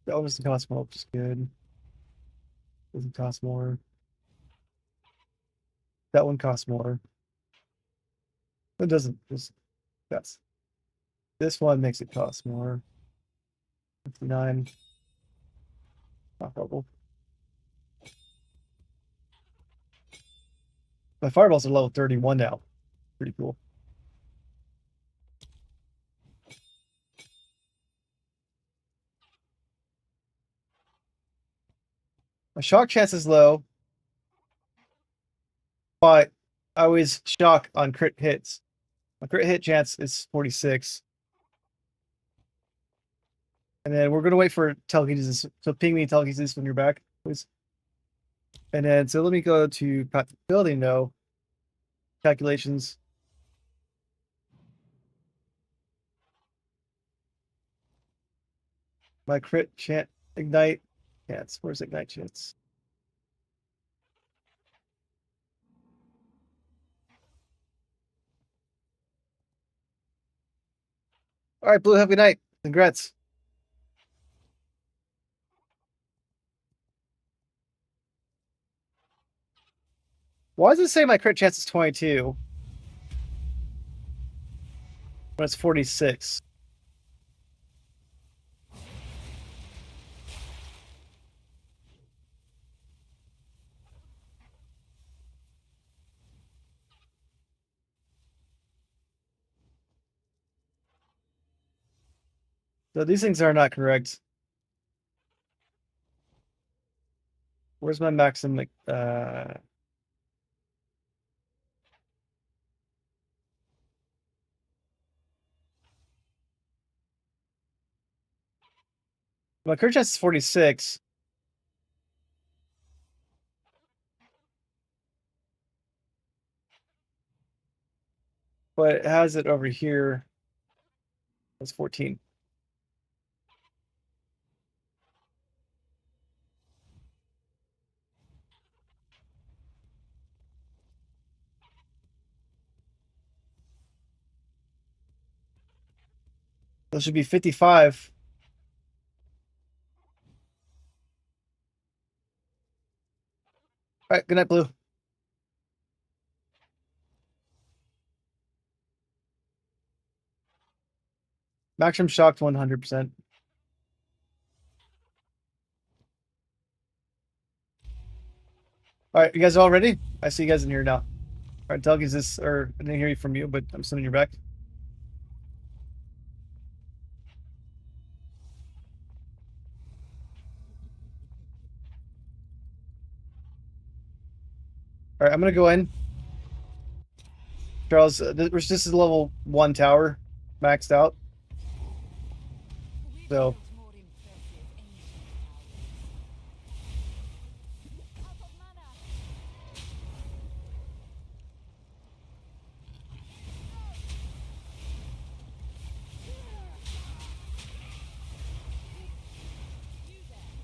That one doesn't cost more, which is good. Doesn't cost more. That one costs more. It doesn't. That's this one makes it cost more. 59. Not horrible. My fireballs are level 31 now. Pretty cool. My shock chance is low, but I always shock on crit hits. My crit hit chance is 46. And then we're gonna wait for telekinesis. So ping me telekinesis when you're back, please. And then so let me go to path building though. Calculations. My crit chance ignite chance. Where's ignite chance? All right, Blue, have a good night. Congrats. Why does it say my crit chance is 22 when it's 46? So these things are not correct. Where's my maximum? My current chance is 46. But it has it over here. That's 14. That should be 55. All right, good night, Blue. Maximum shocked 100%. All right, you guys all ready? I see you guys in here now. All right, Doug, is this, or I didn't hear you from you, but I'm assuming you're back. All right, I'm gonna go in. Charles, this is level 1 tower, maxed out. We've So built more impressive ancient towers. Out of mana. You there, local.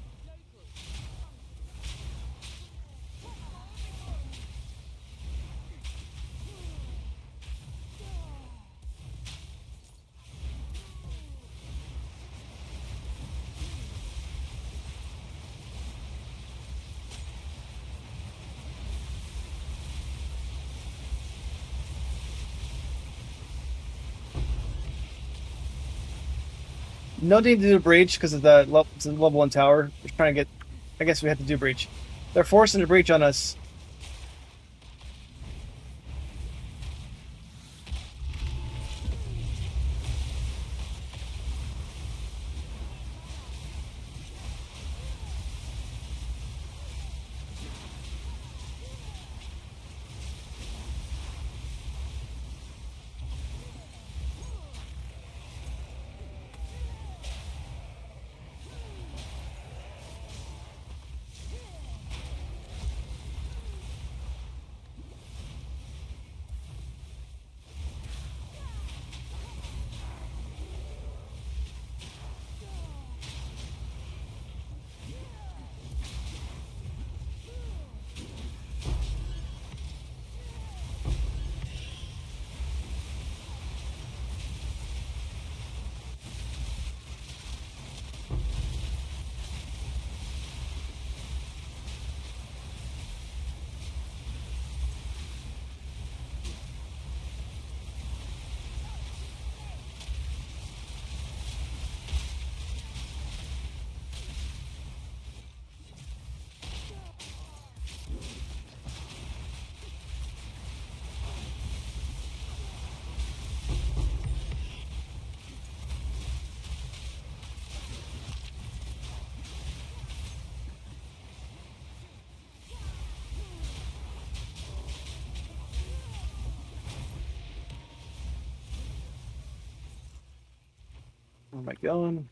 no need to do breach because of the it's a level 1 tower. We're trying to get. I guess we have to do breach. They're forcing a breach on us. Where am I going?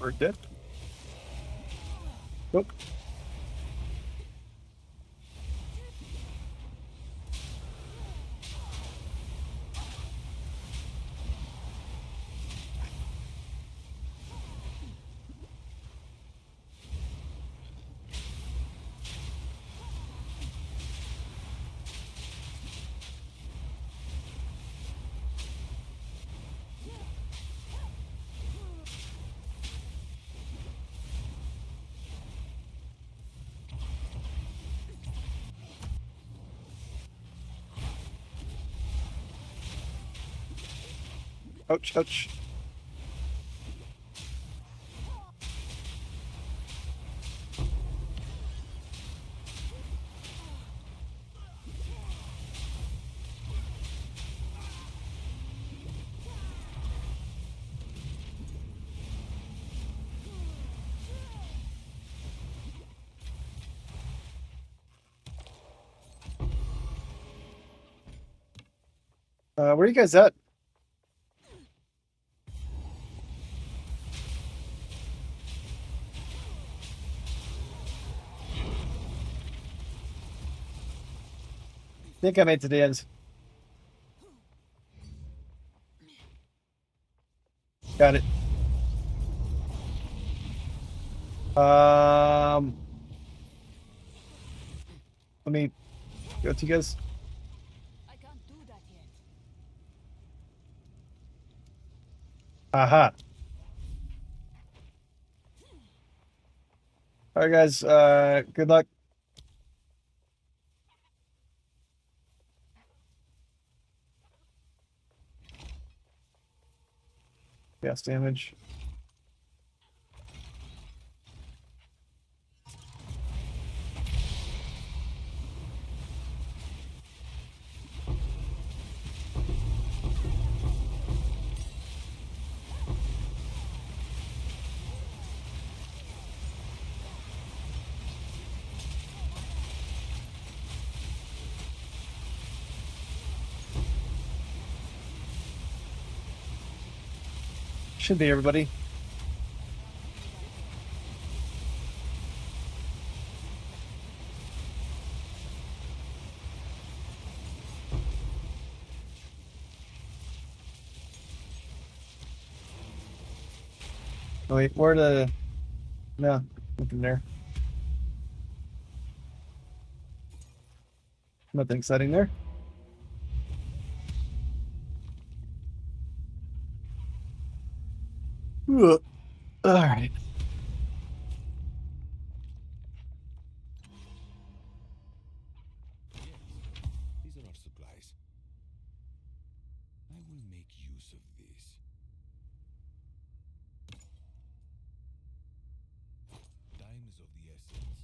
We're dead. Nope. Ouch, ouch. Where are you guys at? I think I made it to the end. Got it. Let me go to you guys. I can't do that yet. Aha. All right, guys. Good luck. Gas damage. Should be everybody. Oh, wait, where the... No, nothing there. Nothing exciting there. Ugh. All right. Yes, these are our supplies. I will make use of this. Time is of the essence.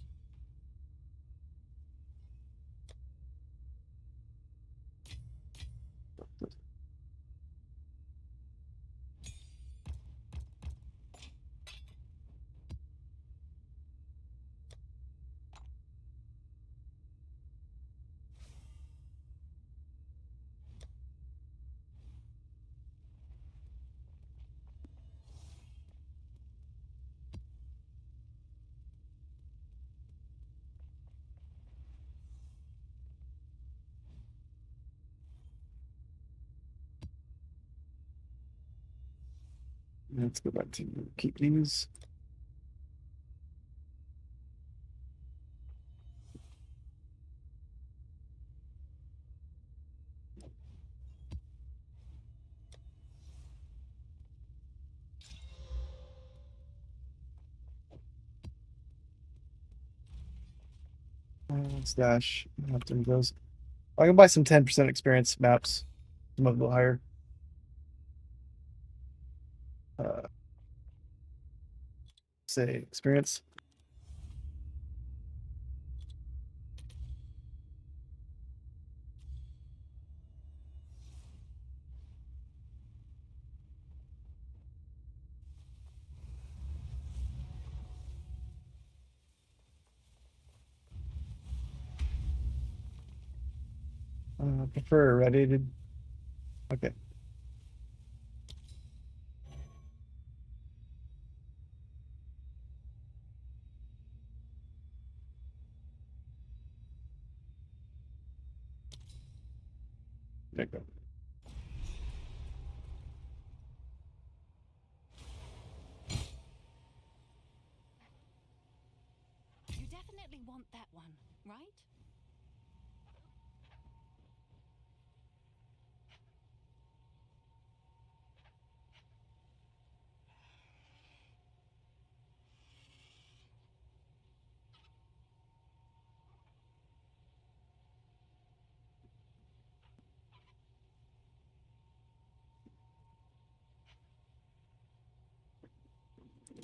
Let's go back to keep these. Stash. I have to do those. I can buy some 10% experience maps. Some of them a little higher. Say experience. Prefer irradiated. Okay. There you go. You definitely want that one, right?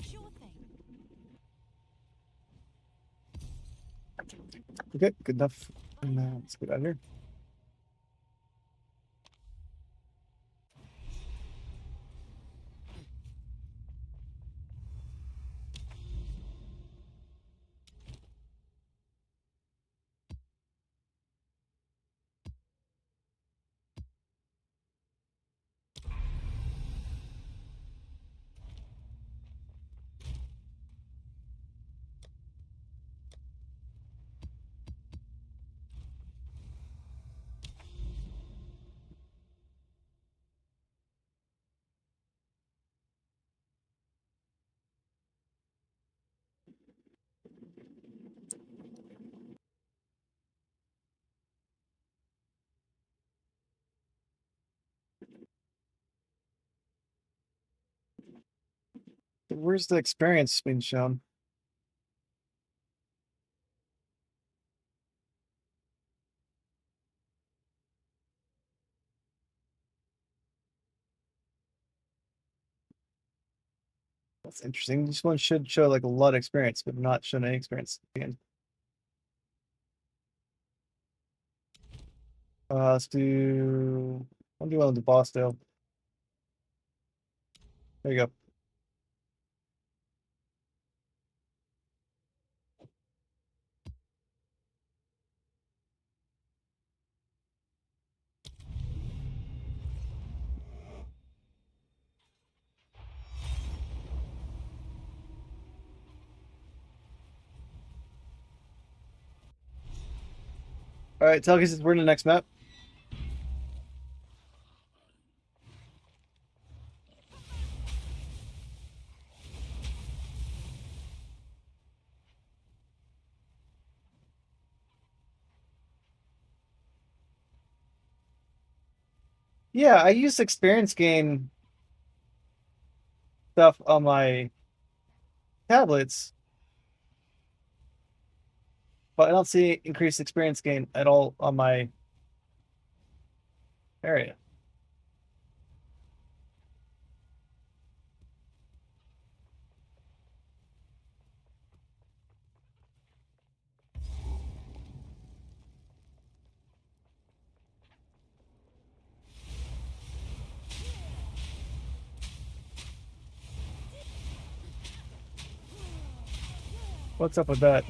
Sure thing. Okay, good enough. And let's get out of here. Where's the experience being shown? That's interesting. This one should show like a lot of experience, but not show any experience at the end. Let's do. I'll do one with the boss though. There you go. All right, telekinesis. We're in the next map. Yeah, I use experience gain stuff on my tablets, but I don't see increased experience gain at all on my area. What's up with that?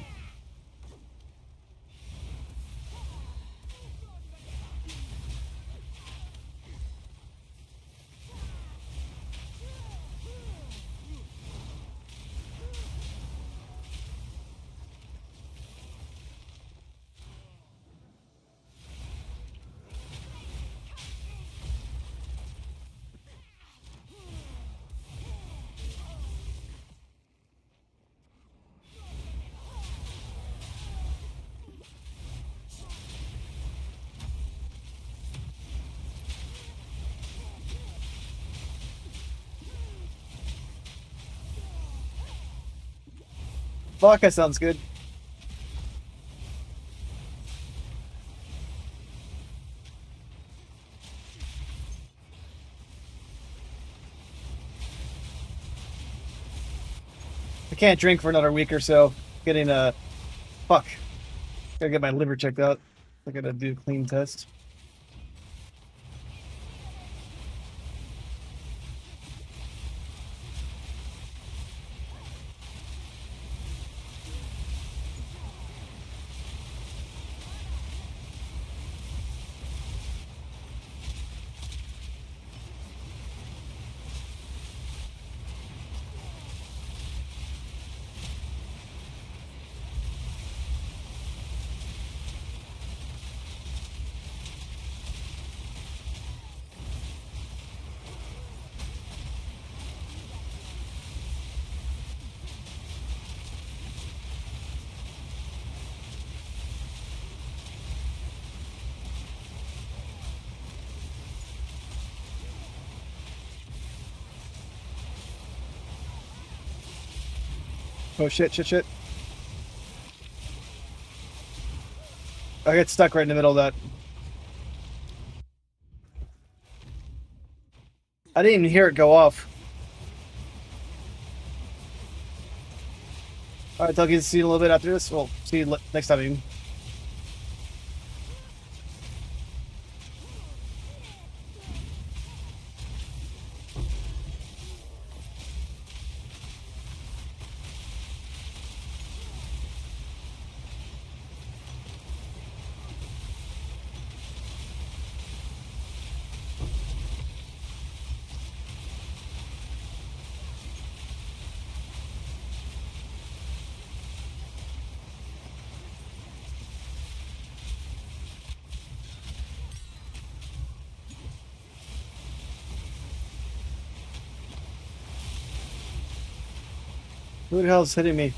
Vodka sounds good. I can't drink for another week or so. Getting a fuck. Gotta get my liver checked out. I gotta do a clean test. Oh shit. I get stuck right in the middle of that. I didn't even hear it go off. Alright, Doug, see you a little bit after this. We'll see you next time. Even. Who the hell is hitting me?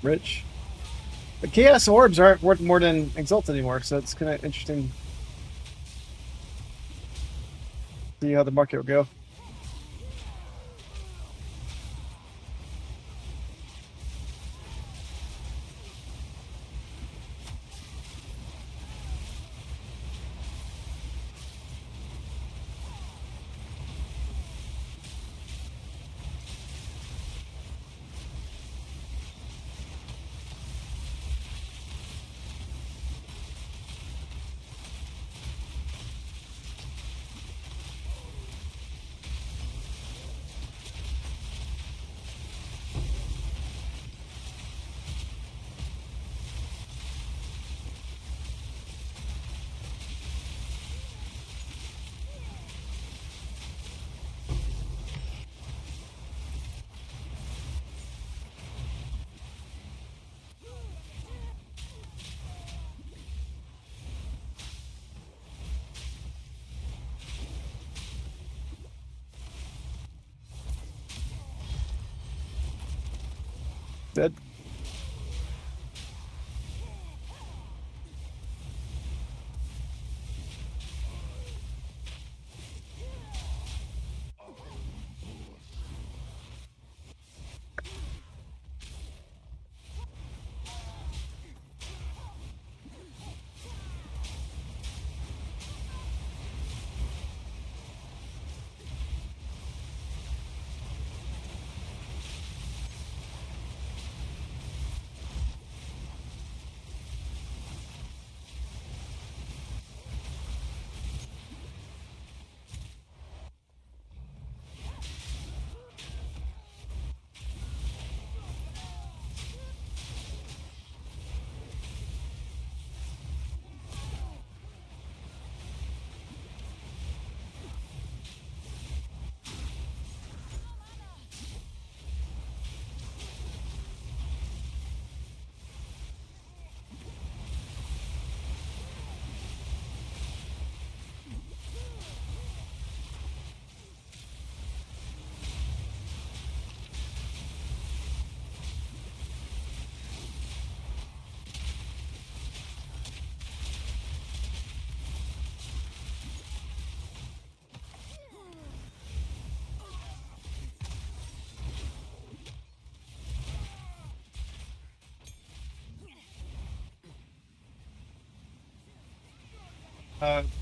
Rich. The Chaos Orbs aren't worth more than Exalt anymore, so it's kind of interesting. See how the market will go. Dead.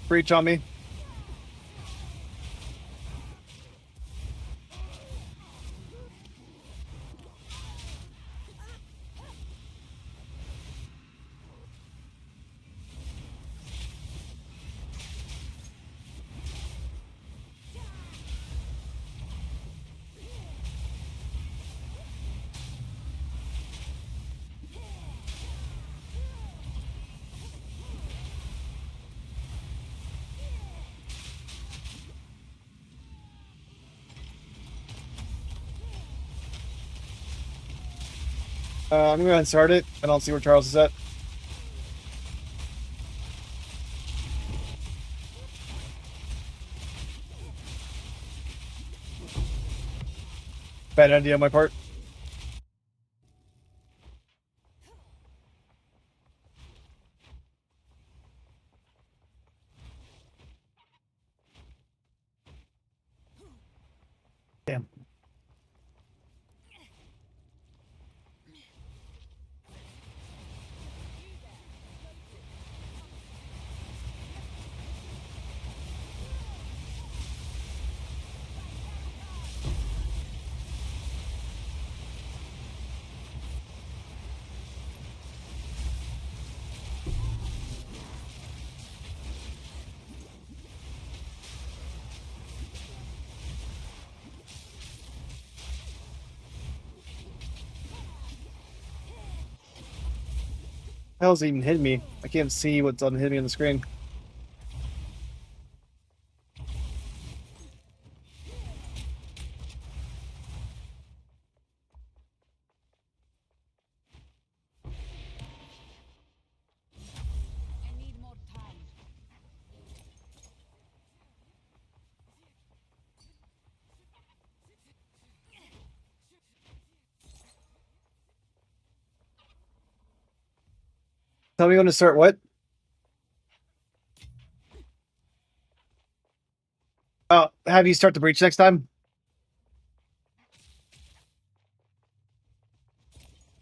Breach on me. I'm gonna go ahead and start it. I don't see where Charles is at. Bad idea on my part. Damn. Hell's even hitting me? I can't see what's on hitting me on the screen. I need more time. Tell me when to start what? Have you start the breach next time?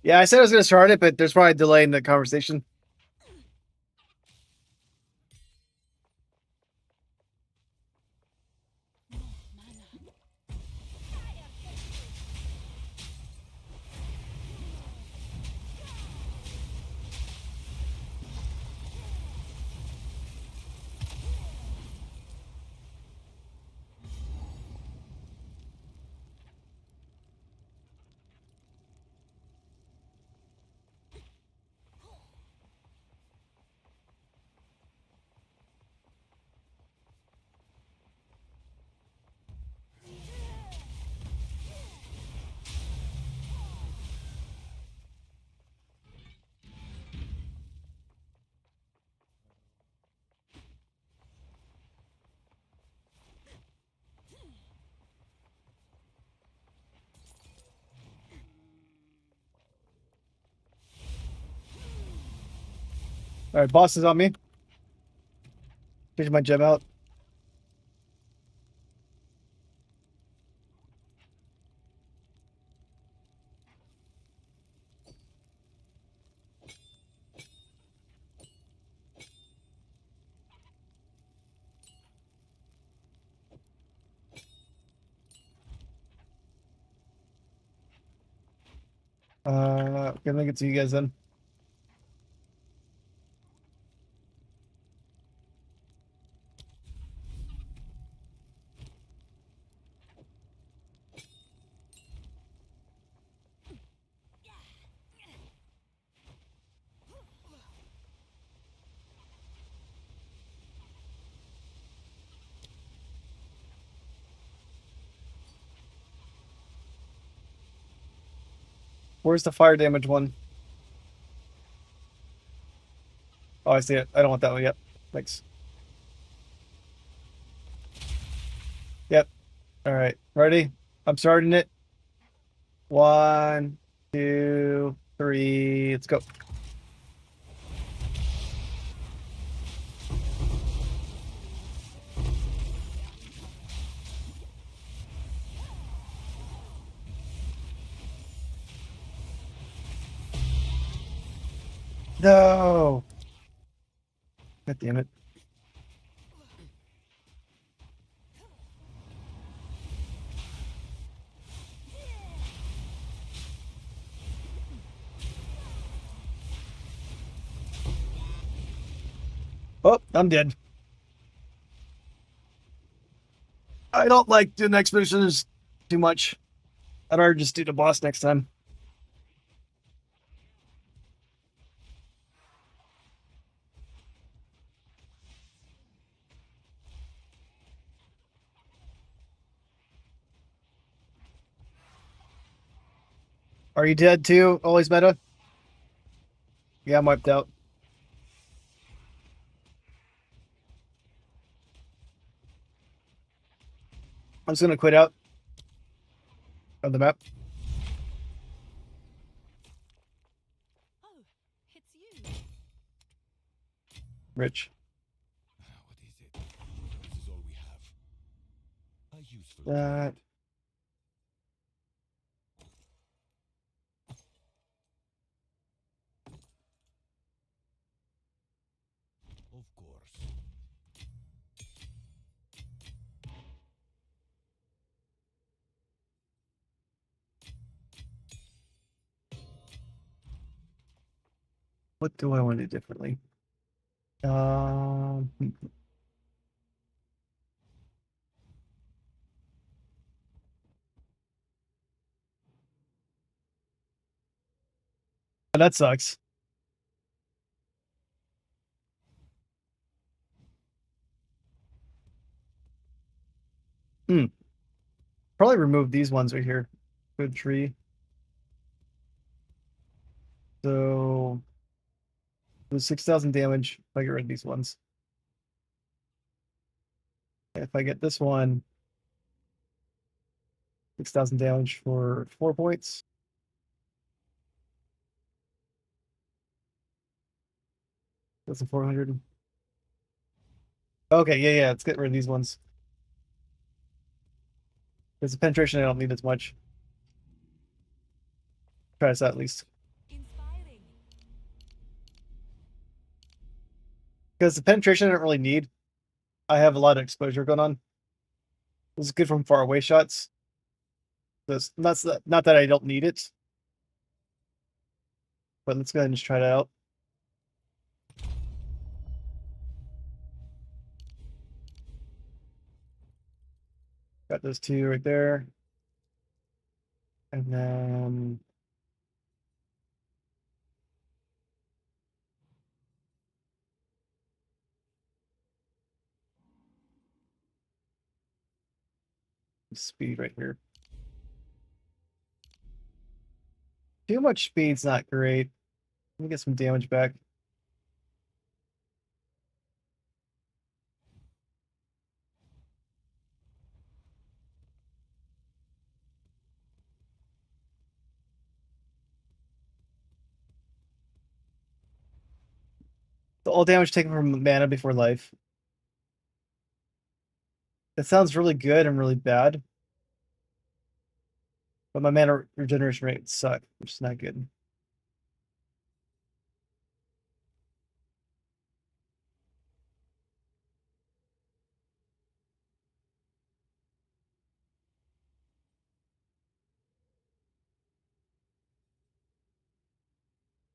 Yeah, I said I was gonna start it, but there's probably a delay in the conversation. No mana. All right, boss is on me. Change my gem out. Gonna get to you guys then. Where's the fire damage one? Oh, I see it. I don't want that one yet. Thanks. Yep. All right. Ready? I'm starting it. 1, 2, 3. Let's go. No. God damn it. Oh, I'm dead. I don't like doing expeditions too much. I'd rather just do the boss next time. Are you dead too? Always meta? Yeah, I'm wiped out. I'm just gonna quit out of the map. Oh, it's you. Rich. What is it? This is all we have. A useful That. of course. What do I want to do differently? Hmm. That sucks. Hmm. Probably remove these ones right here. Good tree. So do 6,000 damage if I get rid of these ones. If I get this one, 6,000 damage for 4 points. That's a 400. Okay, yeah, let's get rid of these ones. Because the penetration I don't need as much. Try this out at least. Inspiring. Because the penetration I don't really need. I have a lot of exposure going on. This is good from far away shots. This not that I don't need it. But let's go ahead and just try it out. Got those two right there. And then speed right here. Too much speed's not great. Let me get some damage back. The all damage taken from mana before life. That sounds really good and really bad. But my mana regeneration rate suck, which is not good.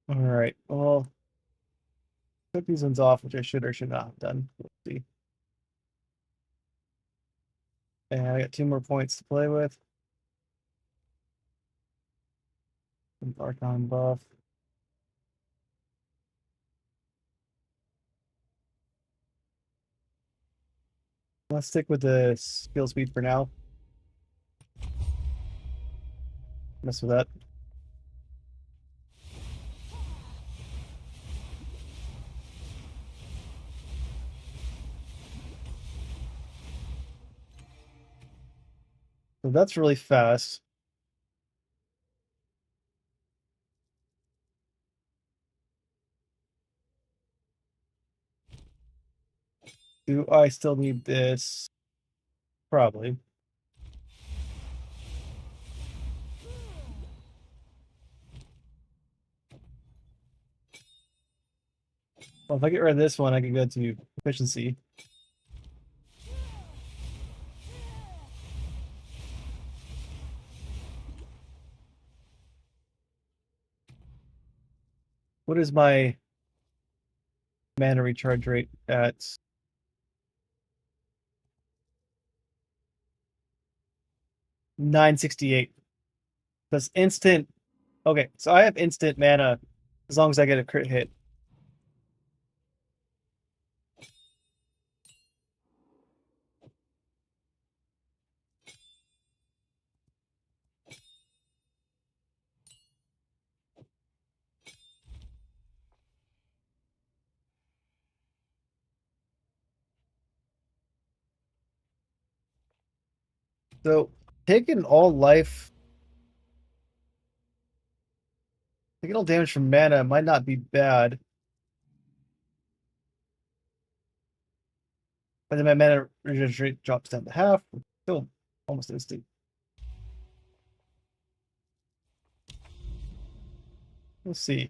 Alright, well, took these ones off, which I should or should not have done. Let's see. And I got 2 more points to play with. Some Archon buff. Let's stick with the skill speed for now. Mess with that. So that's really fast. Do I still need this? Probably. Well, if I get rid of this one, I can go to efficiency. What is my mana recharge rate at? 968. That's instant. Okay, so I have instant mana as long as I get a crit hit. So taking all life, taking all damage from mana might not be bad. But then my mana regeneration rate drops down to half. Still almost instant. Let's see.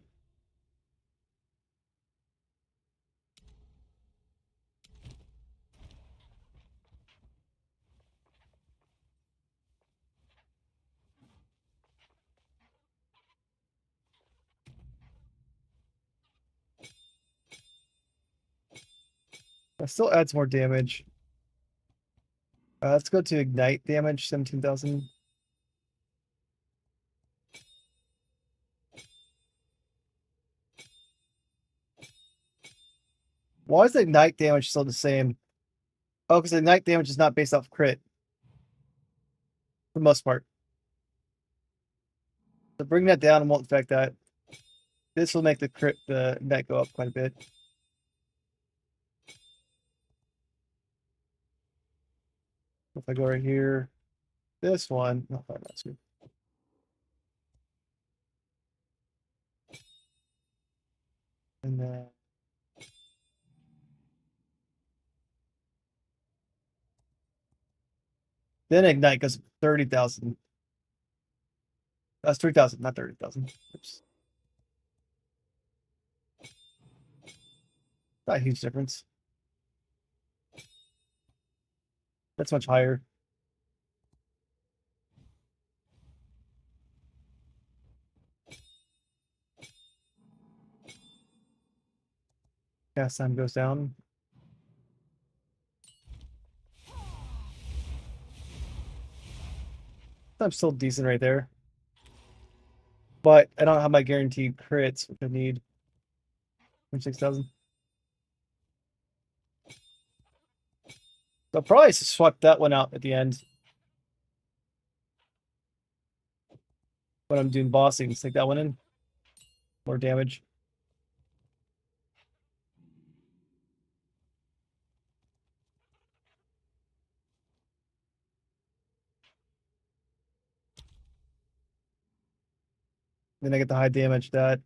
That still adds more damage. Let's go to ignite damage, 17,000. Why is the ignite damage still the same? Oh, because ignite damage is not based off crit. For the most part. So bringing that down won't affect that. This will make the ignite go up quite a bit. If I go right here, this one, not fine, that's good. And then ignite goes 30,000. That's 3,000, not 30,000. Oops. Not a huge difference. That's much higher. Cast time goes down. I'm still decent right there. But I don't have my guaranteed crits, which I need. 6,000. I'll probably swap that one out at the end. When I'm doing bossing, stick that one in. More damage. Then I get the high damage that.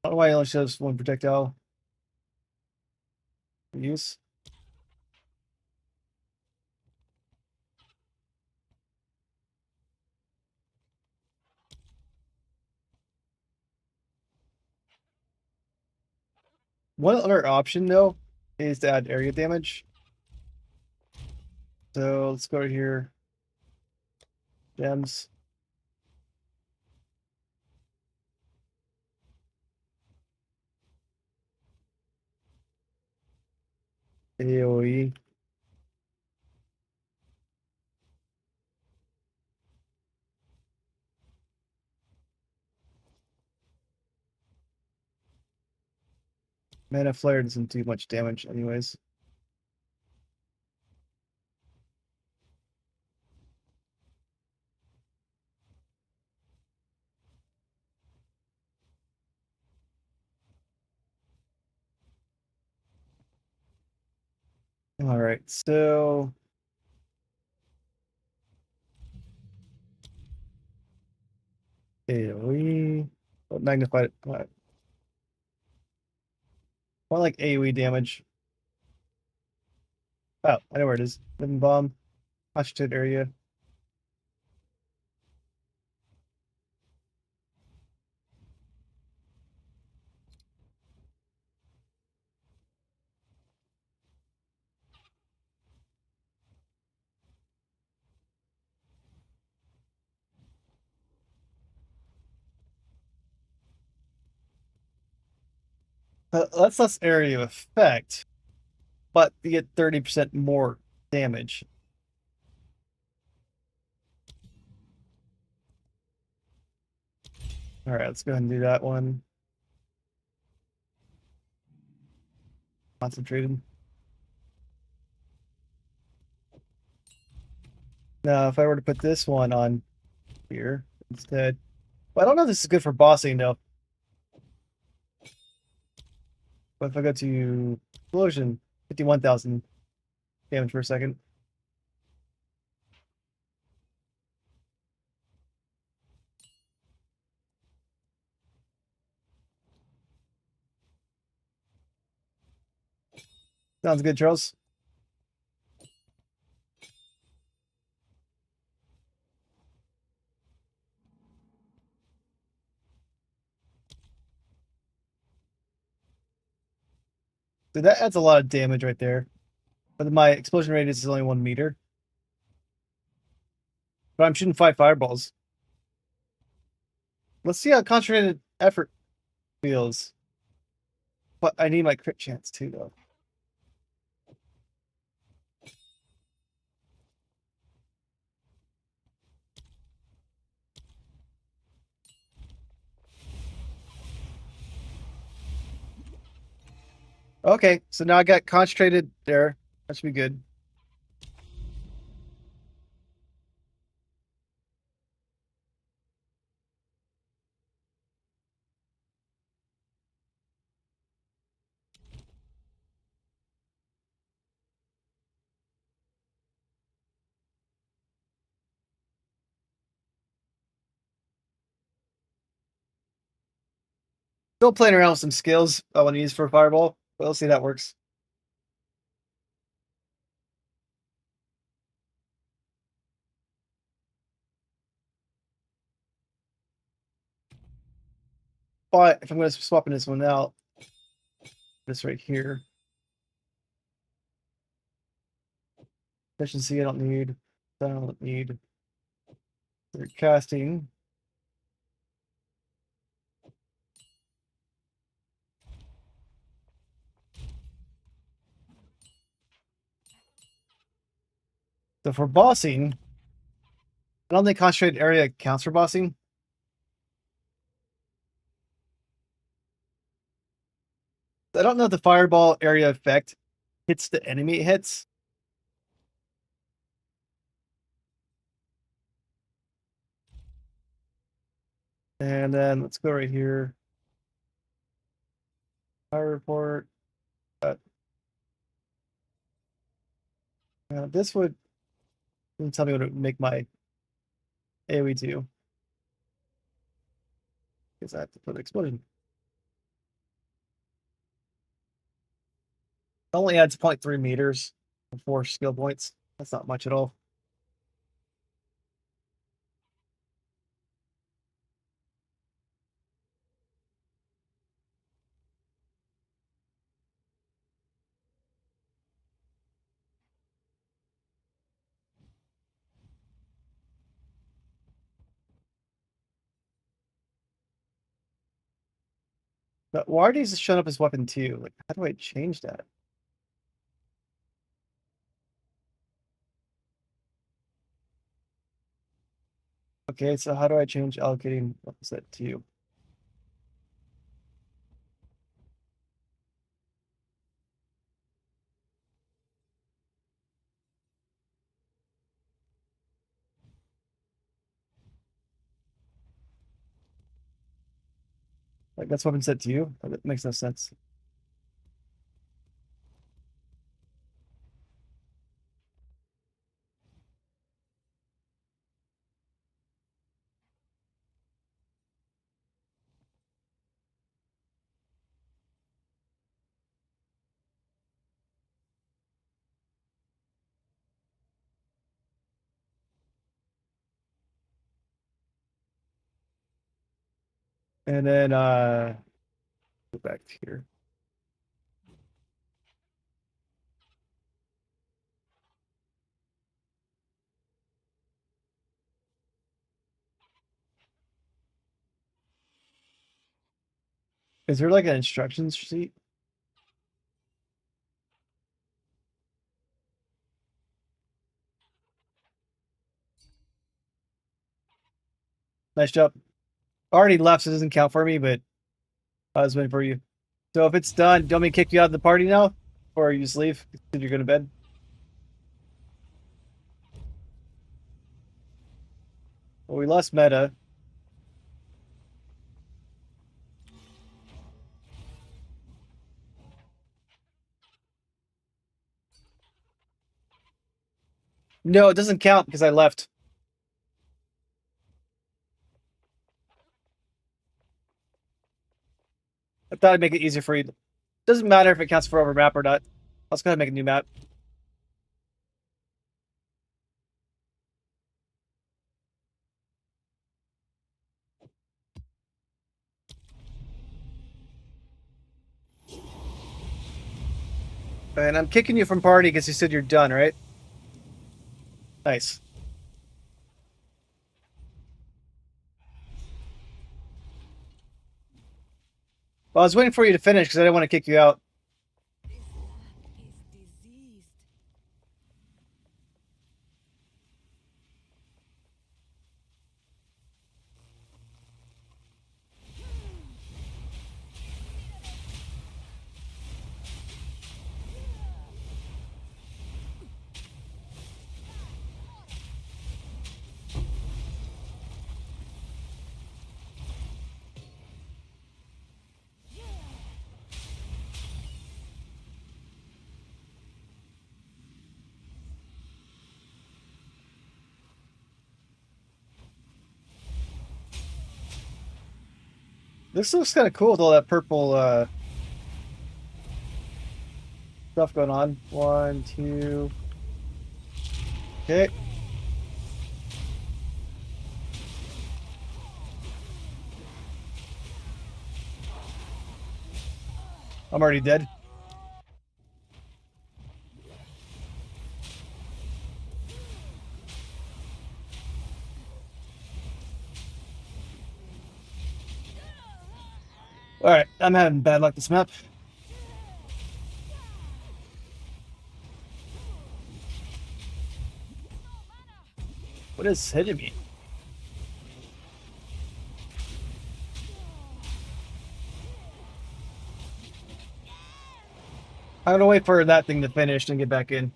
I don't know why it only shows one projectile. Use. One other option though is to add area damage. So let's go here. Gems. AoE. Mana Flare doesn't do much damage anyways. All right, so AoE, magnified. More like AoE damage. Oh, I know where it is. Living bomb, concentrated area. That's less area of effect, but you get 30% more damage. All right, let's go ahead and do that one. Concentrated. Now, if I were to put this one on here instead, well, I don't know if this is good for bossing though. But if I go to explosion, 51,000 damage per second. Sounds good, Charles. So that adds a lot of damage right there. But my explosion radius is only 1 meter. But I'm shooting 5 fireballs. Let's see how concentrated effort feels. But I need my crit chance too, though. Okay, so now I got concentrated there. That should be good. Still playing around with some skills I want to use for a fireball, but we'll see how that works. But if I'm going to swap this one out, this right here. Efficiency I don't need. I don't need. Casting. So for bossing, I don't think concentrated area counts for bossing. I don't know if the fireball area effect hits the enemy it hits. And then let's go right here. Fire report. This would tell me what it would make my AoE do. Because I have to put explosion. It only adds 0.3 meters for 4 skill points. That's not much at all. But why are these showing up as weapon 2? Like, how do I change that? Okay, so how do I change allocating weapon set 2? Like, that's weapon set 2? That makes no sense. And then, go back to here. Is there like an instructions sheet? Nice job. Already left, so it doesn't count for me, but I was waiting for you. So if it's done, do you want me to kick you out of the party now? Or you just leave? You're going to bed? Well, we lost meta. No, it doesn't count because I left. I thought I'd make it easier for you. Doesn't matter if it counts for over map or not. Let's go ahead and make a new map. And I'm kicking you from party because you said you're done, right? Nice. Well, I was waiting for you to finish because I didn't want to kick you out. This land is diseased. This looks kind of cool with all that purple stuff going on. 1, 2. Okay. I'm already dead. Alright, I'm having bad luck this map. What is hitting me? I'm gonna wait for that thing to finish and get back in.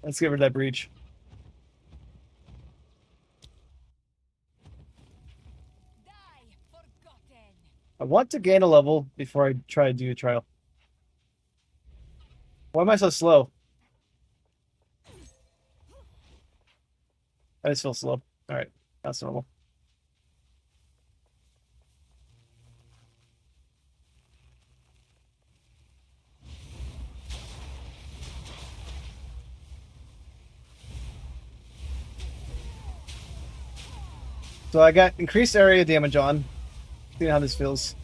Let's get rid of that breach. Die, forgotten. I want to gain a level before I try to do a trial. Why am I so slow? I just feel slow. Alright, that's normal. So I got increased area damage on. See how this feels.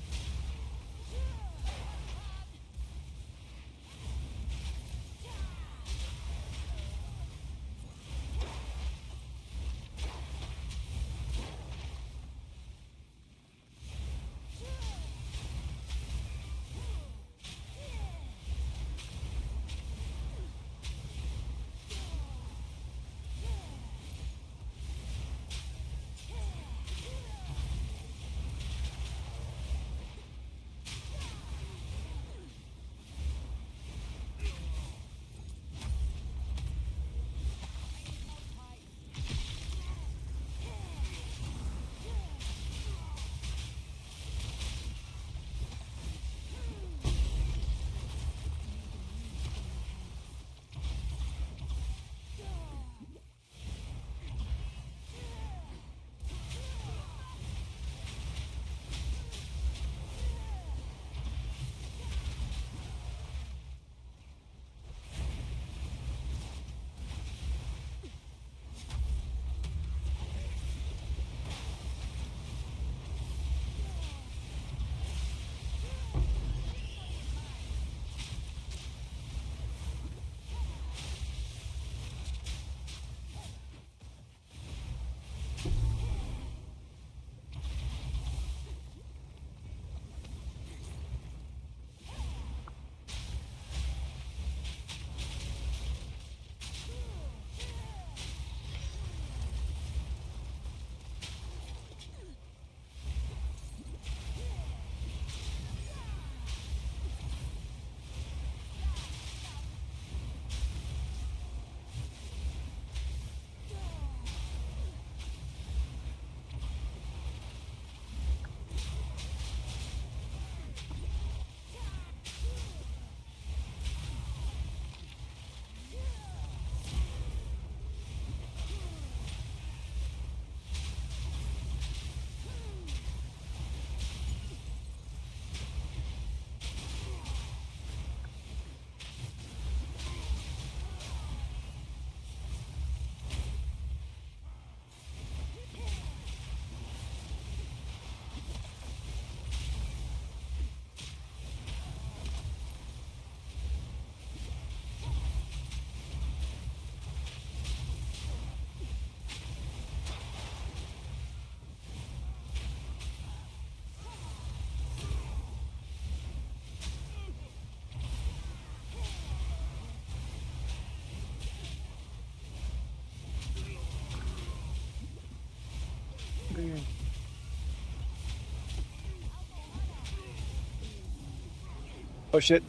Oh shit.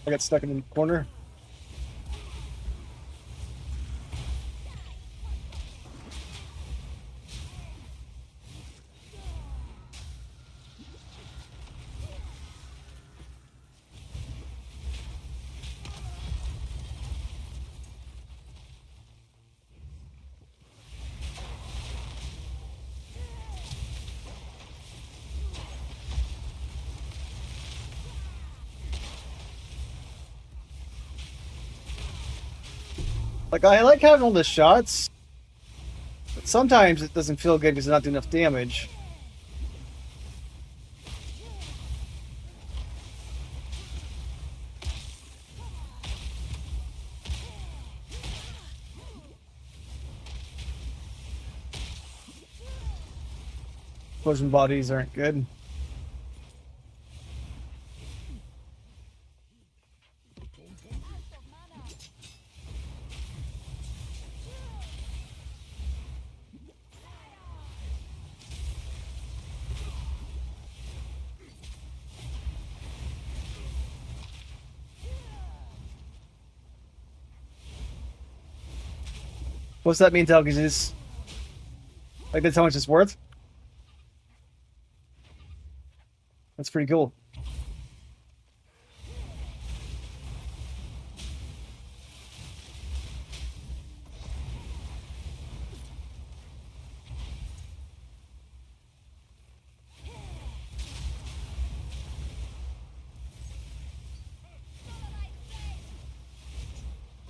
I got stuck in the corner. Like, I like having all the shots, but sometimes it doesn't feel good because it's not doing enough damage. Explosion bodies aren't good. What's that mean, Telkis? Like, that's how much it's worth? That's pretty cool.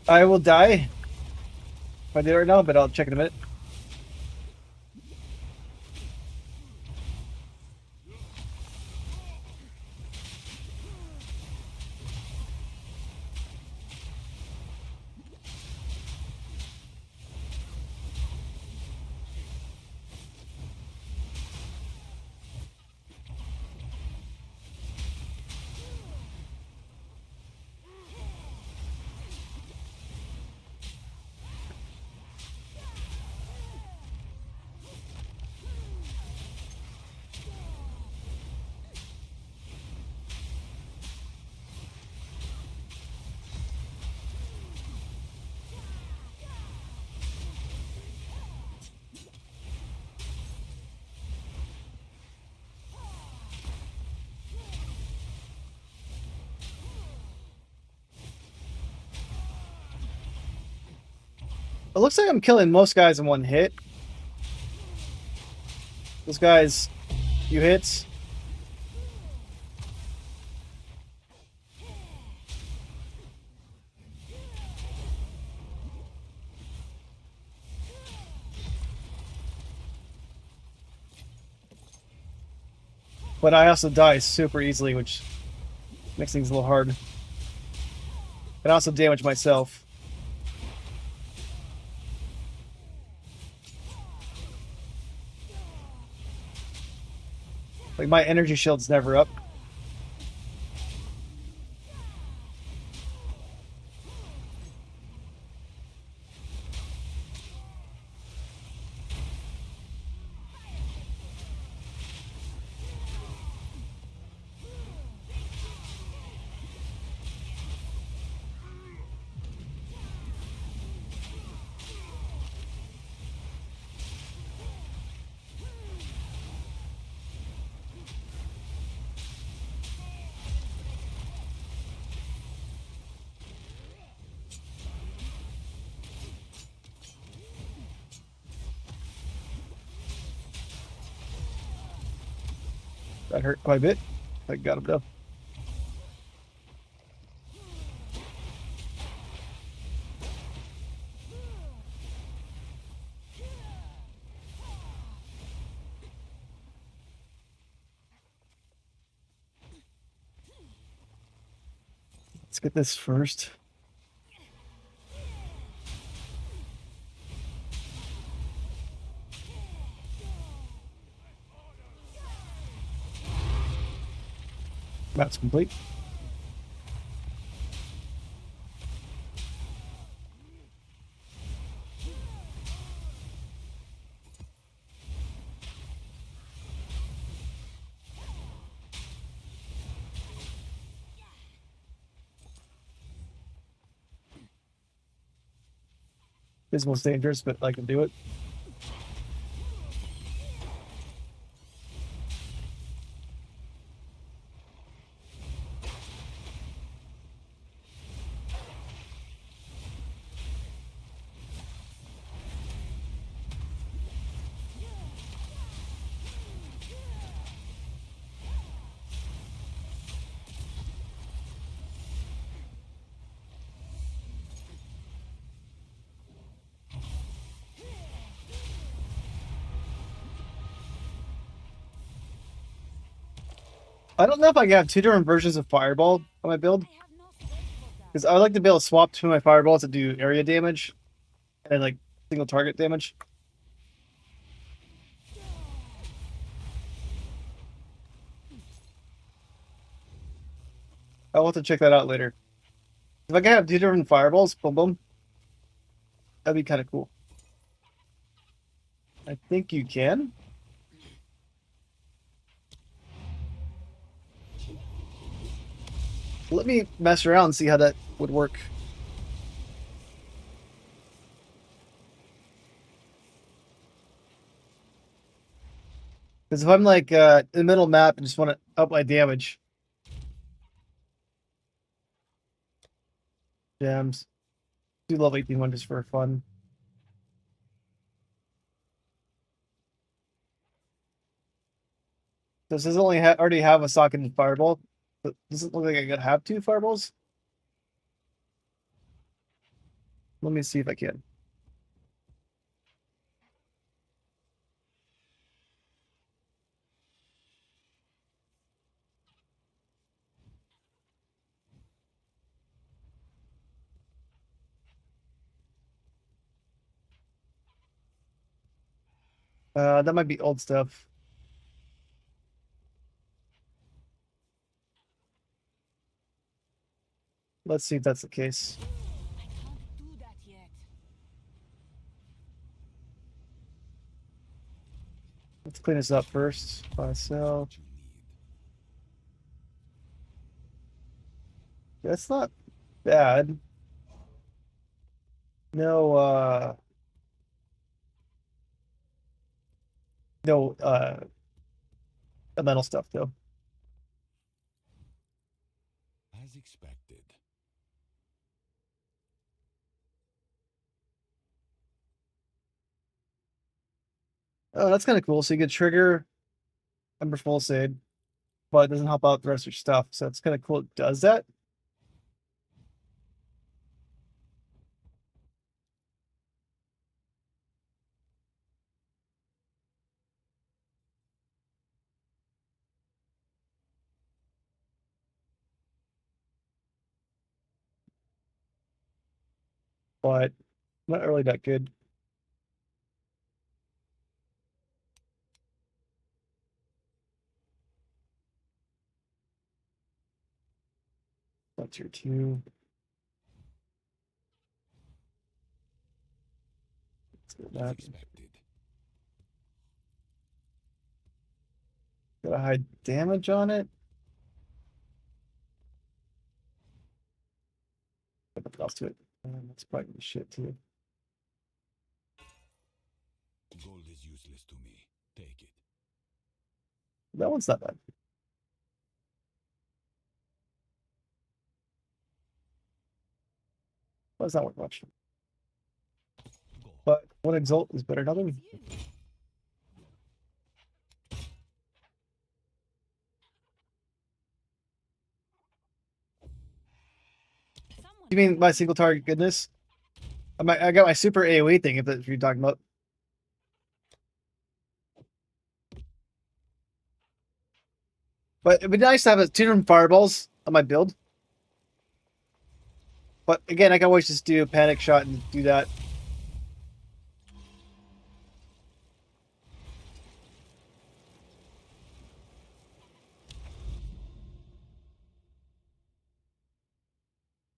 I will die if I do it right now, but I'll check in a minute. It looks like I'm killing most guys in one hit. Those guys, few hits. But I also die super easily, which makes things a little hard. And I also damage myself. Like, my energy shield's never up. That hurt quite a bit. I got him though. Let's get this first. That's complete. It's most dangerous, but I can do it. I don't know if I can have two different versions of Fireball on my build, I have no space for that. because I would like to be able to swap between my Fireballs that do area damage and like single target damage. I'll have to check that out later. If I can have two different Fireballs, boom boom, that'd be kind of cool. I think you can. Let me mess around and see how that would work. Because if I'm like in the middle map and just want to up my damage, gems, do level 18 one just for fun. Does this only already have a socketed fireball? But does it look like I could have two fireballs? Let me see if I can. That might be old stuff. Let's see if that's the case. I can't do that yet. Let's clean this up first. Sell. What you need. That's not bad. No, no, elemental stuff though. As expected. Oh, that's kind of cool. So you could trigger Ember Full Save, but it doesn't help out the rest of your stuff. So it's kind of cool. It does that. But not really that good. That's your two. Let's get As that. expected. Got a high damage on it. Put nothing else to it. That's probably gonna be shit too. Gold is useless to me. Take it. That one's not bad. Well, it's not worth much. Go. But one Exalt is better than other. It's you. Someone You mean my single target goodness? I got my super AoE thing if that's what you're talking about. But it'd be nice to have two different fireballs on my build. But again, I can always just do a panic shot and do that.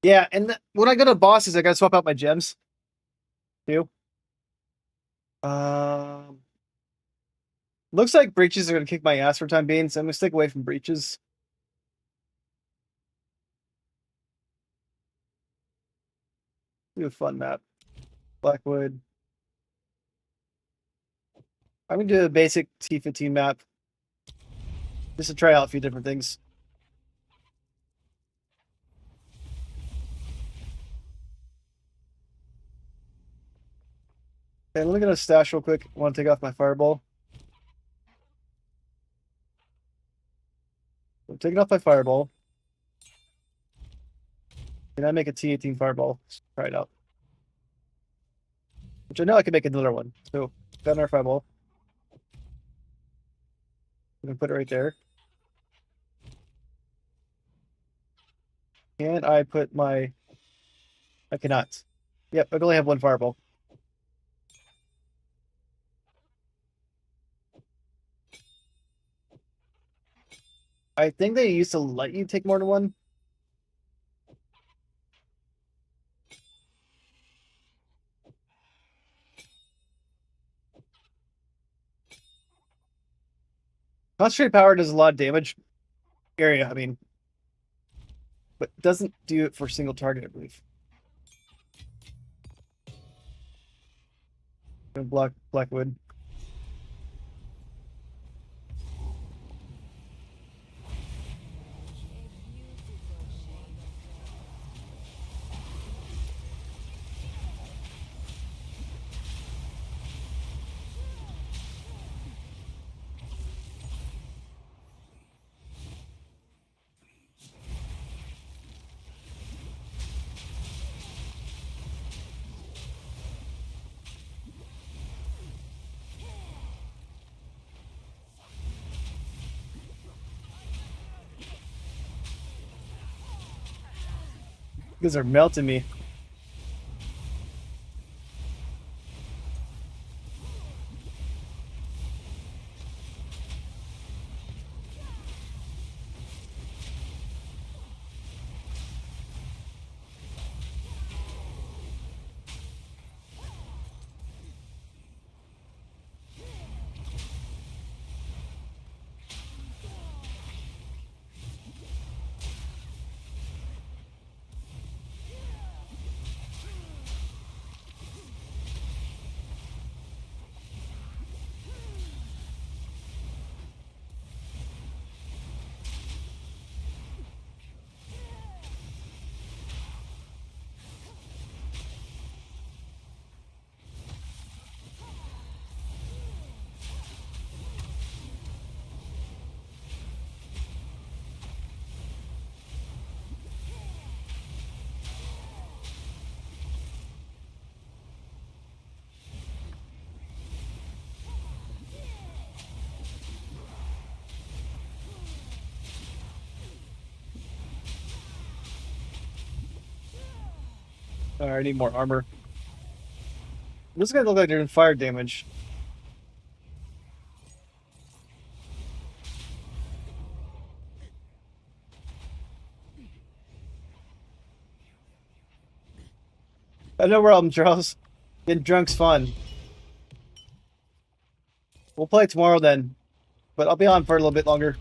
Yeah, and when I go to bosses, I gotta swap out my gems too. Looks like breaches are gonna kick my ass for the time being, so I'm gonna stick away from breaches. Do a fun map. Blackwood. I'm gonna do a basic T15 map. Just to try out a few different things. Okay, let me get a stash real quick. I want to take off my fireball. I'm taking off my fireball. Can I make a T18 fireball? Let's try it out. Which I know I can make another one. So, got another fireball. I'm gonna put it right there. Can I put my... I cannot. Yep, I only have one fireball. I think they used to let you take more than one. Concentrate power does a lot of damage. Area, I mean. But doesn't do it for single target, I believe. Gonna block Blackwood. You guys are melting me. Alright, I need more armor. This is gonna look like they're doing fire damage. I know where I'm, Charles. Getting drunk's fun. We'll play tomorrow then, but I'll be on for a little bit longer.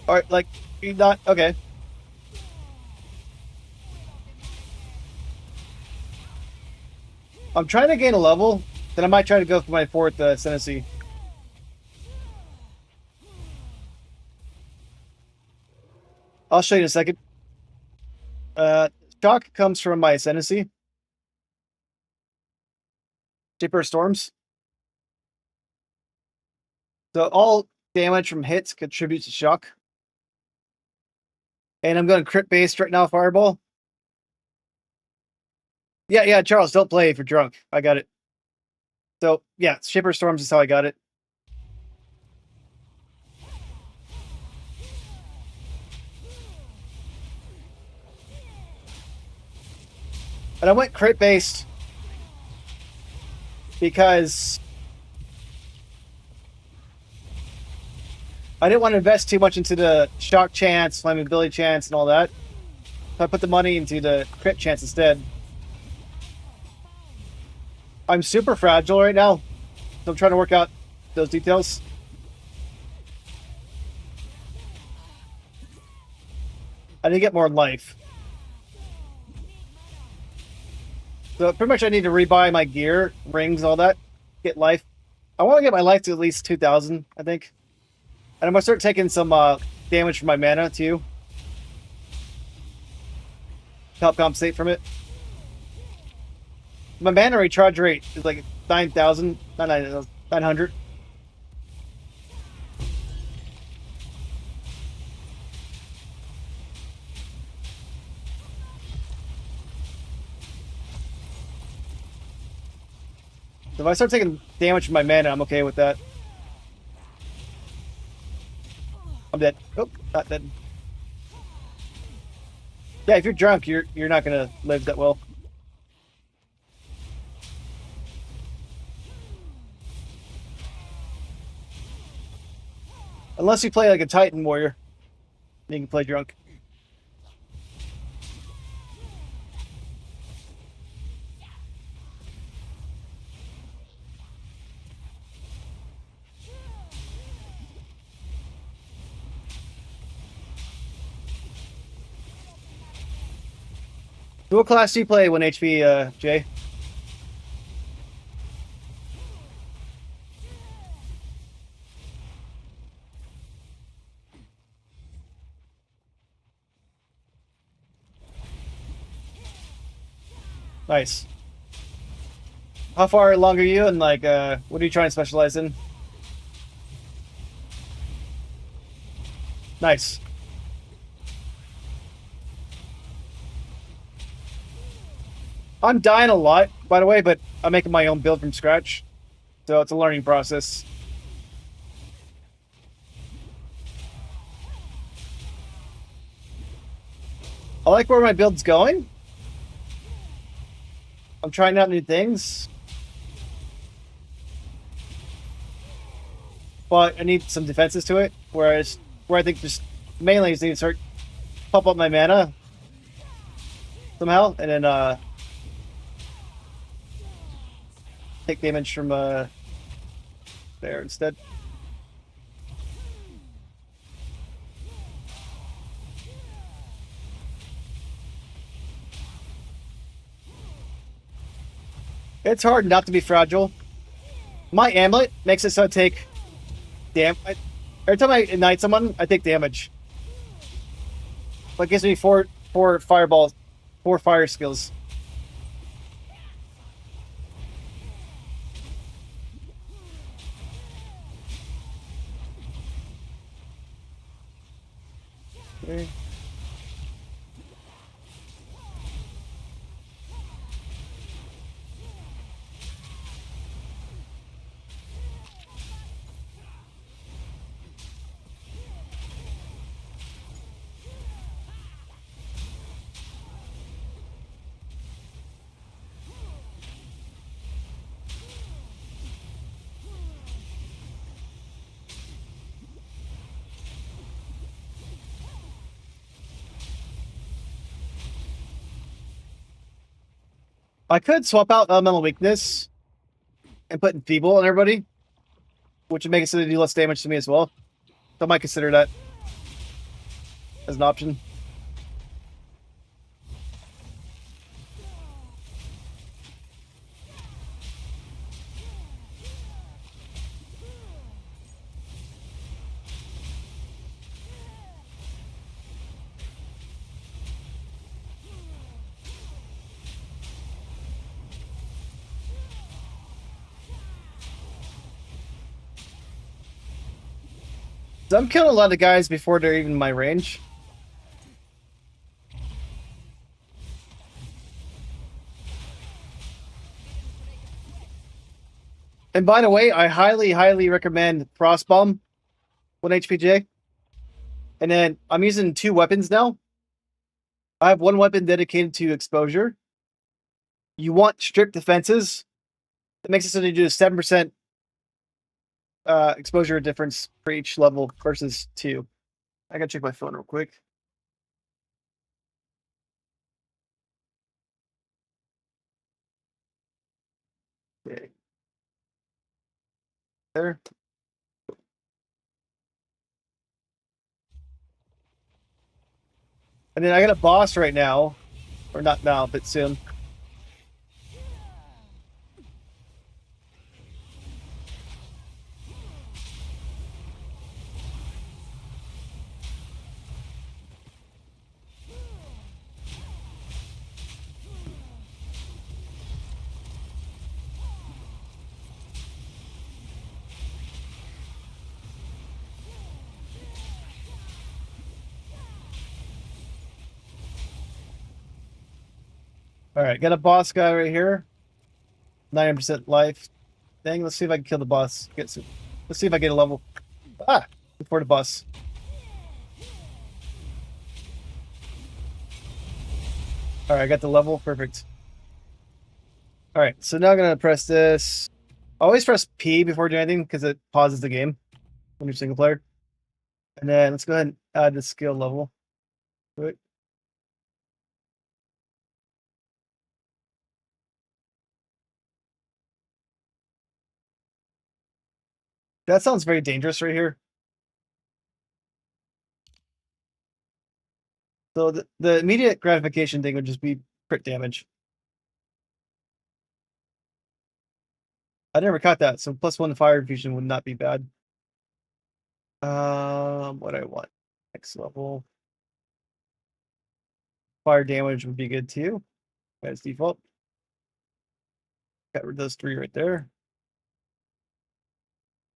Alright, like, you're not... Okay. I'm trying to gain a level, then I might try to go for my fourth ascendancy. I'll show you in a second. Shock comes from my ascendancy. Shaper Storms. So all damage from hits contributes to shock. And I'm going crit based right now, Fireball. Yeah, Charles, don't play if you're drunk. I got it. So, yeah, Shaper Storms is how I got it. And I went crit based because I didn't want to invest too much into the shock chance, flammability chance, and all that. So I put the money into the crit chance instead. I'm super fragile right now, so I'm trying to work out those details. I need to get more life. So pretty much I need to rebuy my gear, rings, all that, get life. I want to get my life to at least 2,000, I think. And I'm going to start taking some damage from my mana, too. Help compensate from it. My mana recharge rate is like 9,000, not 900. So if I start taking damage from my mana, I'm okay with that. I'm dead. Oh, not dead. Yeah, if you're drunk, you're not gonna live that well. Unless you play like a Titan warrior, then you can play drunk. What class do you play 1 HP, Jay? Nice. How far along are you, and like, what are you trying to specialize in? Nice. I'm dying a lot, by the way, but I'm making my own build from scratch, so it's a learning process. I like where my build's going. I'm trying out new things. But I need some defenses to it, where I think just mainly just need to start pump up my mana somehow, and then take damage from there instead. It's hard not to be fragile. My amulet makes it so I take every time I ignite someone, I take damage. But it gives me four fireballs, 4 fire skills. Okay. I could swap out elemental weakness and put enfeeble on everybody, which would make it so they do less damage to me as well. So I might consider that as an option. So I'm killing a lot of guys before they're even in my range. And by the way, I highly recommend Frostbomb 1 HPJ. And then I'm using 2 weapons now. I have 1 weapon dedicated to exposure. You want strict defenses. It makes it so that you do a 7% exposure difference for each level versus 2. I gotta check my phone real quick. Okay. There. And then I got a boss right now. Or not now, but soon. All right, got a boss guy right here. 90% life. Dang, let's see if I can kill the boss. Let's see if I get a level. Ah, before the boss. All right, I got the level. Perfect. All right, so now I'm gonna press this. Always press P before doing anything because it pauses the game when you're single player. And then let's go ahead and add the skill level. Wait. That sounds very dangerous right here. So the immediate gratification thing would just be crit damage. I never caught that, so +1 fire infusion would not be bad. What I want. Next level. Fire damage would be good too. As default. Got rid of those 3 right there.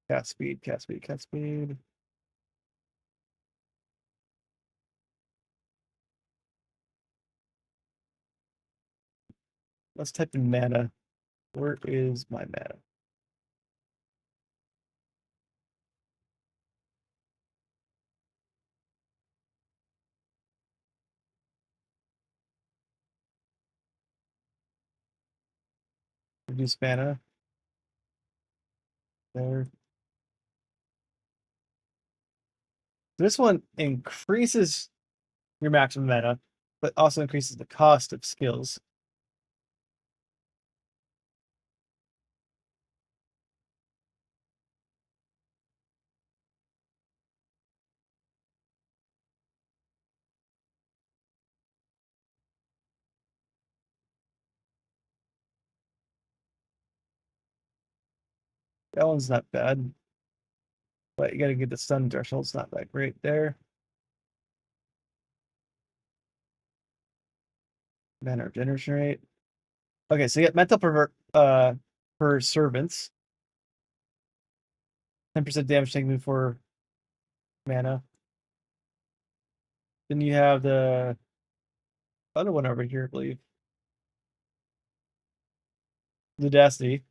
Cast speed, cast speed, cast speed. Let's type in mana. Where is my mana? Reduce mana. There. This one increases your maximum mana, but also increases the cost of skills. That one's not bad. But you gotta get the stun threshold. It's not that great there. Mana regeneration rate. Okay, so you get mental per servants. 10% damage taken before mana. Then you have the other one over here, I believe. Ludacity.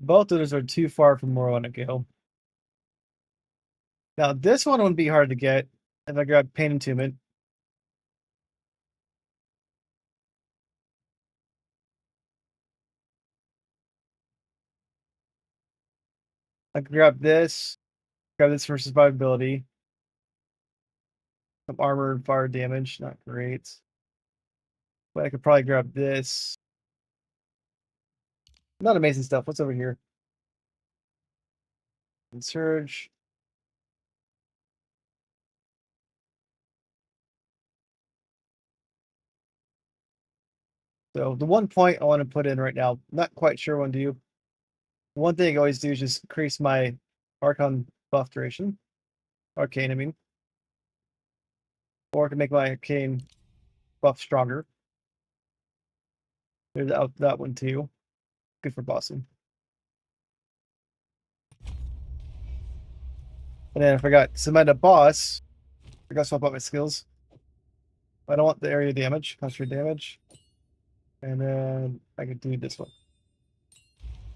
Both of those are too far from where I want to go. Now, this one would be hard to get if I grab Pain Entombment. I can grab this for survivability. Some armor and fire damage, not great. But I could probably grab this. Not amazing stuff. What's over here? And Surge. So the one point I want to put in right now, not quite sure what to do. One thing I always do is just increase my Archon buff duration. Arcane, I mean. Or I can make my Arcane buff stronger. There's that one too. Good for bossing. And then if I got Cement a boss, I gotta swap out my skills. I don't want the area damage, concentrate damage. And then I could do this one.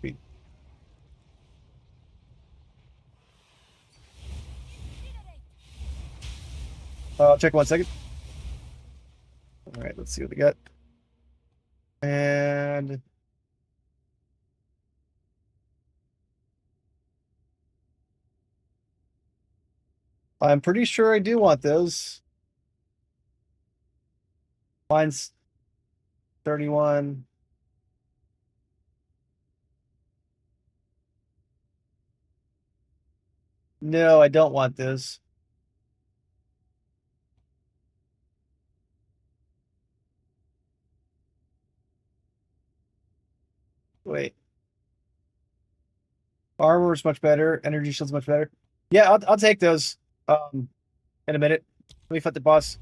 Sweet. I'll check 1 second. All right, let's see what we got. And I'm pretty sure I do want those. Mine's 31. No, I don't want this. Wait. Armor is much better. Energy shield's much better. Yeah, I'll take those in a minute. Let me fight the boss.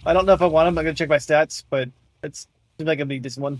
I don't know if I want them. I'm gonna check my stats, but it's seems like it'll be this one.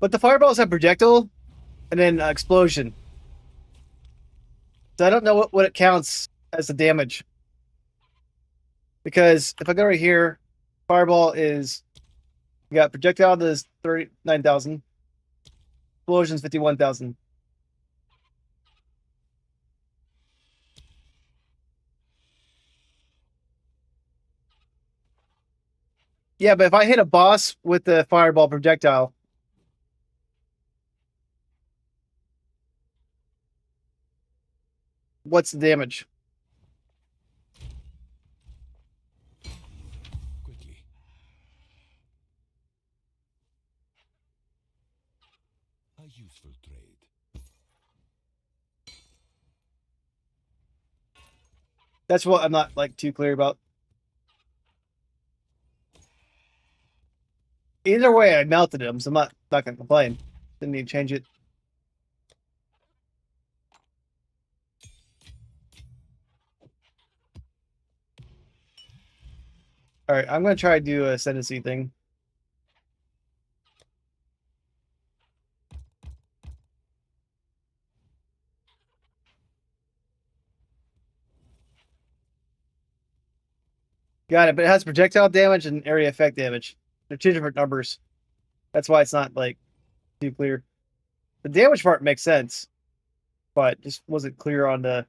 But the fireballs have projectile and then explosion. So I don't know what it counts as the damage. Because if I go right here, fireball is, you got projectile is 39,000. Explosion's 51,000. Yeah, but if I hit a boss with the fireball projectile, what's the damage? Quickly. A useful trade. That's what I'm not like too clear about. Either way, I melted him, so I'm not gonna complain. Didn't need to change it. All right, I'm gonna try to do a ascendancy thing. Got it, but it has projectile damage and area effect damage. They're two different numbers. That's why it's not like too clear. The damage part makes sense, but just wasn't clear on the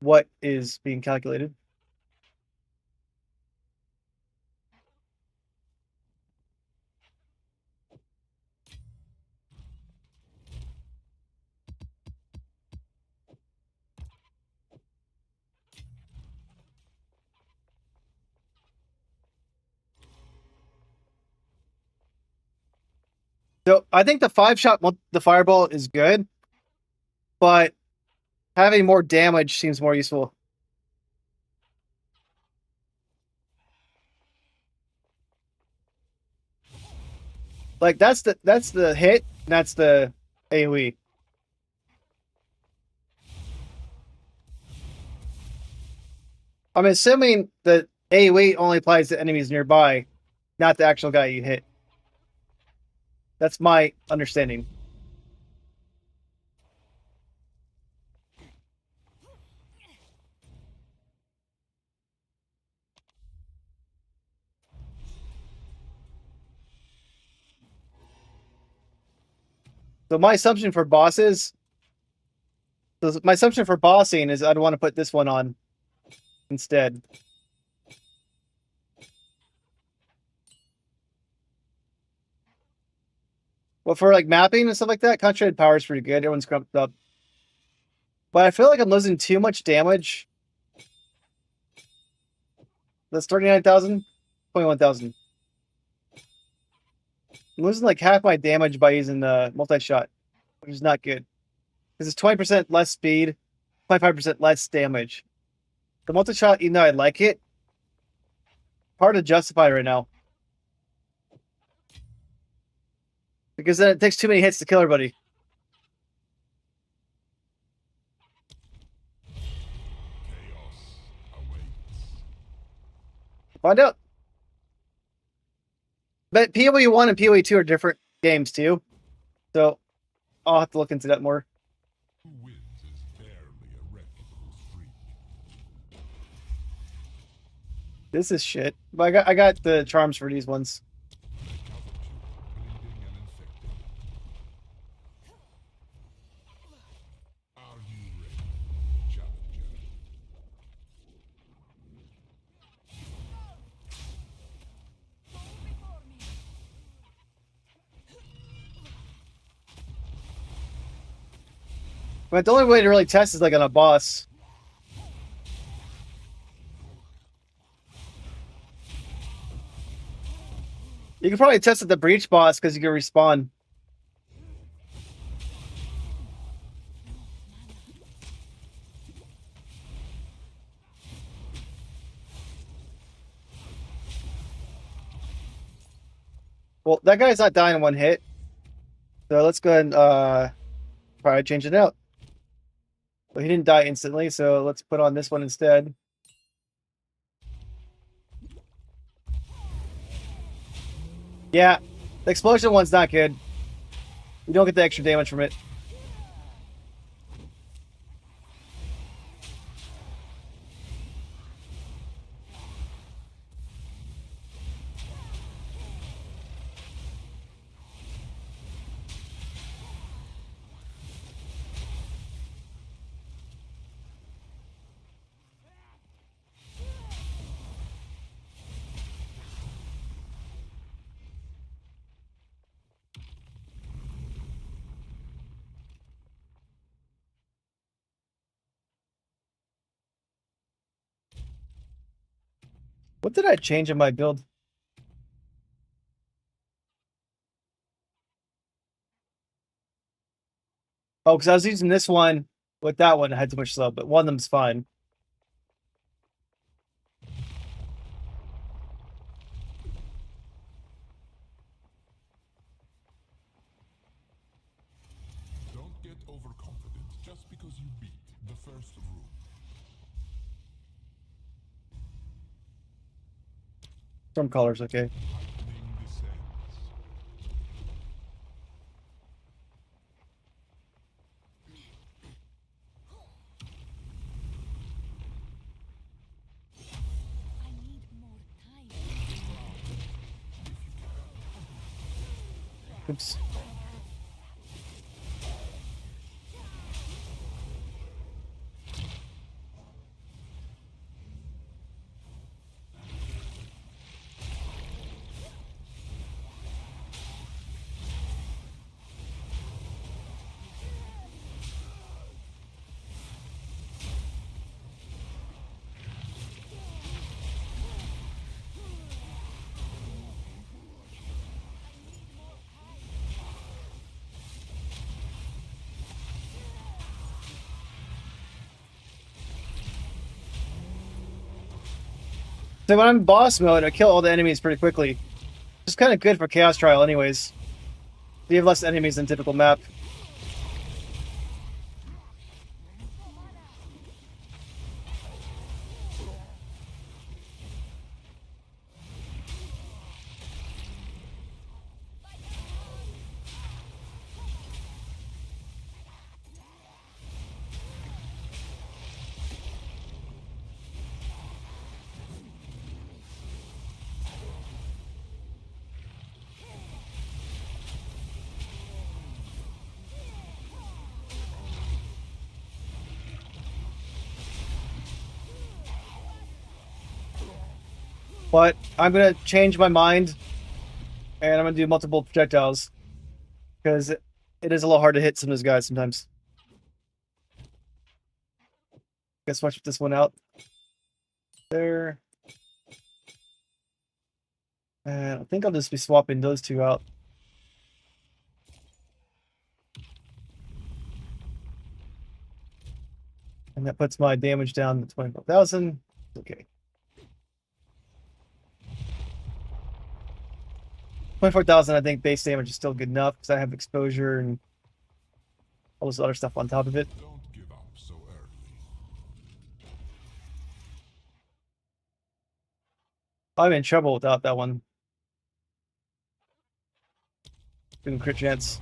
what is being calculated. So I think the 5-shot the fireball is good, but having more damage seems more useful. Like that's the hit, and that's the AoE. I'm assuming that AoE only applies to enemies nearby, not the actual guy you hit. That's my understanding. So my assumption for bosses, my assumption for bossing is I'd want to put this one on instead. Well, for like mapping and stuff like that, concentrated power is pretty good. Everyone's crumped up. But I feel like I'm losing too much damage. That's 39,000, 21,000. I'm losing like half my damage by using the multi-shot, which is not good. Because it's 20% less speed, 25% less damage. The multi-shot, even though I like it, hard to justify right now. Because then it takes too many hits to kill everybody. Chaos awaits. Find out. But PoE 1 and PoE 2 are different games too. So I'll have to look into that more. Who wins is barely a reputable streak. This is shit. But I got the charms for these ones. They covered you, bleeding and infected. Are you ready, challenger? But the only way to really test is like on a boss. You can probably test at the breach boss because you can respawn. Well, that guy's not dying in one hit. So let's go ahead and probably change it out. Well, he didn't die instantly, so let's put on this one instead. Yeah, the explosion one's not good. You don't get the extra damage from it. What did I change in my build? Oh, because I was using this one with that one. I had too much slow, but one of them's fine. Don't get overconfident just because you beat the first rule. Storm colors, okay. Lightning descends. I need more time. Oops. So when I'm in boss mode, I kill all the enemies pretty quickly. It's kind of good for Chaos Trial anyways. You have less enemies than typical map. But I'm gonna change my mind, and I'm gonna do multiple projectiles because it is a little hard to hit some of those guys sometimes. Guess switch this one out. There. And I think I'll just be swapping those two out. And that puts my damage down to 24,000. Okay. 24,000, I think base damage is still good enough because I have exposure and all this other stuff on top of it. Don't give up so early. I'm in trouble without that one. Doing crit chance.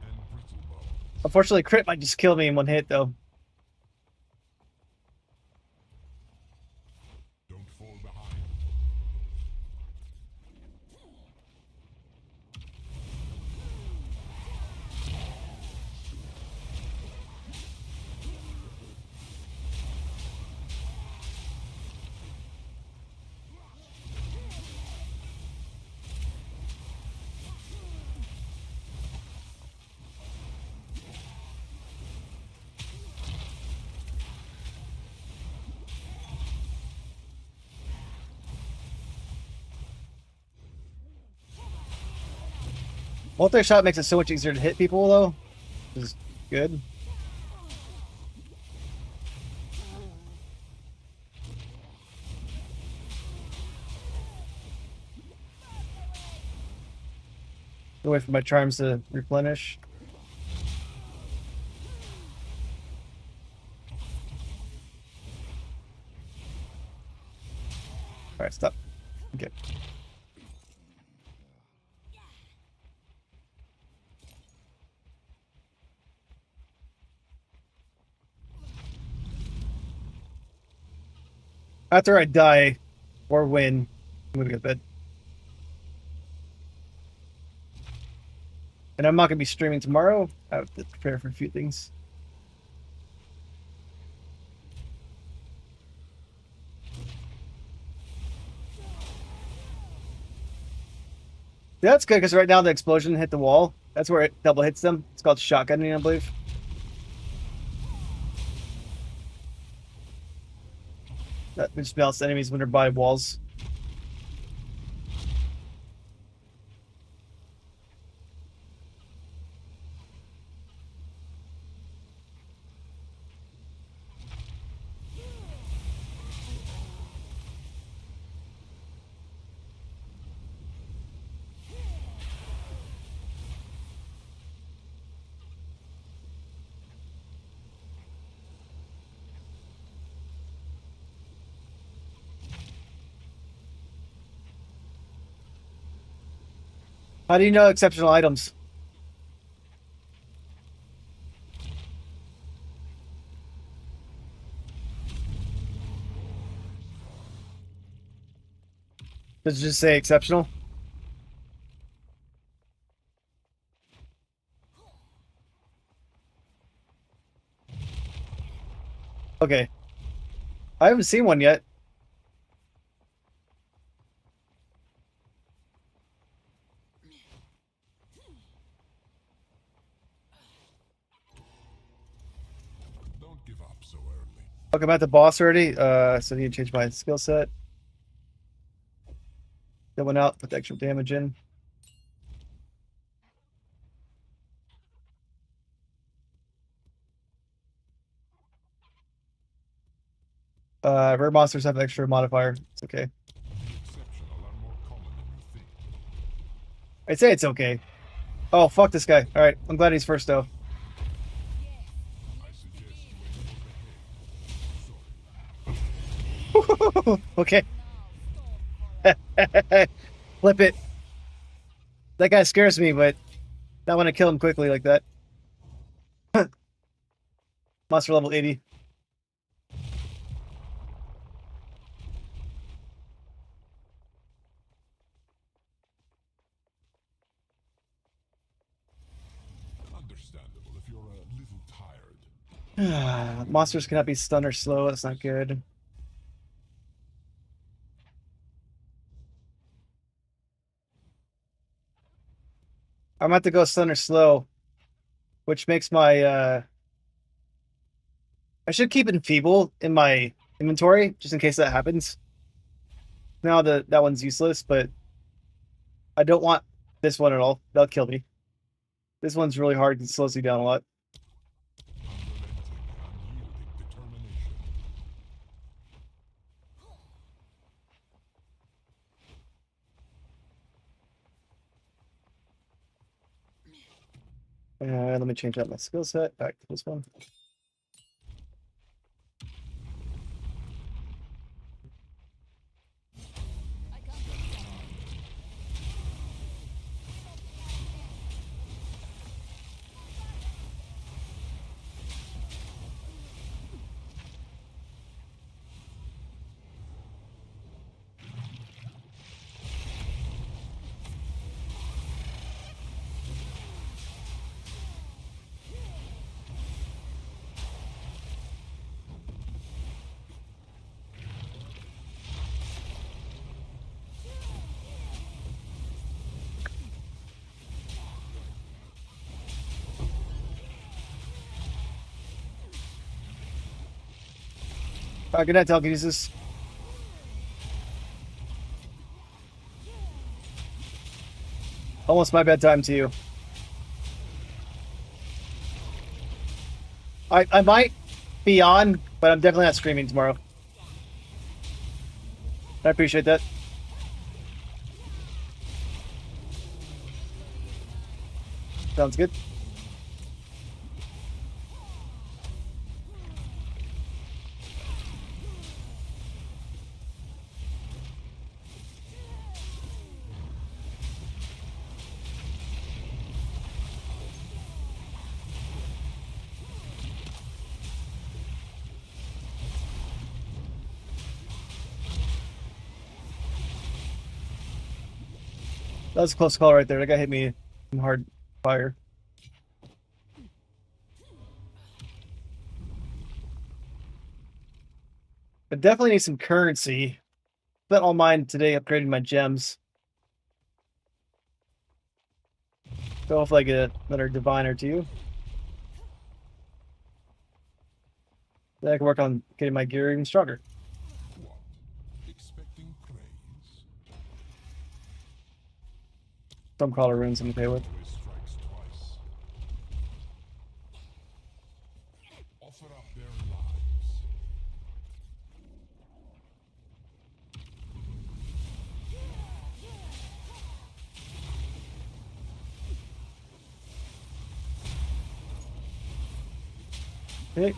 And brittle bones. Unfortunately, crit might just kill me in one hit, though. Don't fall behind. Multi-shot makes it so much easier to hit people, though. Which is good. Wait for my charms to replenish. Alright, stop. Okay. After I die or win, I'm gonna go to bed. And I'm not gonna be streaming tomorrow. I have to prepare for a few things. Yeah, that's good because right now the explosion hit the wall. That's where it double hits them. It's called shotgunning, I believe. That just melts enemies when they're by walls. How do you know exceptional items? Does it just say exceptional? Okay. I haven't seen one yet. Don't give up so early. Okay, I'm at the boss already. So I need to change my skill set. That went out, put the extra damage in. Rare monsters have an extra modifier. It's okay. The exceptional are more common than you think. I'd say it's okay. Oh, fuck this guy. Alright, I'm glad he's first though. I suggest you aim for the head. Sorry. Okay. Flip it. That guy scares me, but not want to kill him quickly like that. Monster level 80. Understandable if you're a little tired. Monsters cannot be stunned or slow. That's not good. I'm about to go stun or slow, which makes my I should keep Enfeeble in my inventory just in case that happens. Now that one's useless, but I don't want this one at all. That'll kill me. This one's really hard. It slows you down a lot. Unrelenting, unyielding determination. Let me change out my skill set. Back to this one. Good night, telekinesis. Almost my bedtime to you. I might be on, but I'm definitely not streaming tomorrow. I appreciate that. Sounds good. That was a close call right there. That guy hit me from hard fire. I definitely need some currency. Spent all mine today upgrading my gems. So hopefully I get another divine or two. Then I can work on getting my gear even stronger. What? Expecting praise? Some crawler runes I'm gonna pay with. Always strikes twice. Offer up their lives. Okay.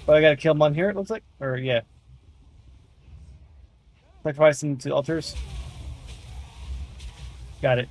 But I gotta kill one here, it looks like. Or yeah. Sacrifice them to altars. Got it.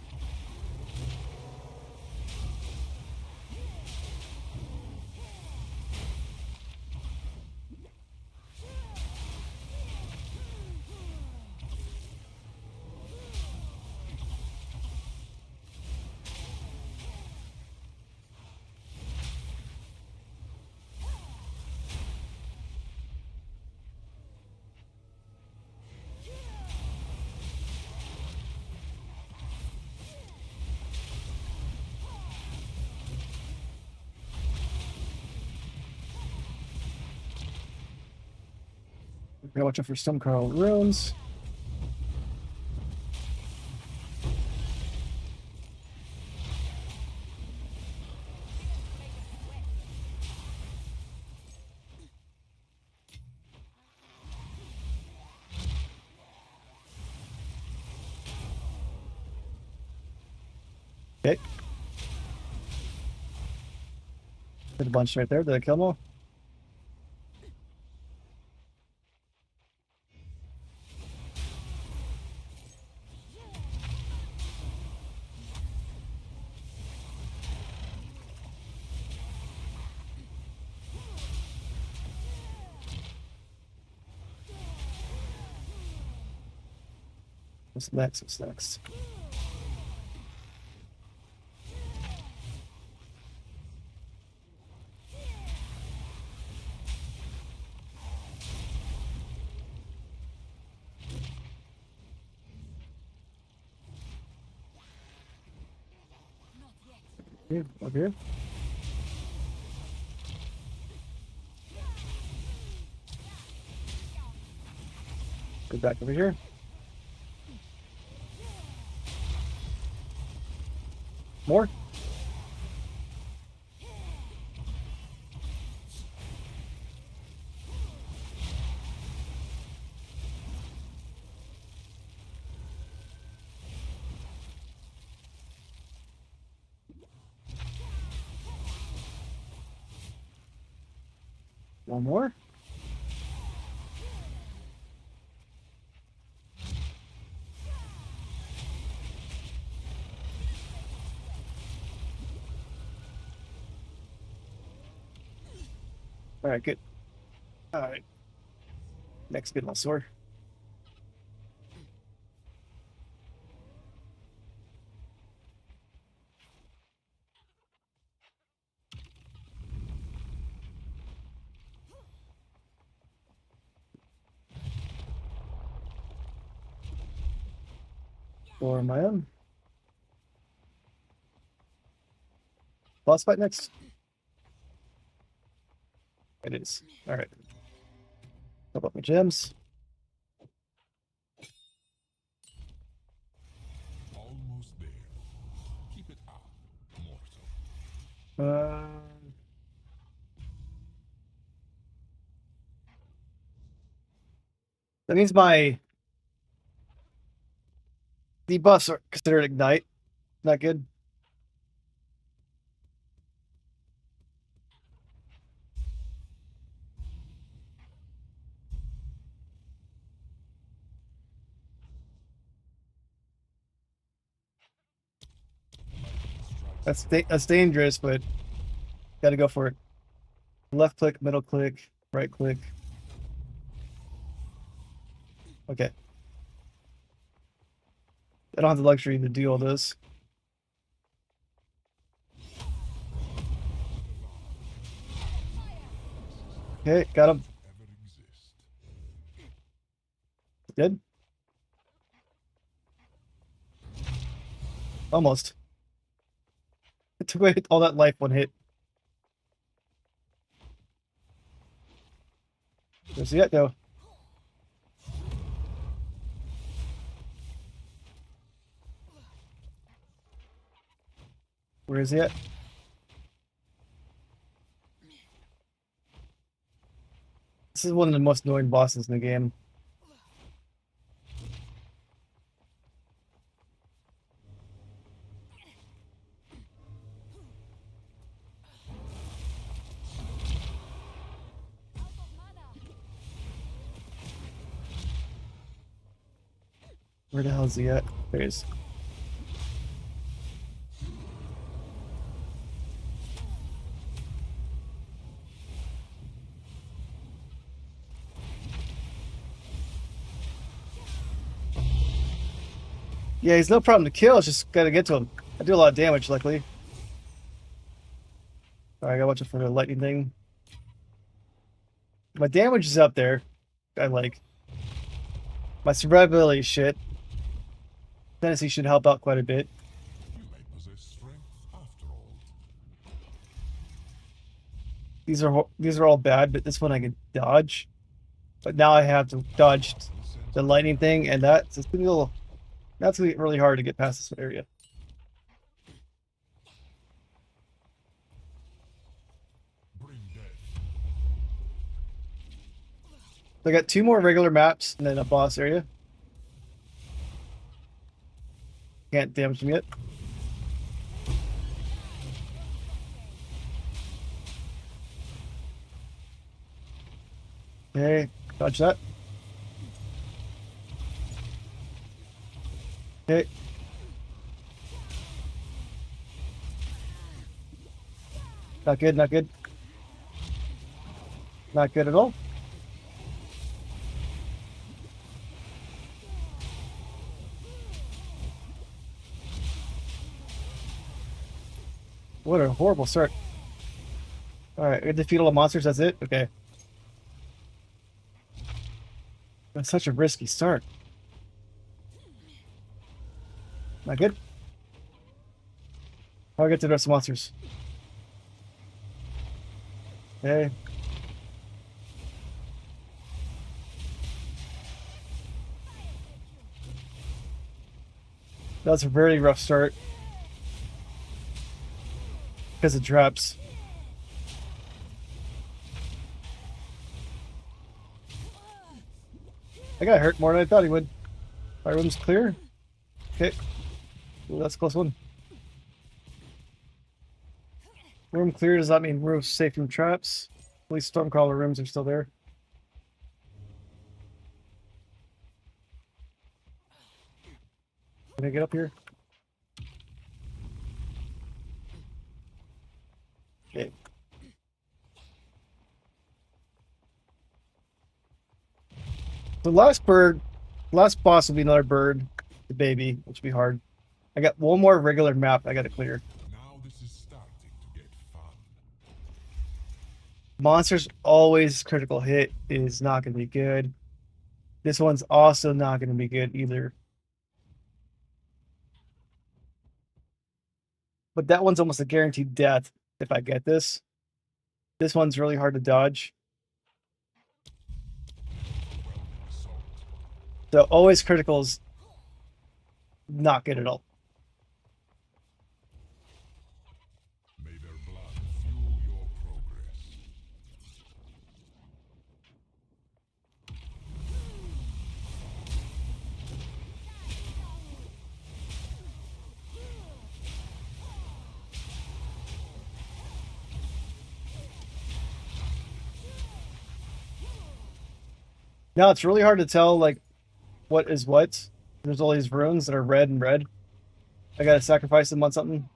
Gotta watch out for some crawler runes. Okay. Hit a bunch right there. Did I kill them all? What's next? What's next? Here, up here. Go back over here. More. One more. All right, good. All right. Next good little sword. For my own. Boss fight next. It is. All right. Top up my gems. Almost there. Keep it up, mortal. That means my debuffs are considered ignite. Not good. That's dangerous, but gotta go for it. Left click, middle click, right click. Okay. I don't have the luxury to do all this. Okay, got him. Ever exist. Good. Almost. It took away all that life one hit. Where's he at though? Where is he at? This is one of the most annoying bosses in the game. Where the hell is he at? There he is. Yeah, he's no problem to kill. It's just gotta get to him. I do a lot of damage, luckily. Alright, I gotta watch it for the lightning thing. My damage is up there. I like. My survivability is shit. Tennessee should help out quite a bit. You may possess strength after all. These are all bad, but this one I can dodge. But now I have to dodge the lightning thing, and that's gonna be a little. That's gonna be really hard to get past this area. Bring death. I got 2 more regular maps and then a boss area. Can't damage them yet. Okay, dodge that. Okay. Not good, not good. Not good at all. What a horrible start. Alright, we defeat all the monsters, that's it? Okay. That's such a risky start. Not good. How do I get to the rest of the monsters? Okay. That's a very rough start. Because of traps. I got hurt more than I thought he would. My room's clear. Okay. Ooh, that's a close one. Room clear does not mean we're safe from traps. At least Stormcrawler rooms are still there. Can I get up here? Okay. The last boss will be another bird, the baby, which will be hard. I got one more regular map I gotta clear. Now this is starting to get fun. Monsters always critical hit is not gonna be good. This one's also not gonna be good either. But that one's almost a guaranteed death if I get this. This one's really hard to dodge. Overwhelming assault. So always criticals not good at all. May their blood fuel your progress. Now it's really hard to tell like what is what. There's all these runes that are red and red. I gotta sacrifice them on something.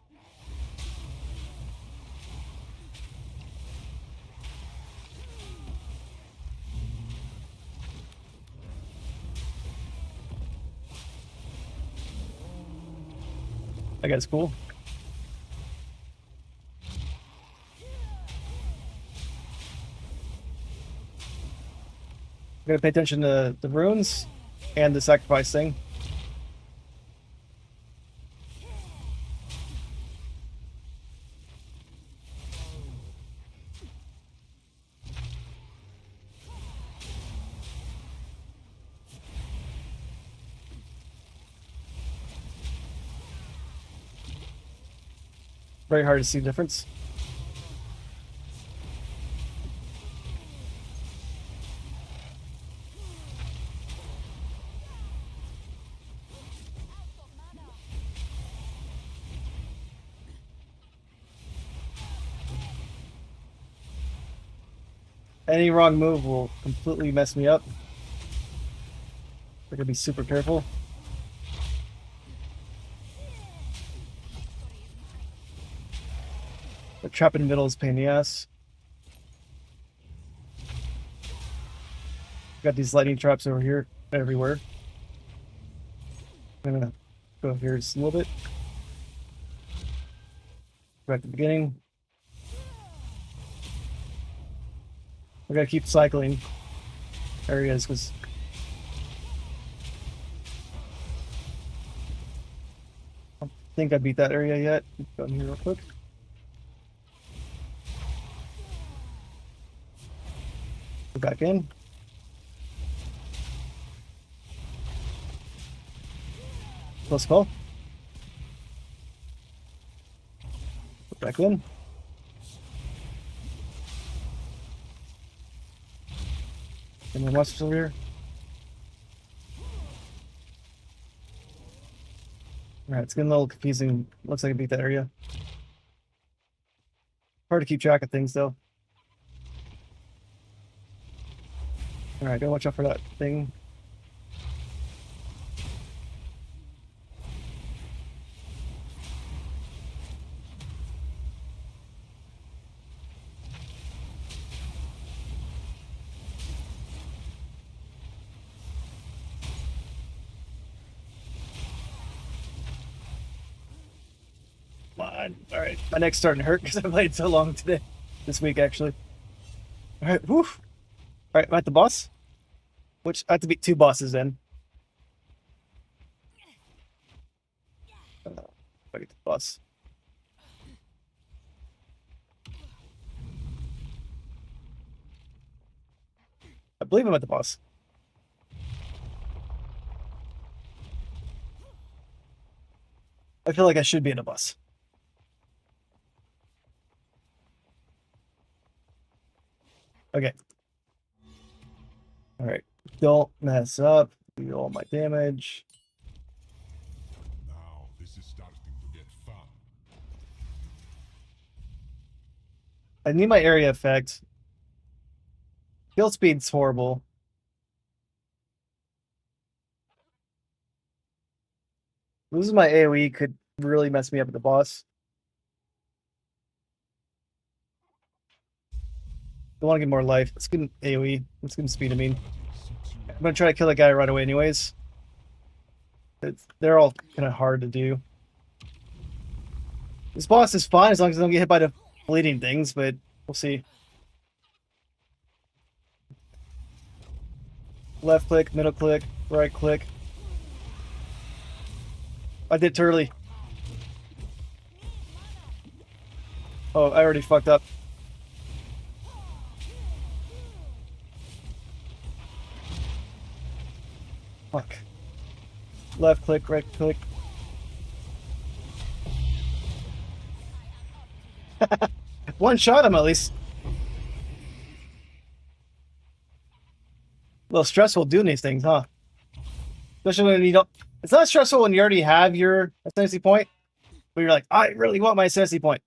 That guy's cool. I'm gonna pay attention to the runes and the sacrifice thing. Very hard to see the difference. Any wrong move will completely mess me up. We're gonna be super careful. The trap in the middle is a pain in the ass. Got these lightning traps over here, everywhere. I'm gonna go here just a little bit. Back to the beginning. We gotta keep cycling areas because I don't think I beat that area yet. Go in here real quick. Go back in. Close call. Go back in. And then what's over here? Alright, it's getting a little confusing. Looks like I beat that area. Hard to keep track of things though. Alright, gotta watch out for that thing. Alright, my neck's starting to hurt because I played so long today. This week, actually. Alright, whew. Alright, I'm at the boss. Which, I have to beat 2 bosses then. If I get the boss. I believe I'm at the boss. I feel like I should be in a boss. Okay. Alright. Don't mess up. Do all my damage. Now this is starting to get fun. I need my area effect. Kill speed's horrible. Losing my AoE could really mess me up at the boss. I want to get more life. Let's get an AoE. Let's get speed, I mean. I'm going to try to kill that guy right away anyways. They're all kind of hard to do. This boss is fine as long as I don't get hit by the bleeding things, but we'll see. Left click, middle click, right click. I did too early. Oh, I already fucked up. Fuck. Left click, right click. One shot him at least. A little stressful doing these things, huh? Especially when you don't. It's not stressful when you already have your ascendancy point, but you're like, I really want my ascendancy point.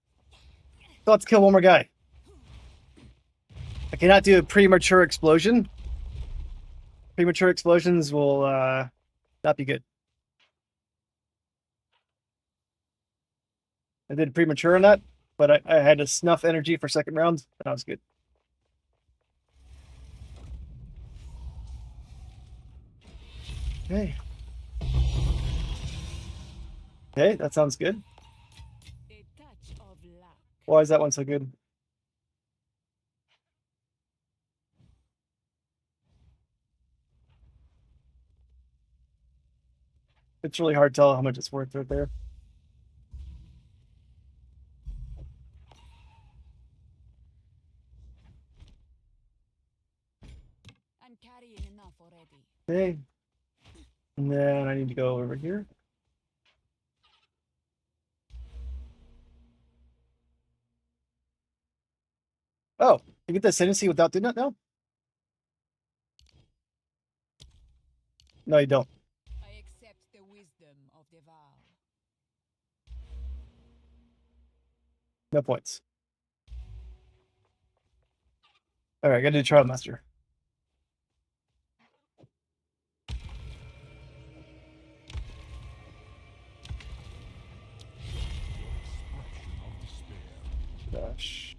So let's kill one more guy. I cannot do a premature explosion. Premature explosions will not be good. I did premature on that, but I had to snuff energy for second round, and that was good. Okay. Okay, that sounds good. Why is that one so good? It's really hard to tell how much it's worth right there. I'm carrying enough already. Okay. And then I need to go over here. Oh, you get the ascendancy without doing that now? No, you don't. I accept the wisdom of the vow. No points. All right, I gotta do Trial Master. Gosh.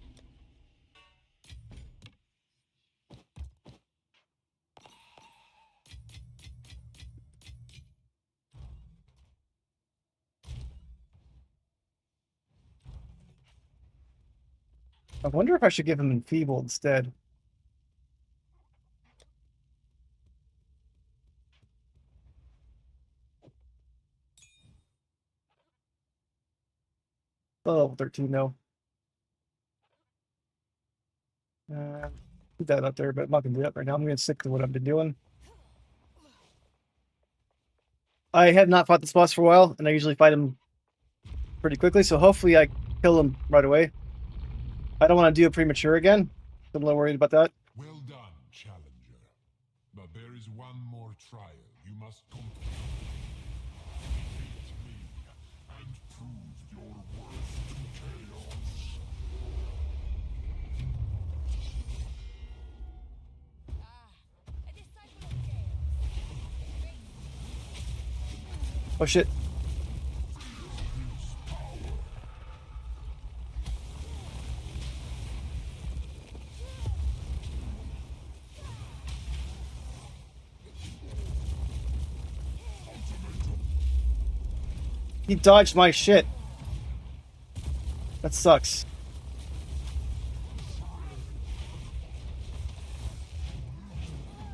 I wonder if I should give him Enfeeble instead. Oh, level 13, no. Put that up there, but I'm not gonna do that right now. I'm gonna stick to what I've been doing. I have not fought this boss for a while, and I usually fight him pretty quickly, so hopefully I kill him right away. I don't want to do it premature again. I'm a little worried about that. Well done, challenger. But there is one more trial you must complete. Defeat me and prove your worth to chaos. A disciple of chaos. Oh shit. He dodged my shit. That sucks.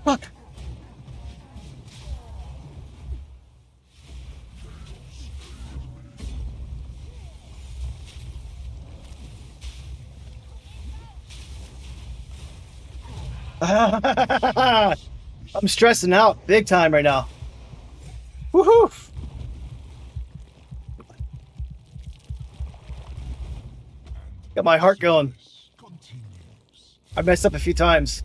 Fuck. I'm stressing out big time right now. Woohoo! Got my heart going. Continues. I messed up a few times.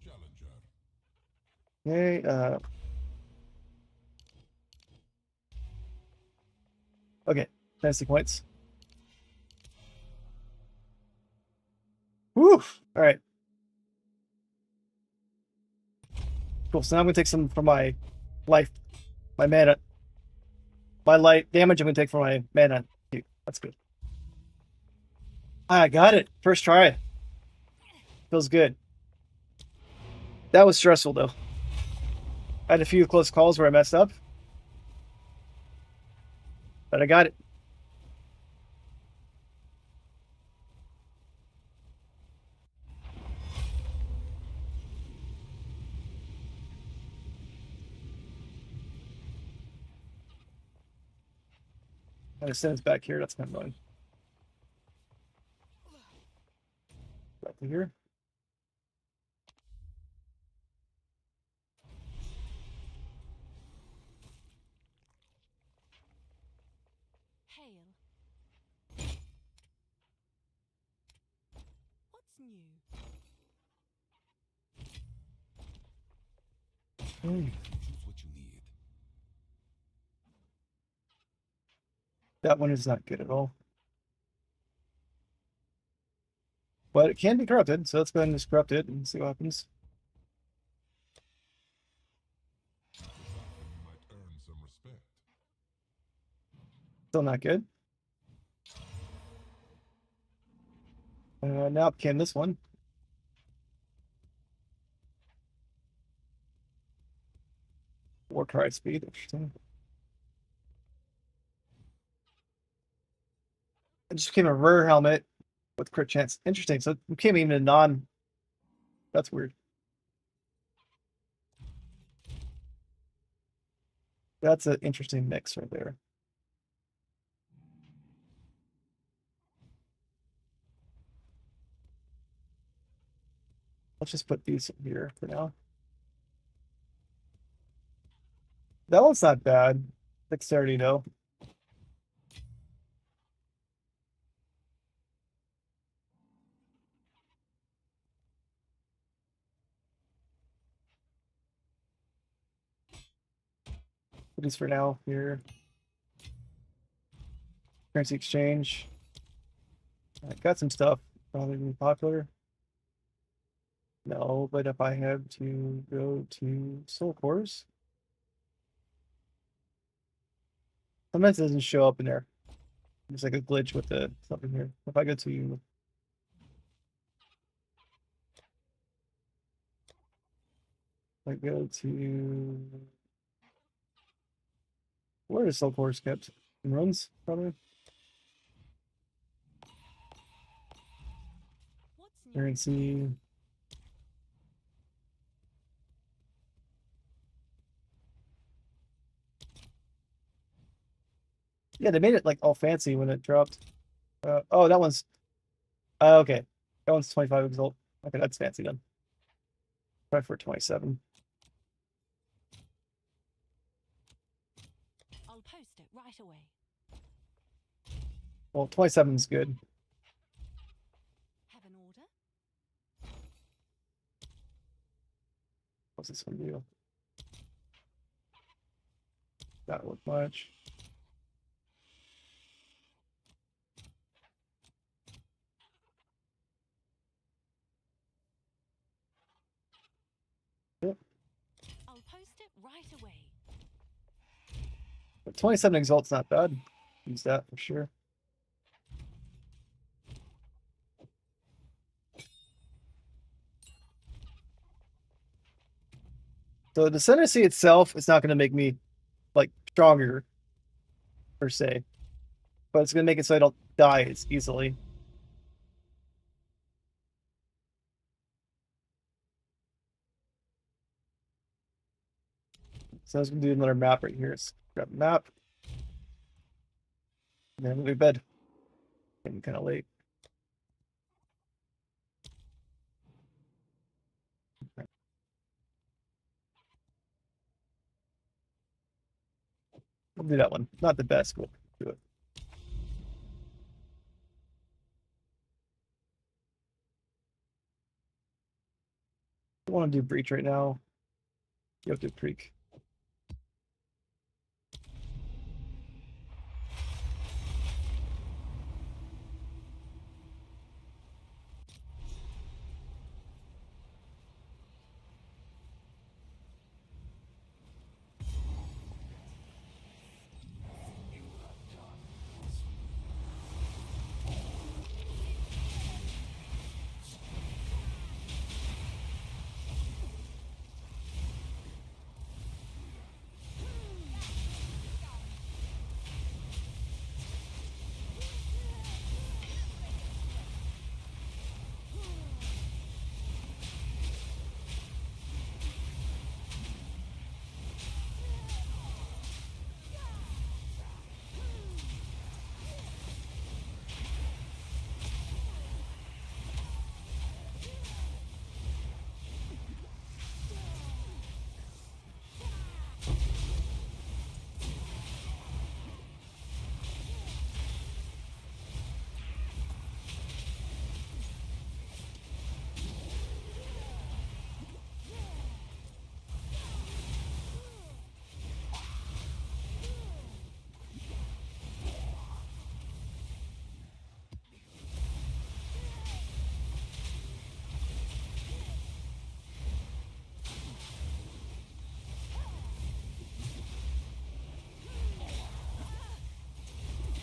Challenger. Okay, okay, fantasy points. Woo! All right. Cool. So now I'm gonna take some from my life, my mana, my light damage. I'm gonna take from my mana. That's good. I got it. First try. Feels good. That was stressful though. I had a few close calls where I messed up, but I got it. I'm gonna send this back here. That's kind of annoying. Back to here. Hail. What's new? Choose what you need. That one is not good at all. But it can be corrupted, so let's go ahead and just corrupt it and see what happens. You might earn some respect. Still not good. Now it became this one. More cry speed. Interesting. It just became a rare helmet with crit chance. Interesting. So it became even a non. That's weird. That's an interesting mix right there. Let's just put these in here for now. That one's not bad. Dexterity, though. Put these for now here. Currency exchange. I got some stuff. Probably be popular. No, but if I have to go to Soul Cores, sometimes it doesn't show up in there. There's like a glitch with the something here. If I go to where is Soul Cores kept? In runs, probably. What's new? Currency. Yeah, they made it like all fancy when it dropped. Oh, that one's okay. That one's 25 exalt. Okay, that's fancy then. Try for 27. I'll post it right away. Well, 27 is good. Have an order? What's this one do? Not look much. Yep. I'll post it right away. But 27 exalt's not bad. Use that for sure. So the ascendancy itself is not going to make me like stronger per se, but it's going to make it so I don't die as easily. So I was going to do another map right here. Let's grab a map. And then we'll go to bed. Getting kind of late. We'll do that one. Not the best, but we'll do it. I want to do Breach right now. You have to Creek.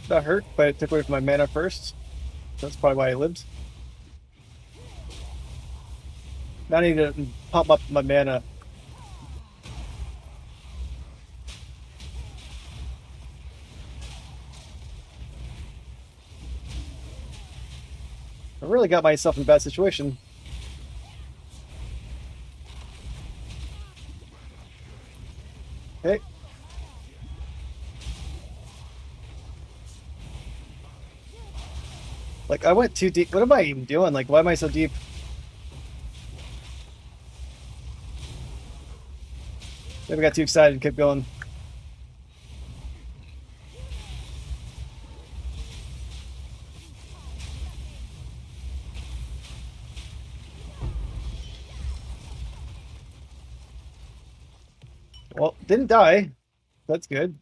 That hurt, but it took away from my mana first. That's probably why I lived. Now I need to pump up my mana. I really got myself in a bad situation. Hey. Like, I went too deep. What am I even doing? Like, why am I so deep? Maybe I got too excited and kept going. Well, didn't die. That's good.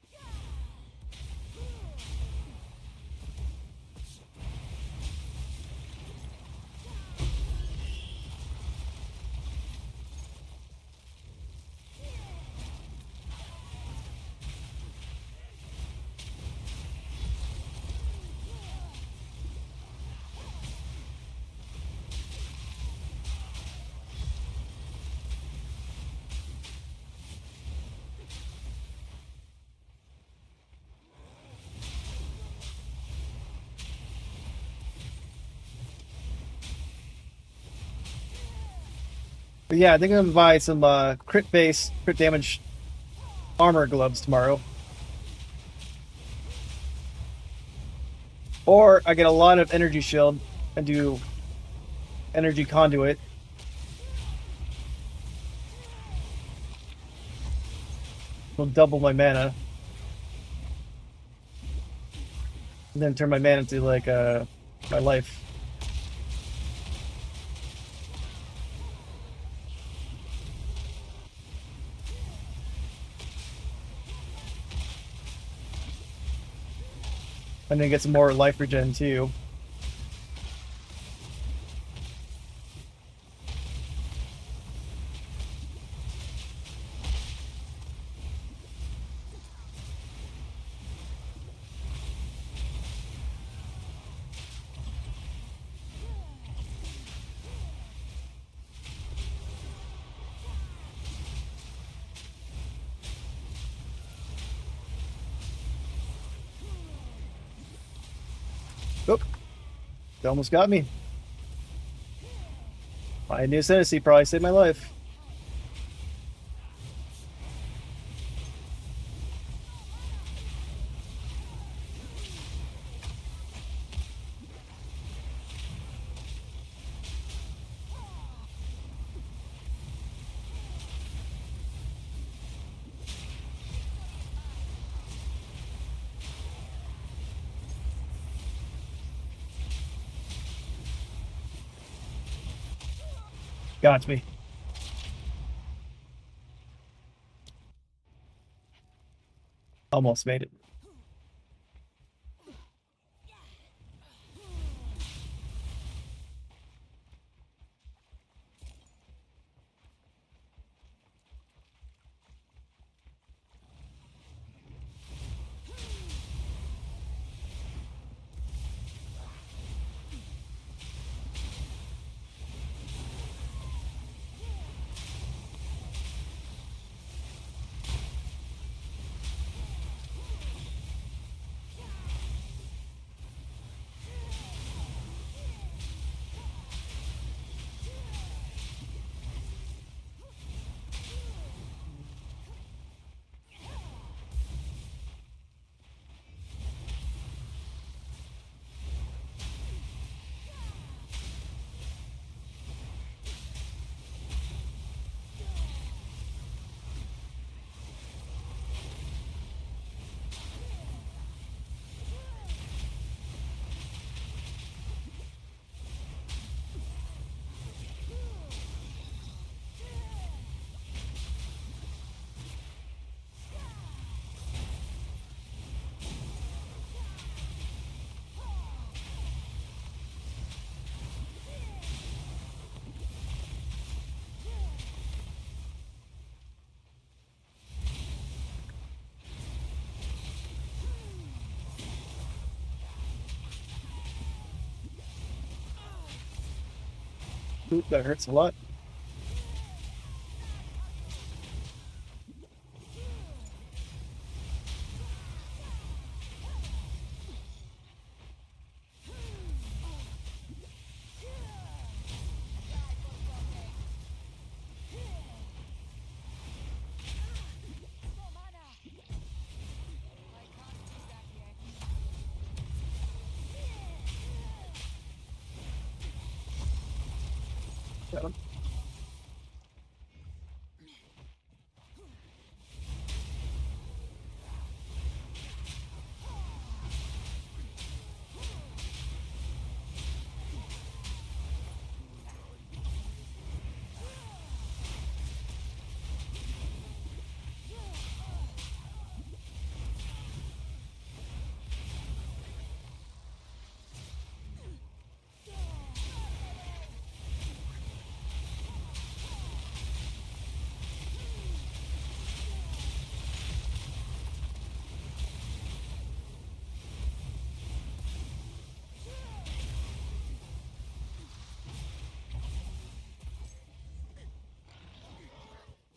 But yeah, I think I'm gonna buy some crit base, crit damage armor gloves tomorrow. Or I get a lot of energy shield and do energy conduit. Will double my mana. And then turn my mana into like my life. And then get some more life regen too. Oop. They almost got me. My new Ascendancy probably saved my life. Got me. Almost made it. Oop, that hurts a lot. that one.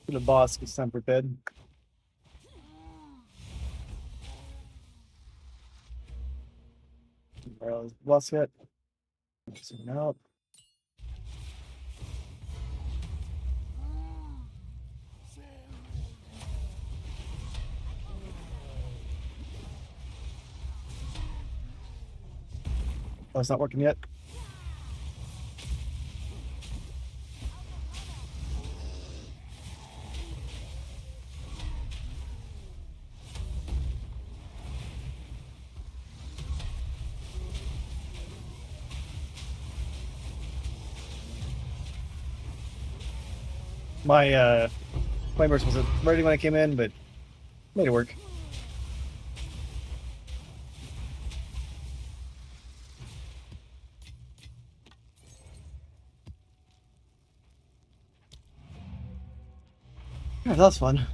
The boss gets time for bed. Where is boss yet? Zoom out. Oh, it's not working yet. My Flameburst wasn't ready when I came in, but made it work. Yeah, that was fun.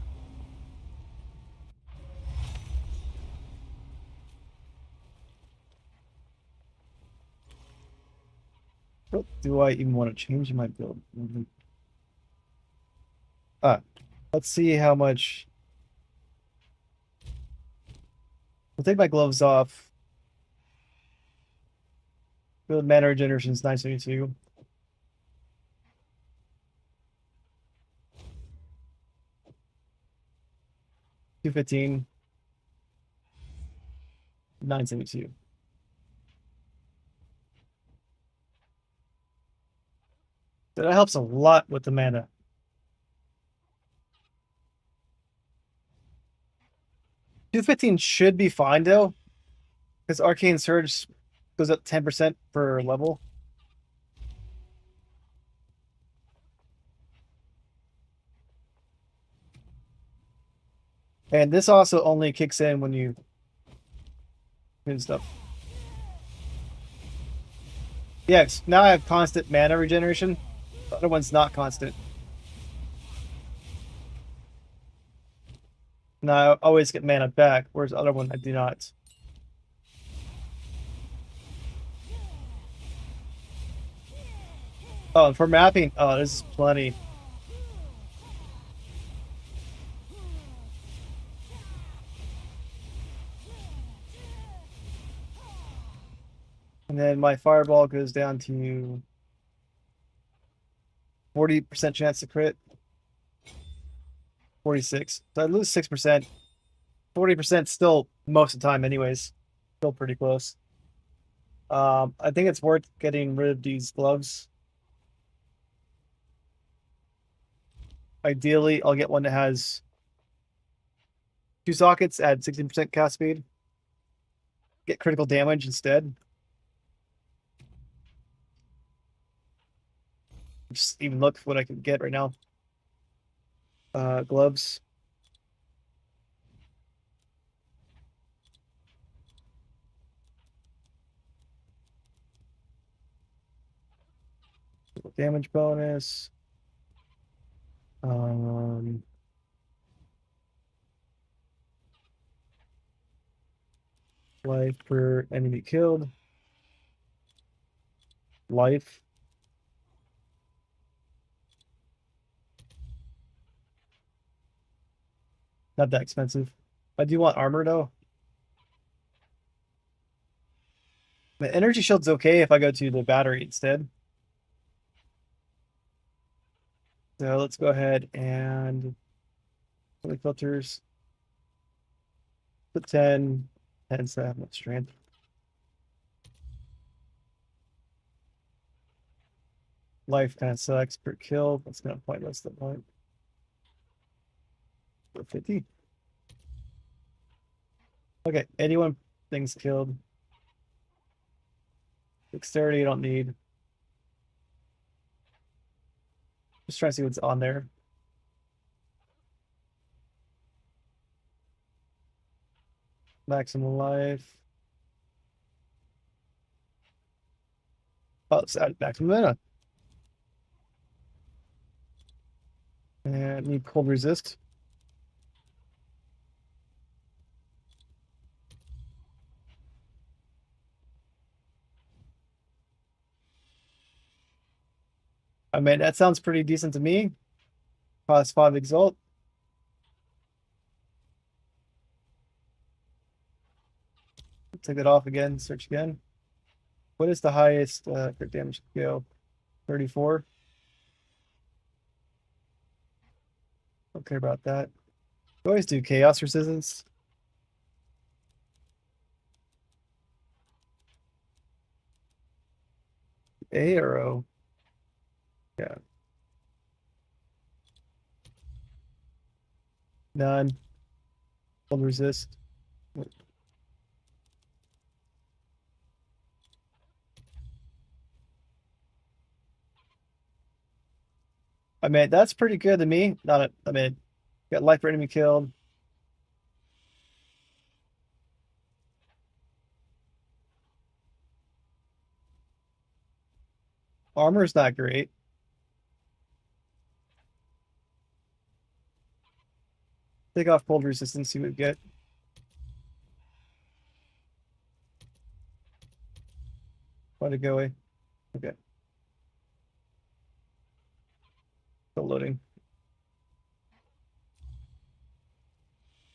What do I even want to change in my build? Ah, let's see how much. We'll take my gloves off. Build mana regeneration is 972. T15. 972. That helps a lot with the mana. $215 should be fine though, because Arcane Surge goes up 10% per level. And this also only kicks in when you do stuff. Yeah, now I have constant mana regeneration. The other one's not constant. Now I always get mana back, whereas the other one I do not. Oh, and for mapping, oh, this is plenty. And then my fireball goes down to 40% chance to crit. 46. So I lose 6%. 40% still most of the time anyways. Still pretty close. I think it's worth getting rid of these gloves. Ideally, I'll get one that has 2 sockets, add 16% cast speed. Get critical damage instead. Just even look what I can get right now. Gloves. Damage bonus. Life per enemy killed. Life. Not that expensive. I do want armor though. The energy shield's okay if I go to the battery instead. So let's go ahead and filters. Put 10. 10 so I have much strength. life kind of sucks per kill. That's kind of pointless at that point. 50. Okay, 81 things killed. Dexterity, I don't need. Just trying to see what's on there. Maximum life. Oh, it's at maximum mana. And need cold resist. I mean, that sounds pretty decent to me. Cost 5 exalt. Take that off again, search again. What is the highest crit damage scale? 34. Don't care about that. We always do chaos resistance. A or O? Yeah. None. Cold resist. I mean, that's pretty good to me. Not a, I mean, got life for enemy killed. Armor's not great. Take off cold resistance, see what we get. Let it go away. Okay. Still loading.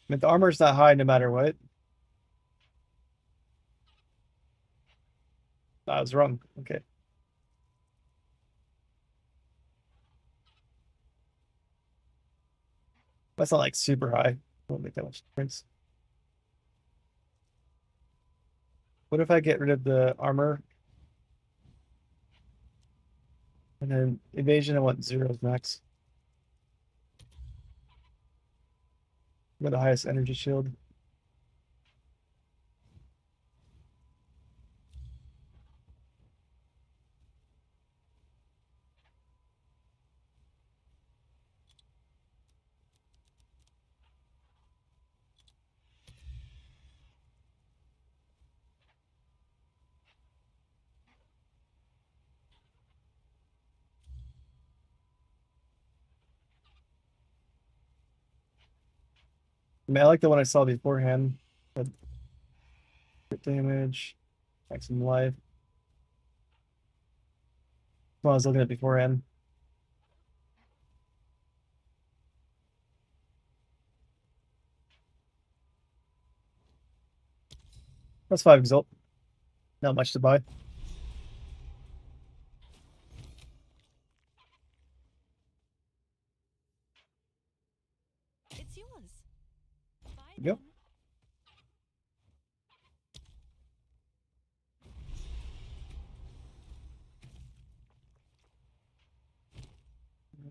I mean, the armor's not high no matter what. I was wrong. Okay. That's not like super high. Won't make that much difference. What if I get rid of the armor? And then evasion, I want zeros max. Got the highest energy shield. I mean, I like the one I saw beforehand. But crit damage, maximum life. Well, I was looking at beforehand. That's 5 exalt. Not much to buy. It's yours. Buy Yep. them.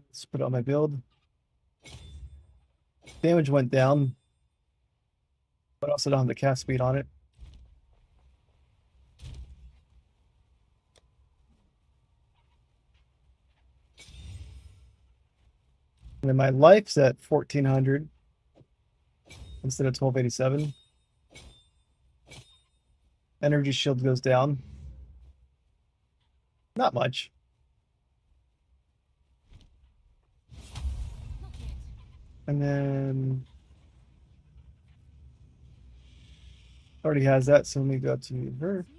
Let's put it on my build. Damage went down, but also don't have the cast speed on it. And then my life's at 1400 instead of 1287. Energy shield goes down. Not much. Not yet. And then already has that, so let me go to her. It's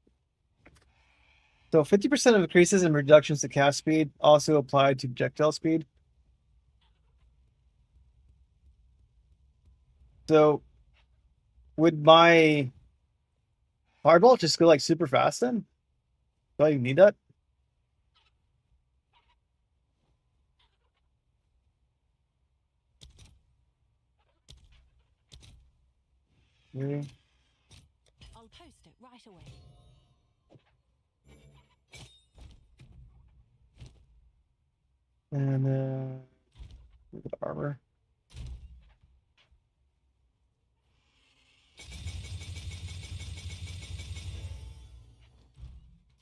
new. So 50% of increases and reductions to cast speed also apply to projectile speed. So would my fireball just go like super fast then? Do I even need that? Maybe. I'll post it right away. And look at the armor.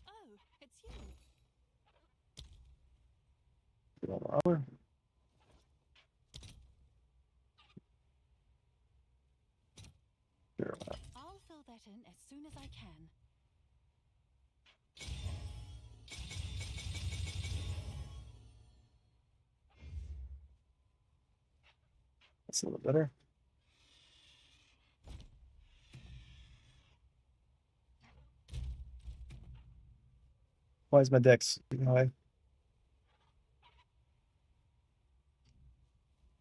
Oh, it's you. Get all the armor. Sure. I'll fill that in as soon as I can. That's a little better. Why is my dex getting high?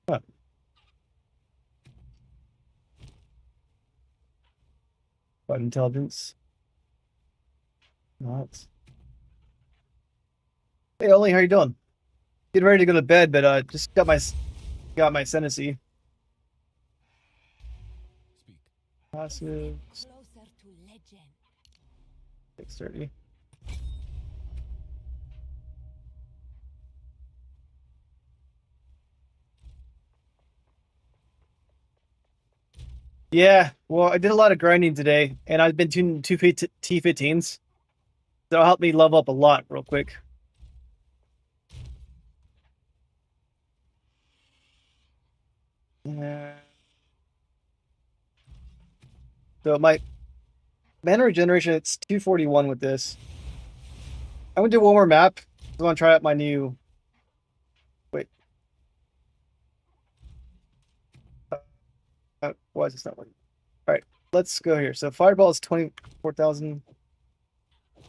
Huh. What intelligence? Not. Hey, Oli, how you doing? Getting ready to go to bed, but just got my ascendancy. Speak. Passive Closer to legend. 630. Yeah, well, I did a lot of grinding today, and I've been tuning two T15s. That'll help me level up a lot real quick. Yeah. So my mana regeneration, it's 241 with this. I'm gonna do one more map. I want to try out my new. Wait. Why is this not working? All right, let's go here. So fireball is 24,000. All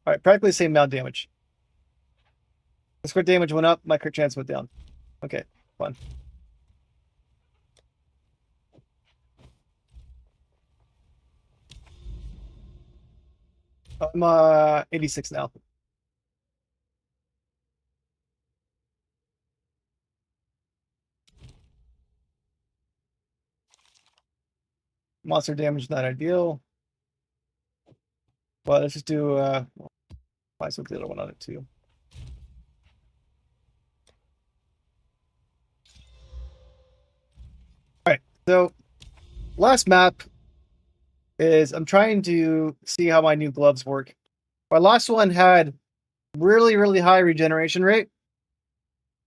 right, practically the same amount of damage. The crit damage went up, my crit chance went down. Okay, fun. I'm 86 now. Monster damage not ideal. Well, let's just do might as well do the other one on it too. Alright, so last map is I'm trying to see how my new gloves work. My last one had really, really high regeneration rate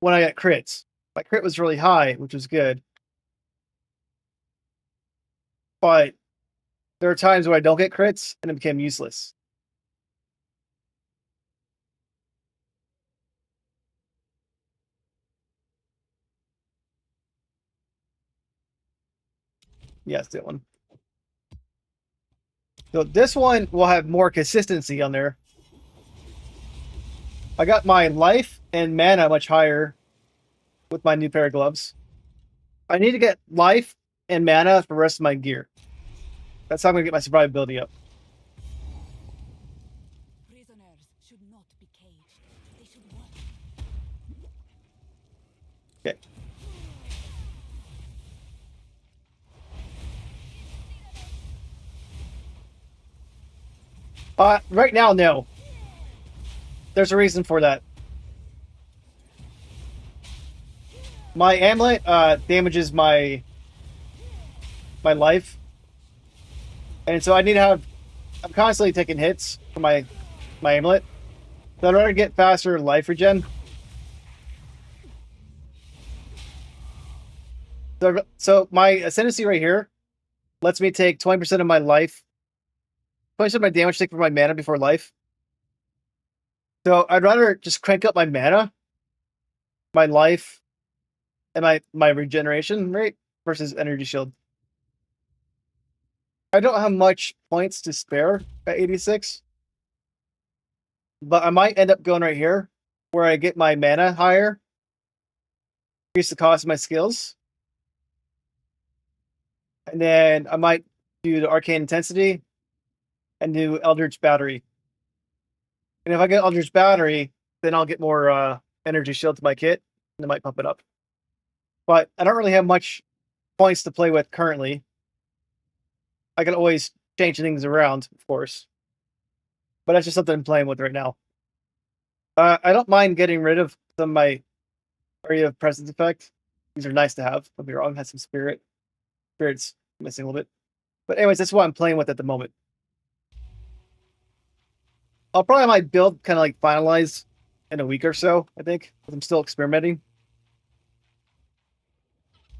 when I got crits. My crit was really high, which was good. But there are times where I don't get crits and it became useless. Yes, that one. So this one will have more consistency on there. I got my life and mana much higher with my new pair of gloves. I need to get life and mana for the rest of my gear. That's how I'm going to get my survivability up. Prisoners should not be caged. They should work. Okay. Right now, no. There's a reason for that. My amulet damages my life, and so I need to have. I'm constantly taking hits for my amulet. So I'd rather get faster life regen. So my ascendancy right here lets me take 20% of my life, 20% of my damage taken from my mana before life. So I'd rather just crank up my mana, my life, and my regeneration rate versus energy shield. I don't have much points to spare at 86. But I might end up going right here, where I get my mana higher, increase the cost of my skills, and then I might do the Arcane Intensity and do Eldritch Battery. And if I get Eldritch Battery, then I'll get more energy shield to my kit, and it might pump it up. But I don't really have much points to play with currently. I can always change things around, of course. But that's just something I'm playing with right now. I don't mind getting rid of some of my Area of Presence effect. These are nice to have. Don't be wrong, has some spirit. Spirit's missing a little bit. But anyways, that's what I'm playing with at the moment. I'll probably my build kind of like finalize in a week or so, I think. I'm still experimenting.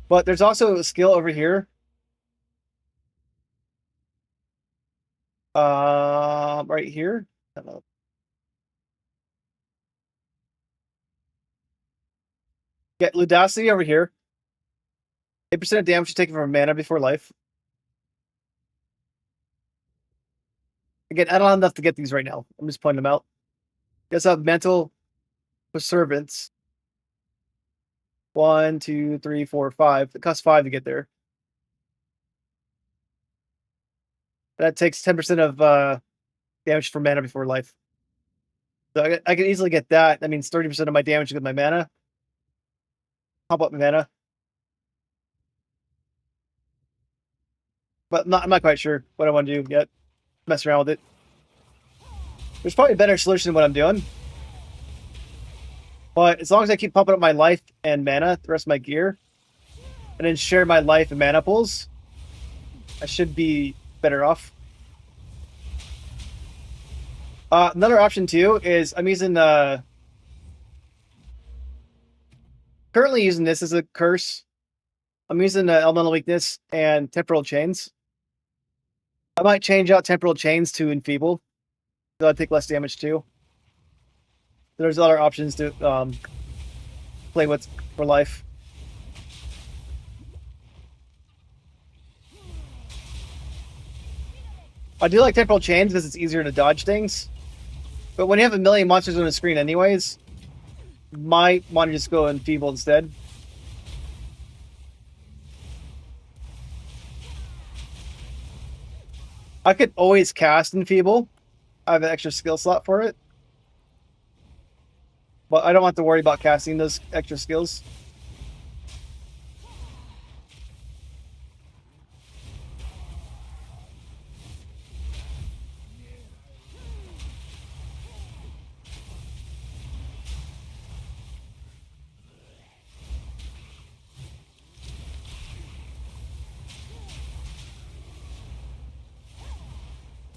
But there's also a skill over here. Right here. Get Ludacity over here. 8% of damage taken from mana before life. Again, I don't have enough to get these right now. I'm just pointing them out. You guys have Mental Preservance. 1, 2, 3, 4, 5. It costs 5 to get there. That takes 10% of damage from mana before life. So I can easily get that. That means 30% of my damage with my mana. Pump up my mana. But I'm not quite sure what I want to do yet. Mess around with it. There's probably a better solution than what I'm doing. But as long as I keep pumping up my life and mana, the rest of my gear, and then share my life and mana pools, I should be better off. Another option too is I'm using currently using this as a curse. I'm using Elemental Weakness and Temporal Chains. I might change out Temporal Chains to Enfeeble, so I take less damage too. There's other options to play with for life. I do like Temporal Chains because it's easier to dodge things. But when you have a million monsters on the screen anyways, might want to just go Enfeeble instead. I could always cast Enfeeble. I have an extra skill slot for it. But I don't have to worry about casting those extra skills.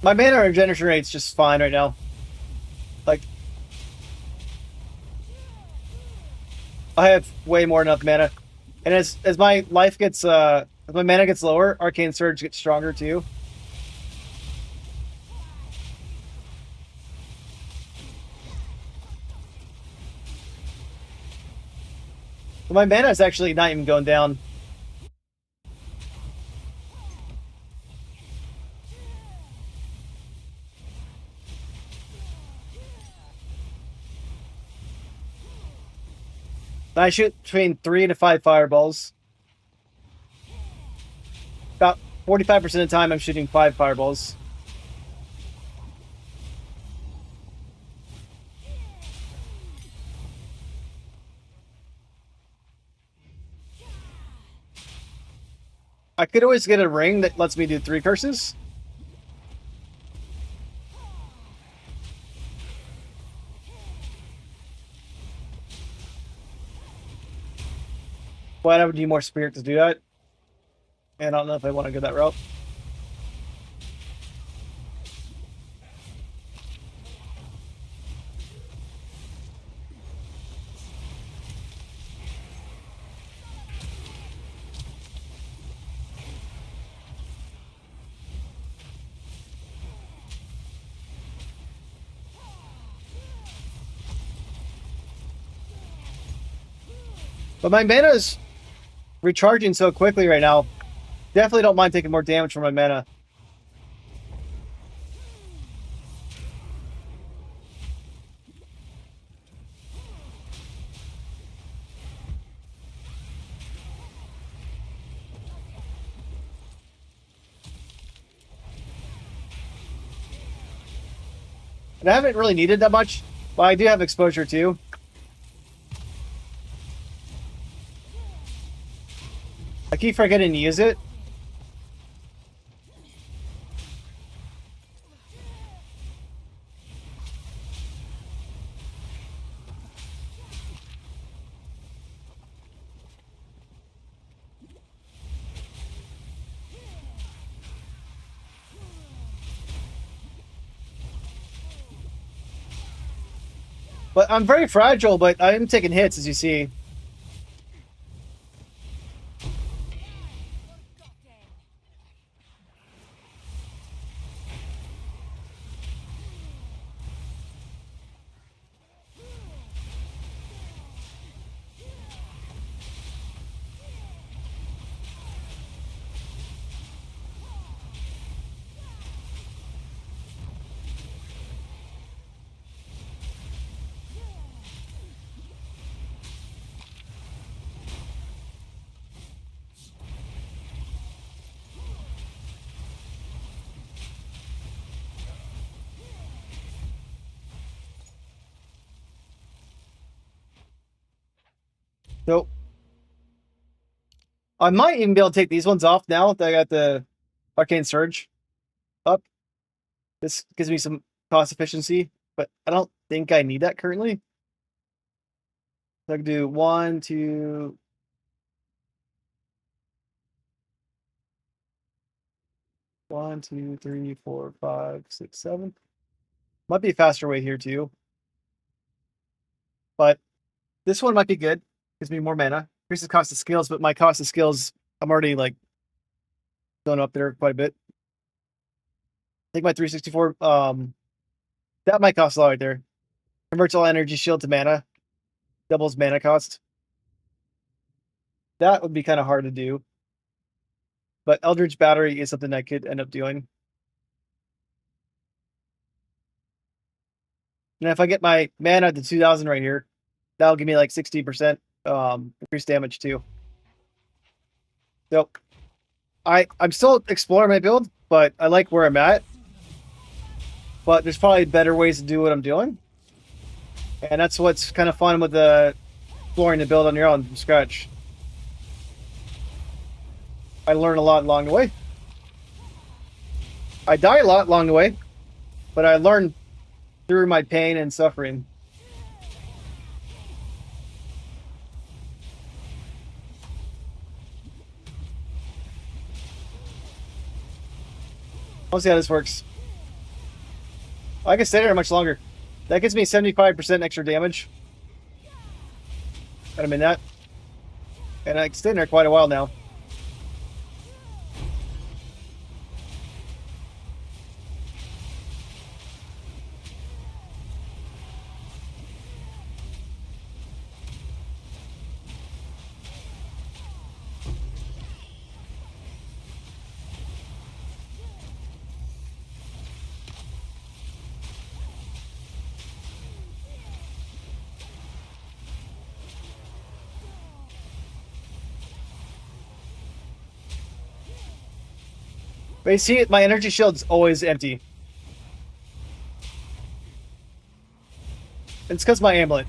My mana regeneration rate's just fine right now. Like, I have way more than enough mana. And as my life gets as my mana gets lower, Arcane Surge gets stronger too. But my mana is actually not even going down. I shoot between 3 to 5 fireballs. About 45% of the time I'm shooting 5 fireballs. I could always get a ring that lets me do 3 curses. But I would need more spirit to do that. And I don't know if I want to go that route. But my mana is recharging so quickly right now. Definitely don't mind taking more damage from my mana. And I haven't really needed that much, but I do have exposure too. I keep forgetting to use it. But I'm very fragile, but I am taking hits, as you see. So I might even be able to take these ones off now that I got the Arcane Surge up. This gives me some cost efficiency, but I don't think I need that currently. So I can do 1, 2. One, two, three, 4, 5, 6, 7. Might be a faster way here too. But this one might be good. Gives me more mana. Increases cost of skills, but my cost of skills, I'm already like going up there quite a bit. I think my 364, that might cost a lot right there. Converts all energy shield to mana. Doubles mana cost. That would be kind of hard to do. But Eldritch Battery is something I could end up doing. And if I get my mana to 2000 right here, that'll give me like 60% increased damage too. So I'm still exploring my build, but I like where I'm at. But there's probably better ways to do what I'm doing. And that's what's kind of fun with the exploring the build on your own from scratch. I learn a lot along the way. I die a lot along the way, but I learn through my pain and suffering. Let's see how this works. I can stay there much longer. That gives me 75% extra damage. And I'm in that. And I can stay in there quite a while now. But you see, my energy shield's always empty. It's because my amulet.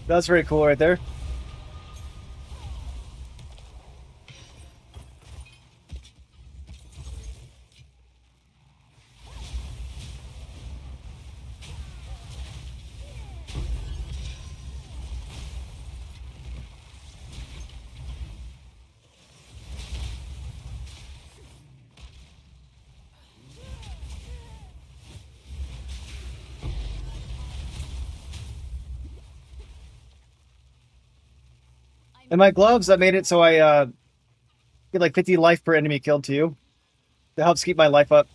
That's very cool right there. And my gloves, I made it so I get like 50 life per enemy killed too. That helps keep my life up.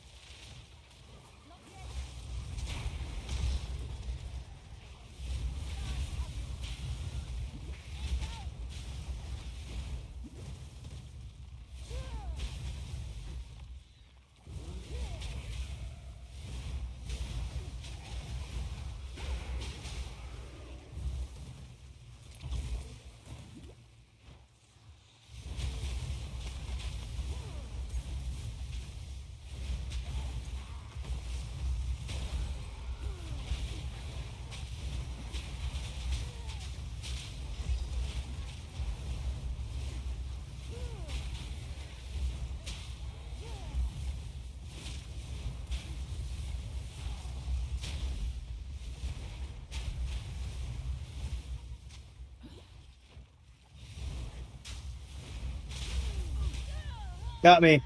Got me.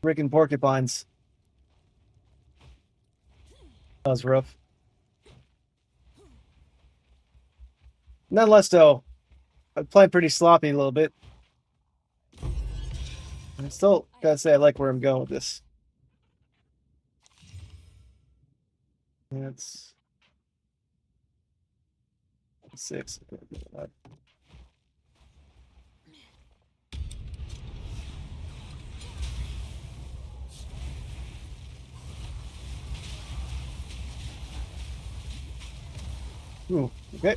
Freaking porcupines. That was rough. Nonetheless, though, I'm playing pretty sloppy a little bit. I still gotta say I like where I'm going with this. That's 6. Ooh, okay.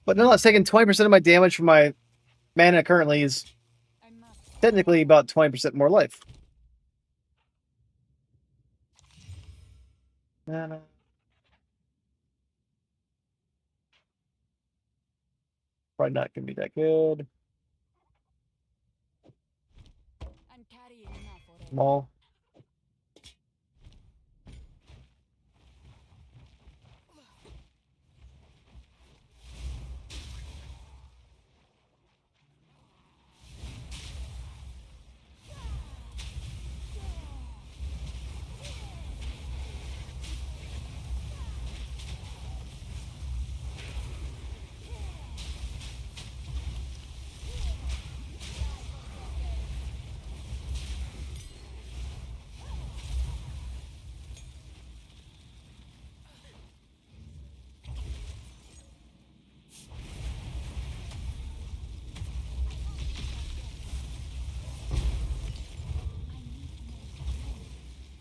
But nonetheless, taking 20% of my damage from my mana currently is I must. technically about 20% more life. Mana. Probably not gonna be that good. I'm carrying enough already. Small.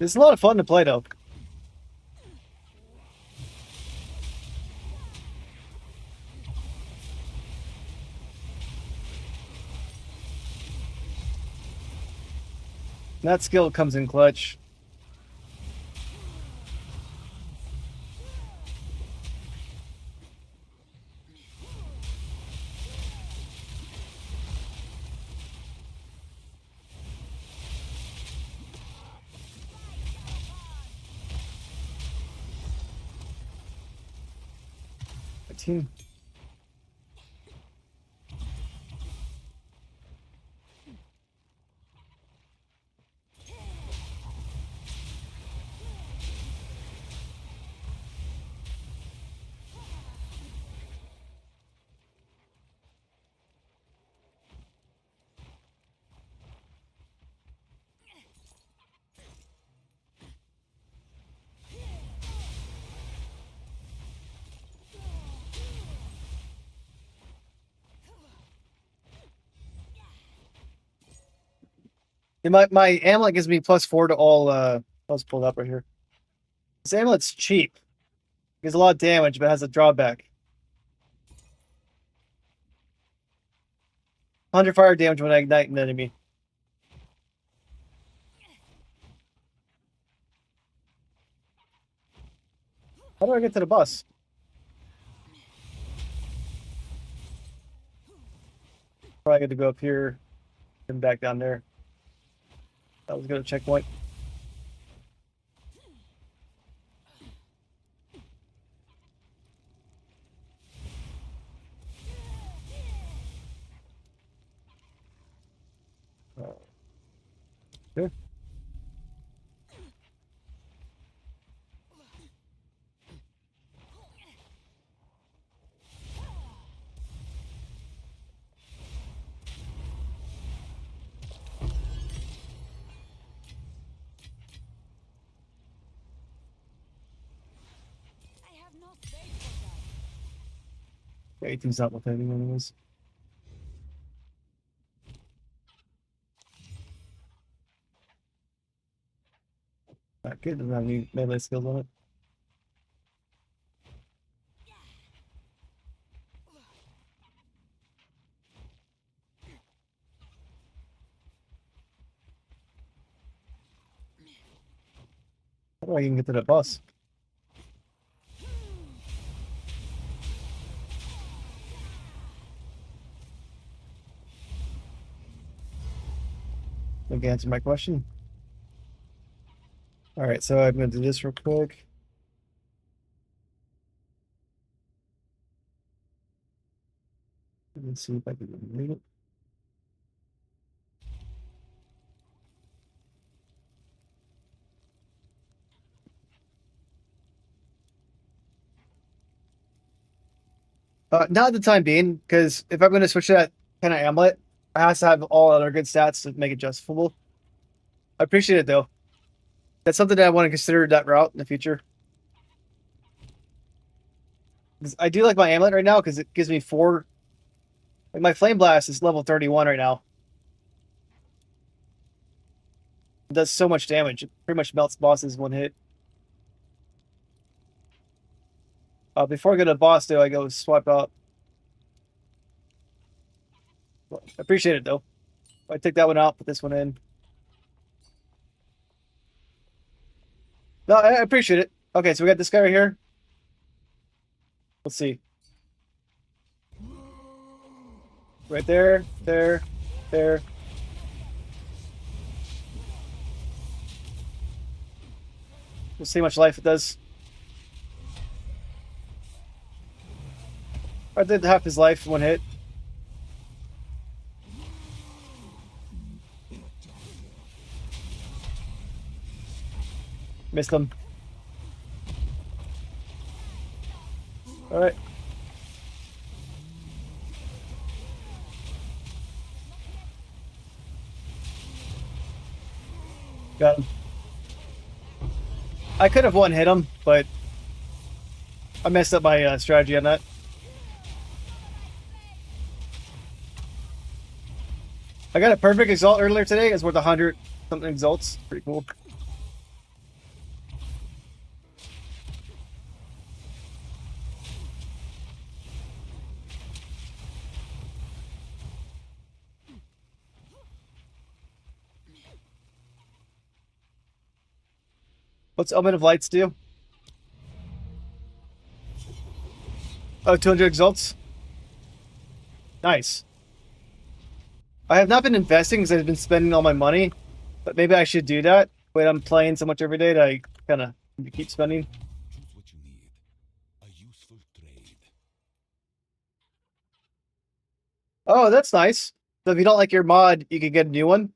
It's a lot of fun to play, though. That skill comes in clutch. My team. Yeah, my amulet gives me +4 to all. Let's pull it up right here. This amulet's cheap. It gives a lot of damage, but has a drawback. 100 fire damage when I ignite an enemy. How do I get to the bus? Probably good to go up here and back down there. That was a good checkpoint. Good. I have no space for that. Yeah, 18's not with anything anyways. Not good. Doesn't have any melee skills on it. How do I even get to the bus? Think you answer my question. All right, so I'm going to do this real quick. Let's see if I can read it. Not at the time being, because if I'm going to switch to that kind of amulet, I have to have all other good stats to make it justifiable. I appreciate it though. That's something that I want to consider that route in the future. 'Cause I do like my amulet right now because it gives me 4. Like my flame blast is level 31 right now. It does so much damage. It pretty much melts bosses one hit. Before I go to boss though, I go swap out. I appreciate it though. I take that one out, put this one in. No, I appreciate it. Okay, so we got this guy right here. Let's see. Right there, there, there. We'll see how much life it does. I did half his life in one hit. Missed him. All right. Got him. I could have one hit him, but I messed up my strategy on that. I got a perfect exalt earlier today. It's worth 100 something exalts. Pretty cool. What's Element of Lights do? Oh, 200 exalts. Nice. I have not been investing because I've been spending all my money, but maybe I should do that. But I'm playing so much every day that I kind of keep spending. Choose what you need. A useful trade. Oh, that's nice. So if you don't like your mod, you can get a new one.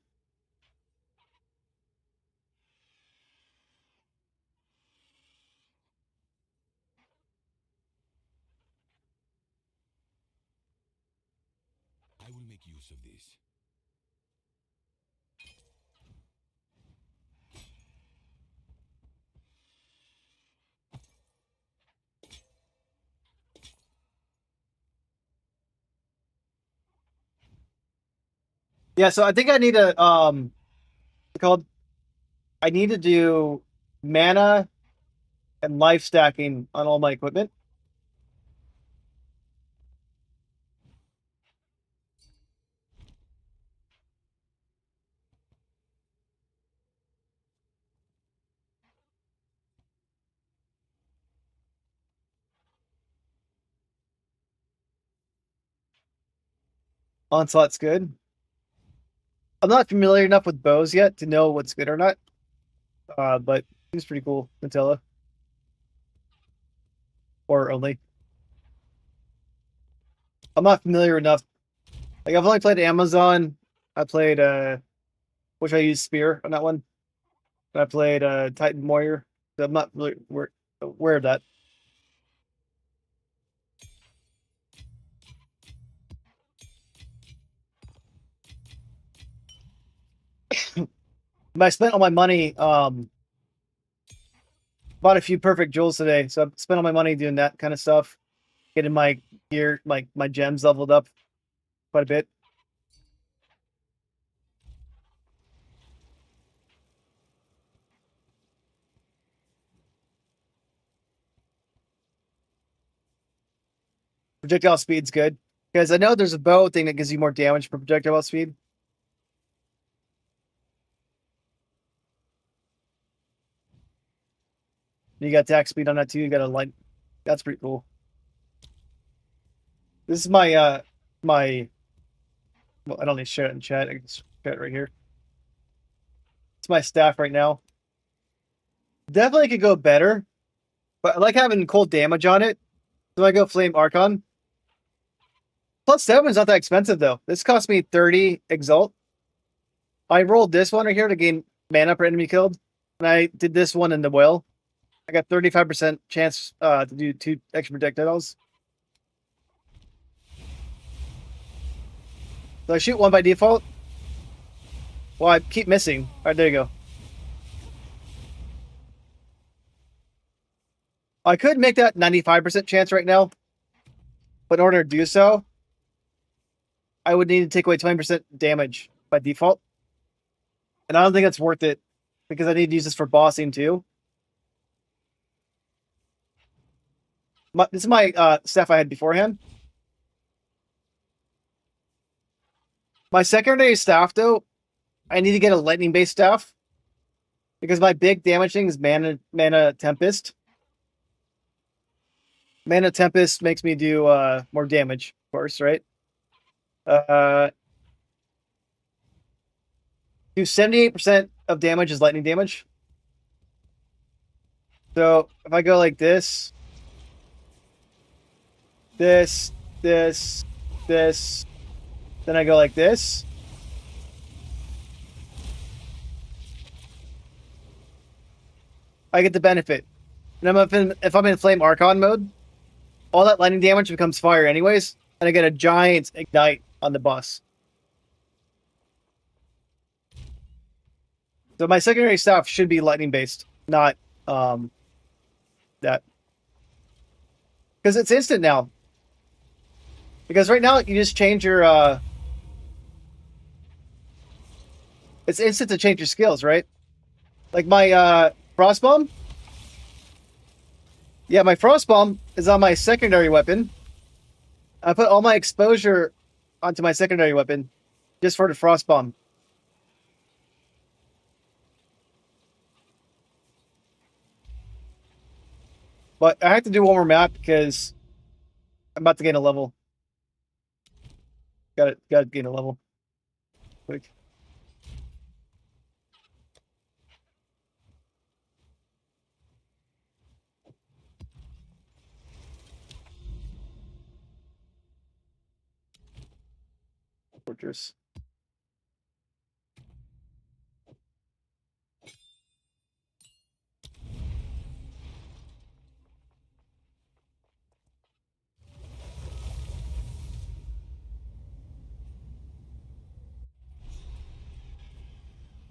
I will make use of this. Yeah, so I think I need to what's it called? I need to do mana and life stacking on all my equipment. Onslaught's good. I'm not familiar enough with bows yet to know what's good or not. But it's pretty cool, Nutella. Or only. I'm not familiar enough. Like I've only played Amazon. I played which I used Spear on that one. I played Titan Warrior. So I'm not really aware of that. But I spent all my money, bought a few perfect jewels today. So I spent all my money doing that kind of stuff. Getting my gear, my gems leveled up quite a bit. Projectile speed's good. Because I know there's a bow thing that gives you more damage per projectile speed. You got attack speed on that too. You got a light. That's pretty cool. This is my my well, I don't need to share it in chat. I can share it right here. It's my staff right now. Definitely could go better, but I like having cold damage on it. So I go Flame Archon. Plus 7 is not that expensive though. This cost me 30 Exalt. I rolled this one right here to gain mana per enemy killed, and I did this one in the whale. I got 35% chance to do 2 extra projectiles. So I shoot 1 by default. Well, I keep missing. All right, there you go. I could make that 95% chance right now, but in order to do so, I would need to take away 20% damage by default. And I don't think that's worth it because I need to use this for bossing too. This is my staff I had beforehand. My secondary staff, though, I need to get a lightning-based staff because my big damage thing is mana Tempest. Mana Tempest makes me do more damage, of course, right? Do 78% of damage is lightning damage. So if I go like this, this, then I go like this. I get the benefit. And if I'm in Flame Archon mode, all that lightning damage becomes fire anyways, and I get a giant ignite on the boss. So my secondary staff should be lightning based, not that. Because it's instant now. Because right now you just change your it's instant to change your skills, right? Like my Frost Bomb. Yeah, my Frost Bomb is on my secondary weapon. I put all my exposure onto my secondary weapon just for the Frost Bomb. But I have to do one more map because I'm about to gain a level. Gotta gain a level. Quick. Fortress.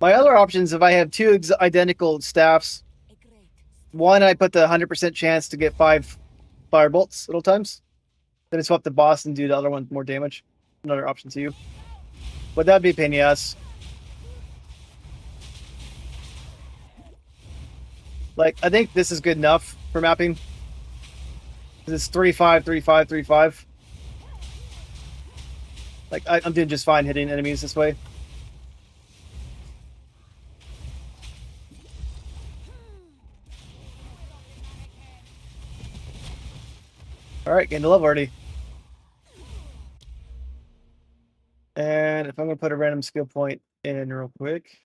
My other options, if I have two identical staffs, one I put the 100% chance to get 5 fire bolts at all times. Then I swap the boss and do the other one more damage. Another option to you. But that'd be a pain in the ass. Like, I think this is good enough for mapping. It's 3-5, 3-5, 3-5. Like, I'm doing just fine hitting enemies this way. Alright, gained a level already. And if I'm going to put a random skill point in real quick.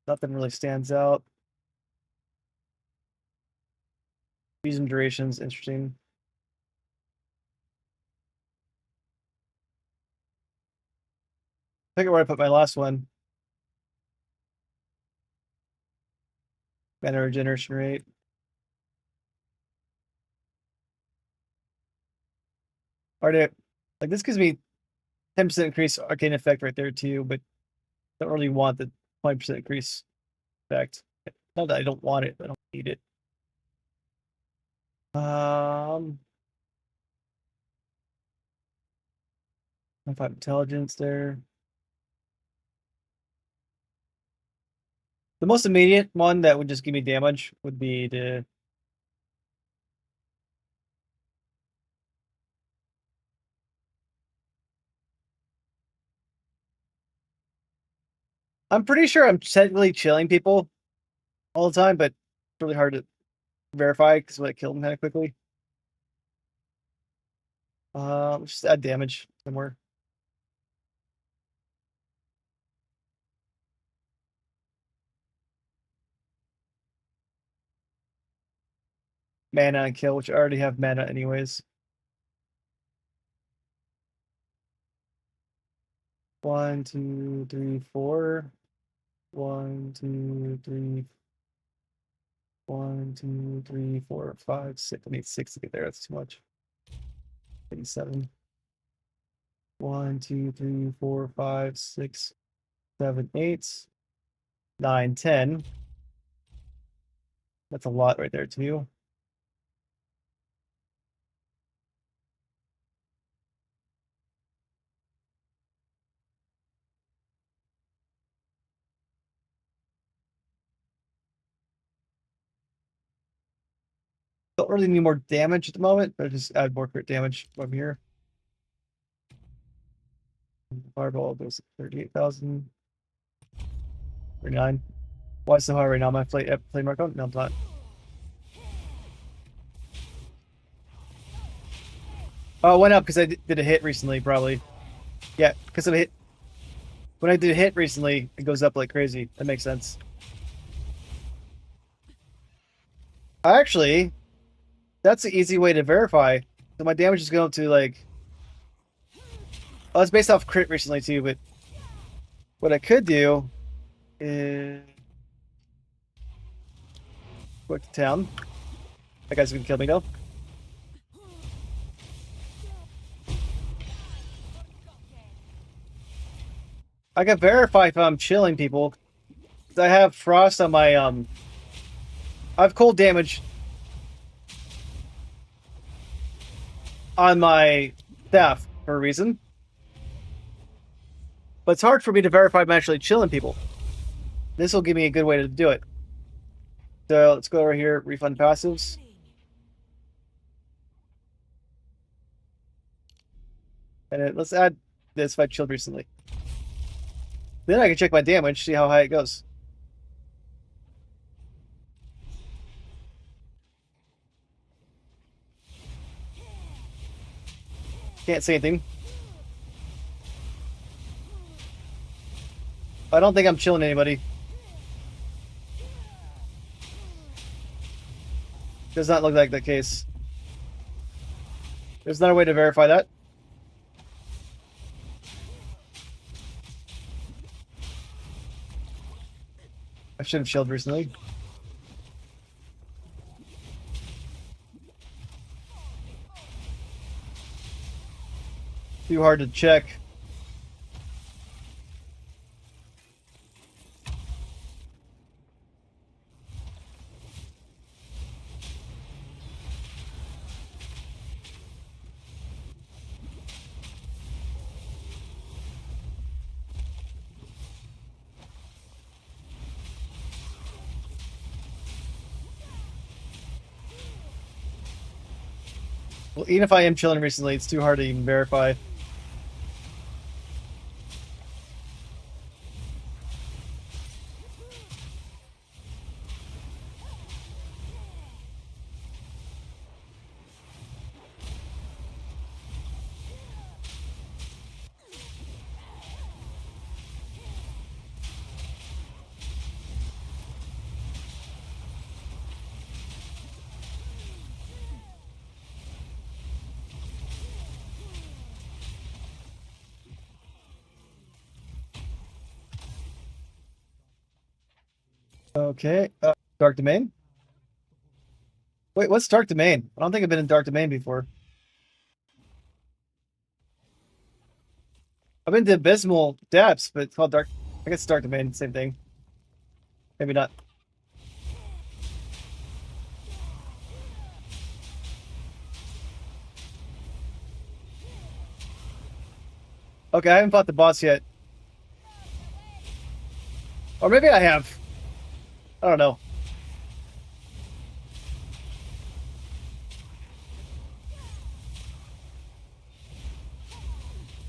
Nothing really stands out. Fusion duration's interesting. I think where I put my last one. Mana regeneration rate. Alright, like this gives me 10% increase arcane effect right there too, but don't really want the 20% increase effect. Not that I don't want it, I don't need it. If I have intelligence there. The most immediate one that would just give me damage would be the I'm pretty sure I'm technically chilling people all the time, but it's really hard to verify because it killed him kind of quickly. Let's just add damage somewhere. Mana and kill, which I already have mana anyways. 1, 2, 3, 4. 1, 2, 3. 1, 2, 3, 4, 5, 6. I need 6 to get there. That's too much. 87. 1, 2, 3, 4, 5, 6, 7, 8, 9, 10. That's a lot right there too. Don't really need more damage at the moment, but just add more crit damage from here. Fireball goes 38,000. 39. Why so high right now? Am I play mark on? No, I'm not. Oh, it went up because I did a hit recently, probably. Yeah, because of a hit. When I did a hit recently, it goes up like crazy. That makes sense. Actually, that's an easy way to verify. So my damage is going to like... Oh, it's based off crit recently too, but what I could do is go to town. That guy's gonna kill me though. I can verify if I'm chilling people. I have frost on my I have cold damage on my staff for a reason. But it's hard for me to verify I'm actually chilling people. This will give me a good way to do it. So let's go over here, refund passives. And let's add this if I chilled recently. Then I can check my damage, see how high it goes. Can't say anything. I don't think I'm chilling anybody. Does not look like the case. There's not a way to verify that. I should have chilled recently. Too hard to check. Well, even if I am chilling recently, it's too hard to even verify. Okay, Dark Domain? Wait, what's Dark Domain? I don't think I've been in Dark Domain before. I've been to Abysmal Depths, but it's called Dark... I guess Dark Domain, same thing. Maybe not. Okay, I haven't fought the boss yet. Or maybe I have. I don't know.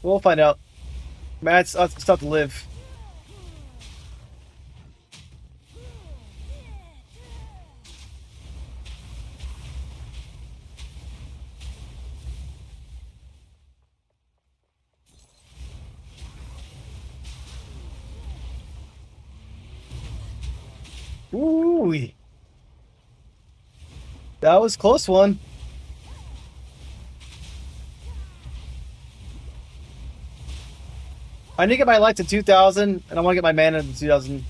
We'll find out. Man, it's tough to live. Ooh. That was a close one. I need to get my light to 2,000, and I want to get my mana to 2,000.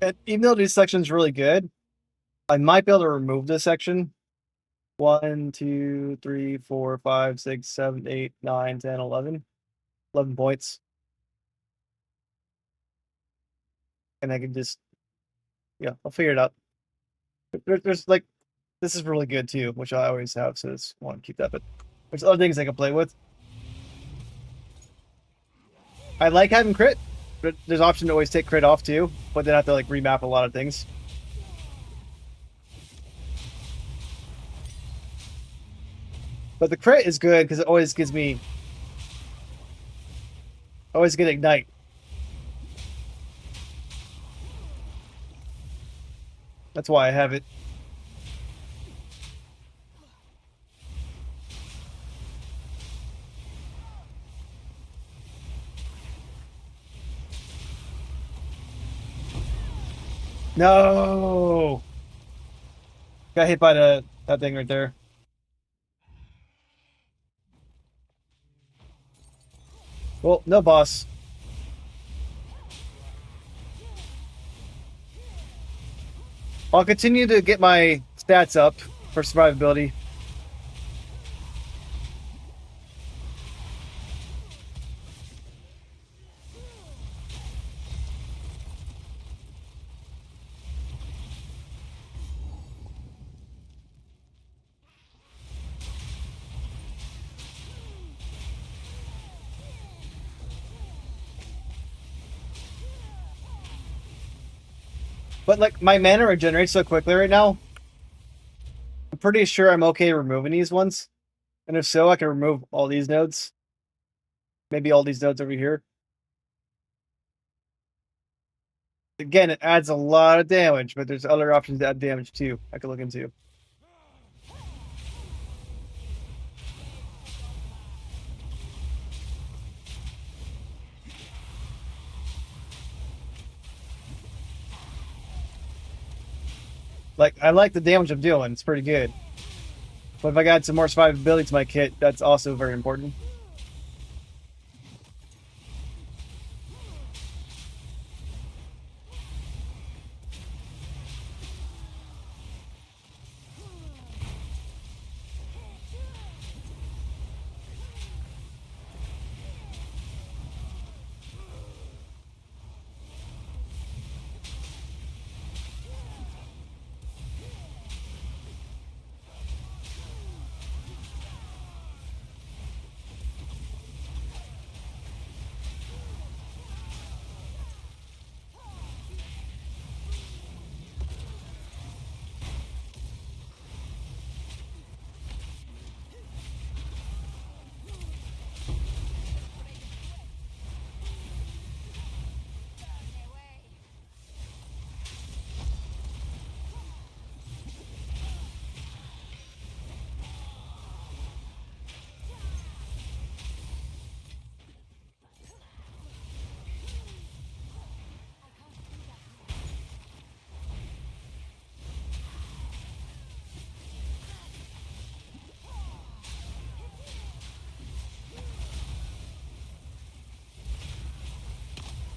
And even though this section's really good, I might be able to remove this section. 1, 2, 3, 4, 5, 6, 7, 8, 9, 10, 11. 11 points. And I can just, yeah, I'll figure it out. There's like, this is really good too, which I always have, so I just want to keep that. But there's other things I can play with. I like having crit, but there's option to always take crit off too, but then I have to like remap a lot of things. But the crit is good because it always gives me, always get ignite. That's why I have it. No, got hit by that thing right there. Well, no boss. I'll continue to get my stats up for survivability. But like my mana regenerates so quickly right now. I'm pretty sure I'm okay removing these ones. And if so, I can remove all these nodes. Maybe all these nodes over here. Again, it adds a lot of damage, but there's other options to add damage too I could look into. Like, I like the damage I'm doing. It's pretty good. But if I got some more survivability to my kit, that's also very important.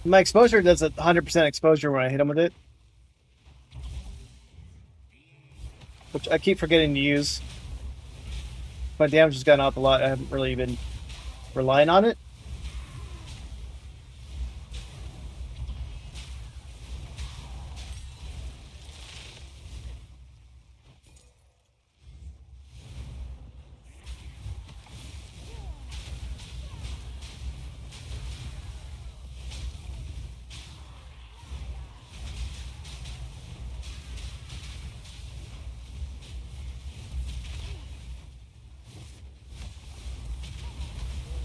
My exposure does 100% exposure when I hit him with it. Which I keep forgetting to use. My damage has gone up a lot. I haven't really been relying on it.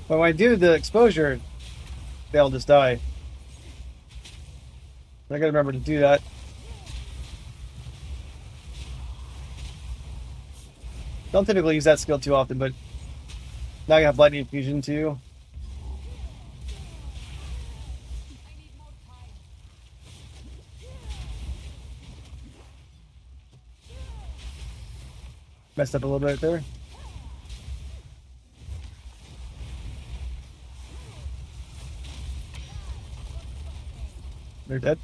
But when I do the exposure, they'll just die. I gotta remember to do that. Don't typically use that skill too often, but now I have lightning fusion too. Messed up a little bit there. They're dead.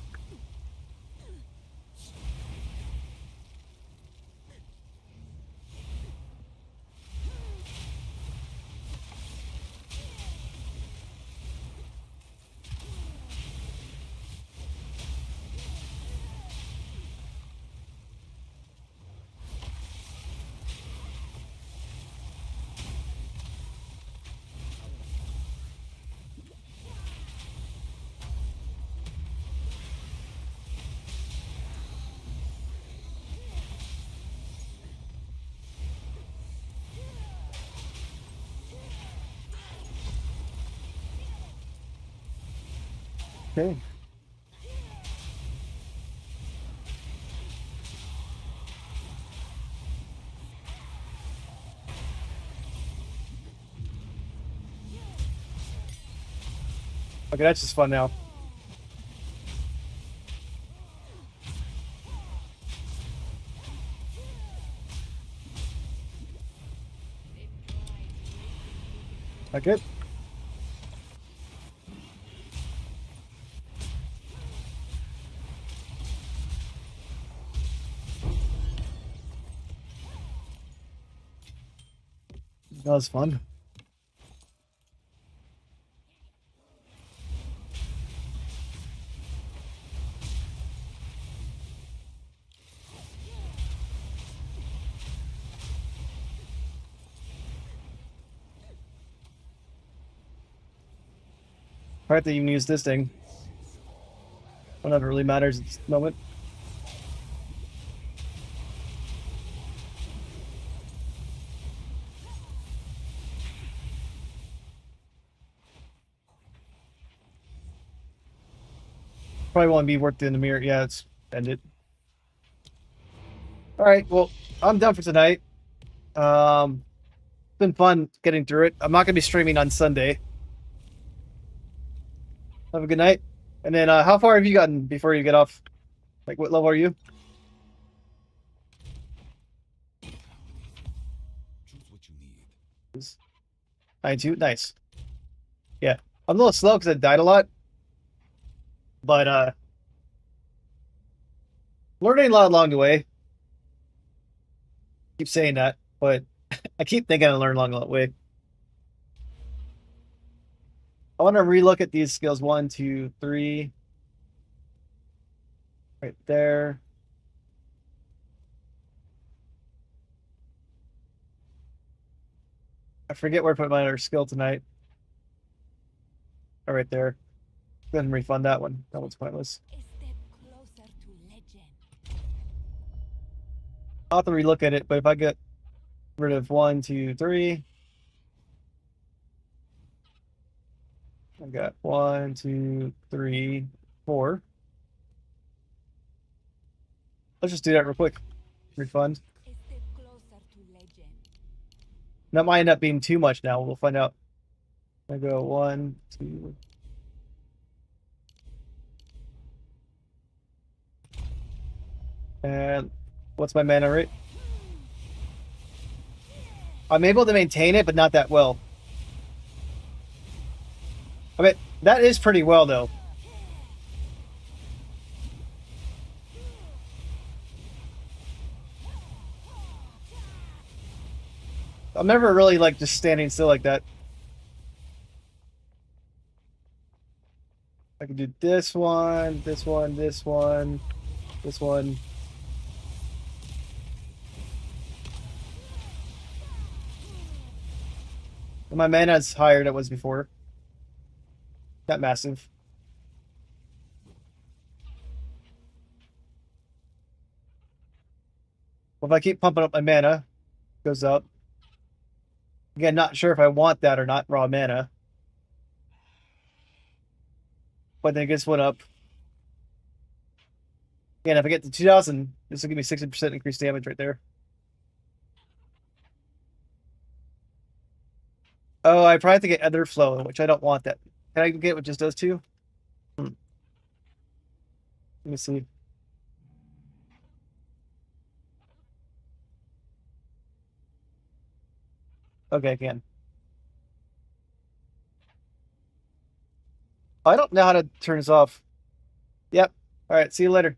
Okay. Okay, that's just fun now. Okay. That was fun. I have to even use this thing. Whatever really matters at this moment. Probably won't be worth it in the mirror. Yeah, it's ended. All right, well, I'm done for tonight. It's been fun getting through it. I'm not gonna be streaming on Sunday. Have a good night. And then, how far have you gotten before you get off? Like, what level are you? Choose what you need. 92? Nice. Yeah. I'm a little slow because I died a lot. But, learning a lot along the way. Keep saying that, but I keep thinking I learned along the way. I want to relook at these skills. 1, 2, 3. Right there. I forget where I put my other skill tonight. Oh, right there. Go ahead and refund that one. That one's pointless. A step closer to legend. I'll have to relook at it, but if I get rid of 1, 2, 3. I've got 1, 2, 3, 4. Let's just do that real quick. Refund. A step closer to legend. That might end up being too much now. We'll find out. I go 1, 2. And what's my mana rate? I'm able to maintain it, but not that well. I mean, that is pretty well, though. I'm never really like just standing still like that. I can do this one, this one, this one, this one. And my mana's higher than it was before. Not massive. Well, if I keep pumping up my mana, it goes up. Again, not sure if I want that or not, raw mana. But then it gets one up. Again, if I get to 2000, this will give me 60% increased damage right there. Oh, I probably have to get Ether Flow, which I don't want that. Can I get what just does two? Let me see. Okay, I can. I don't know how to turn this off. Yep. All right, see you later.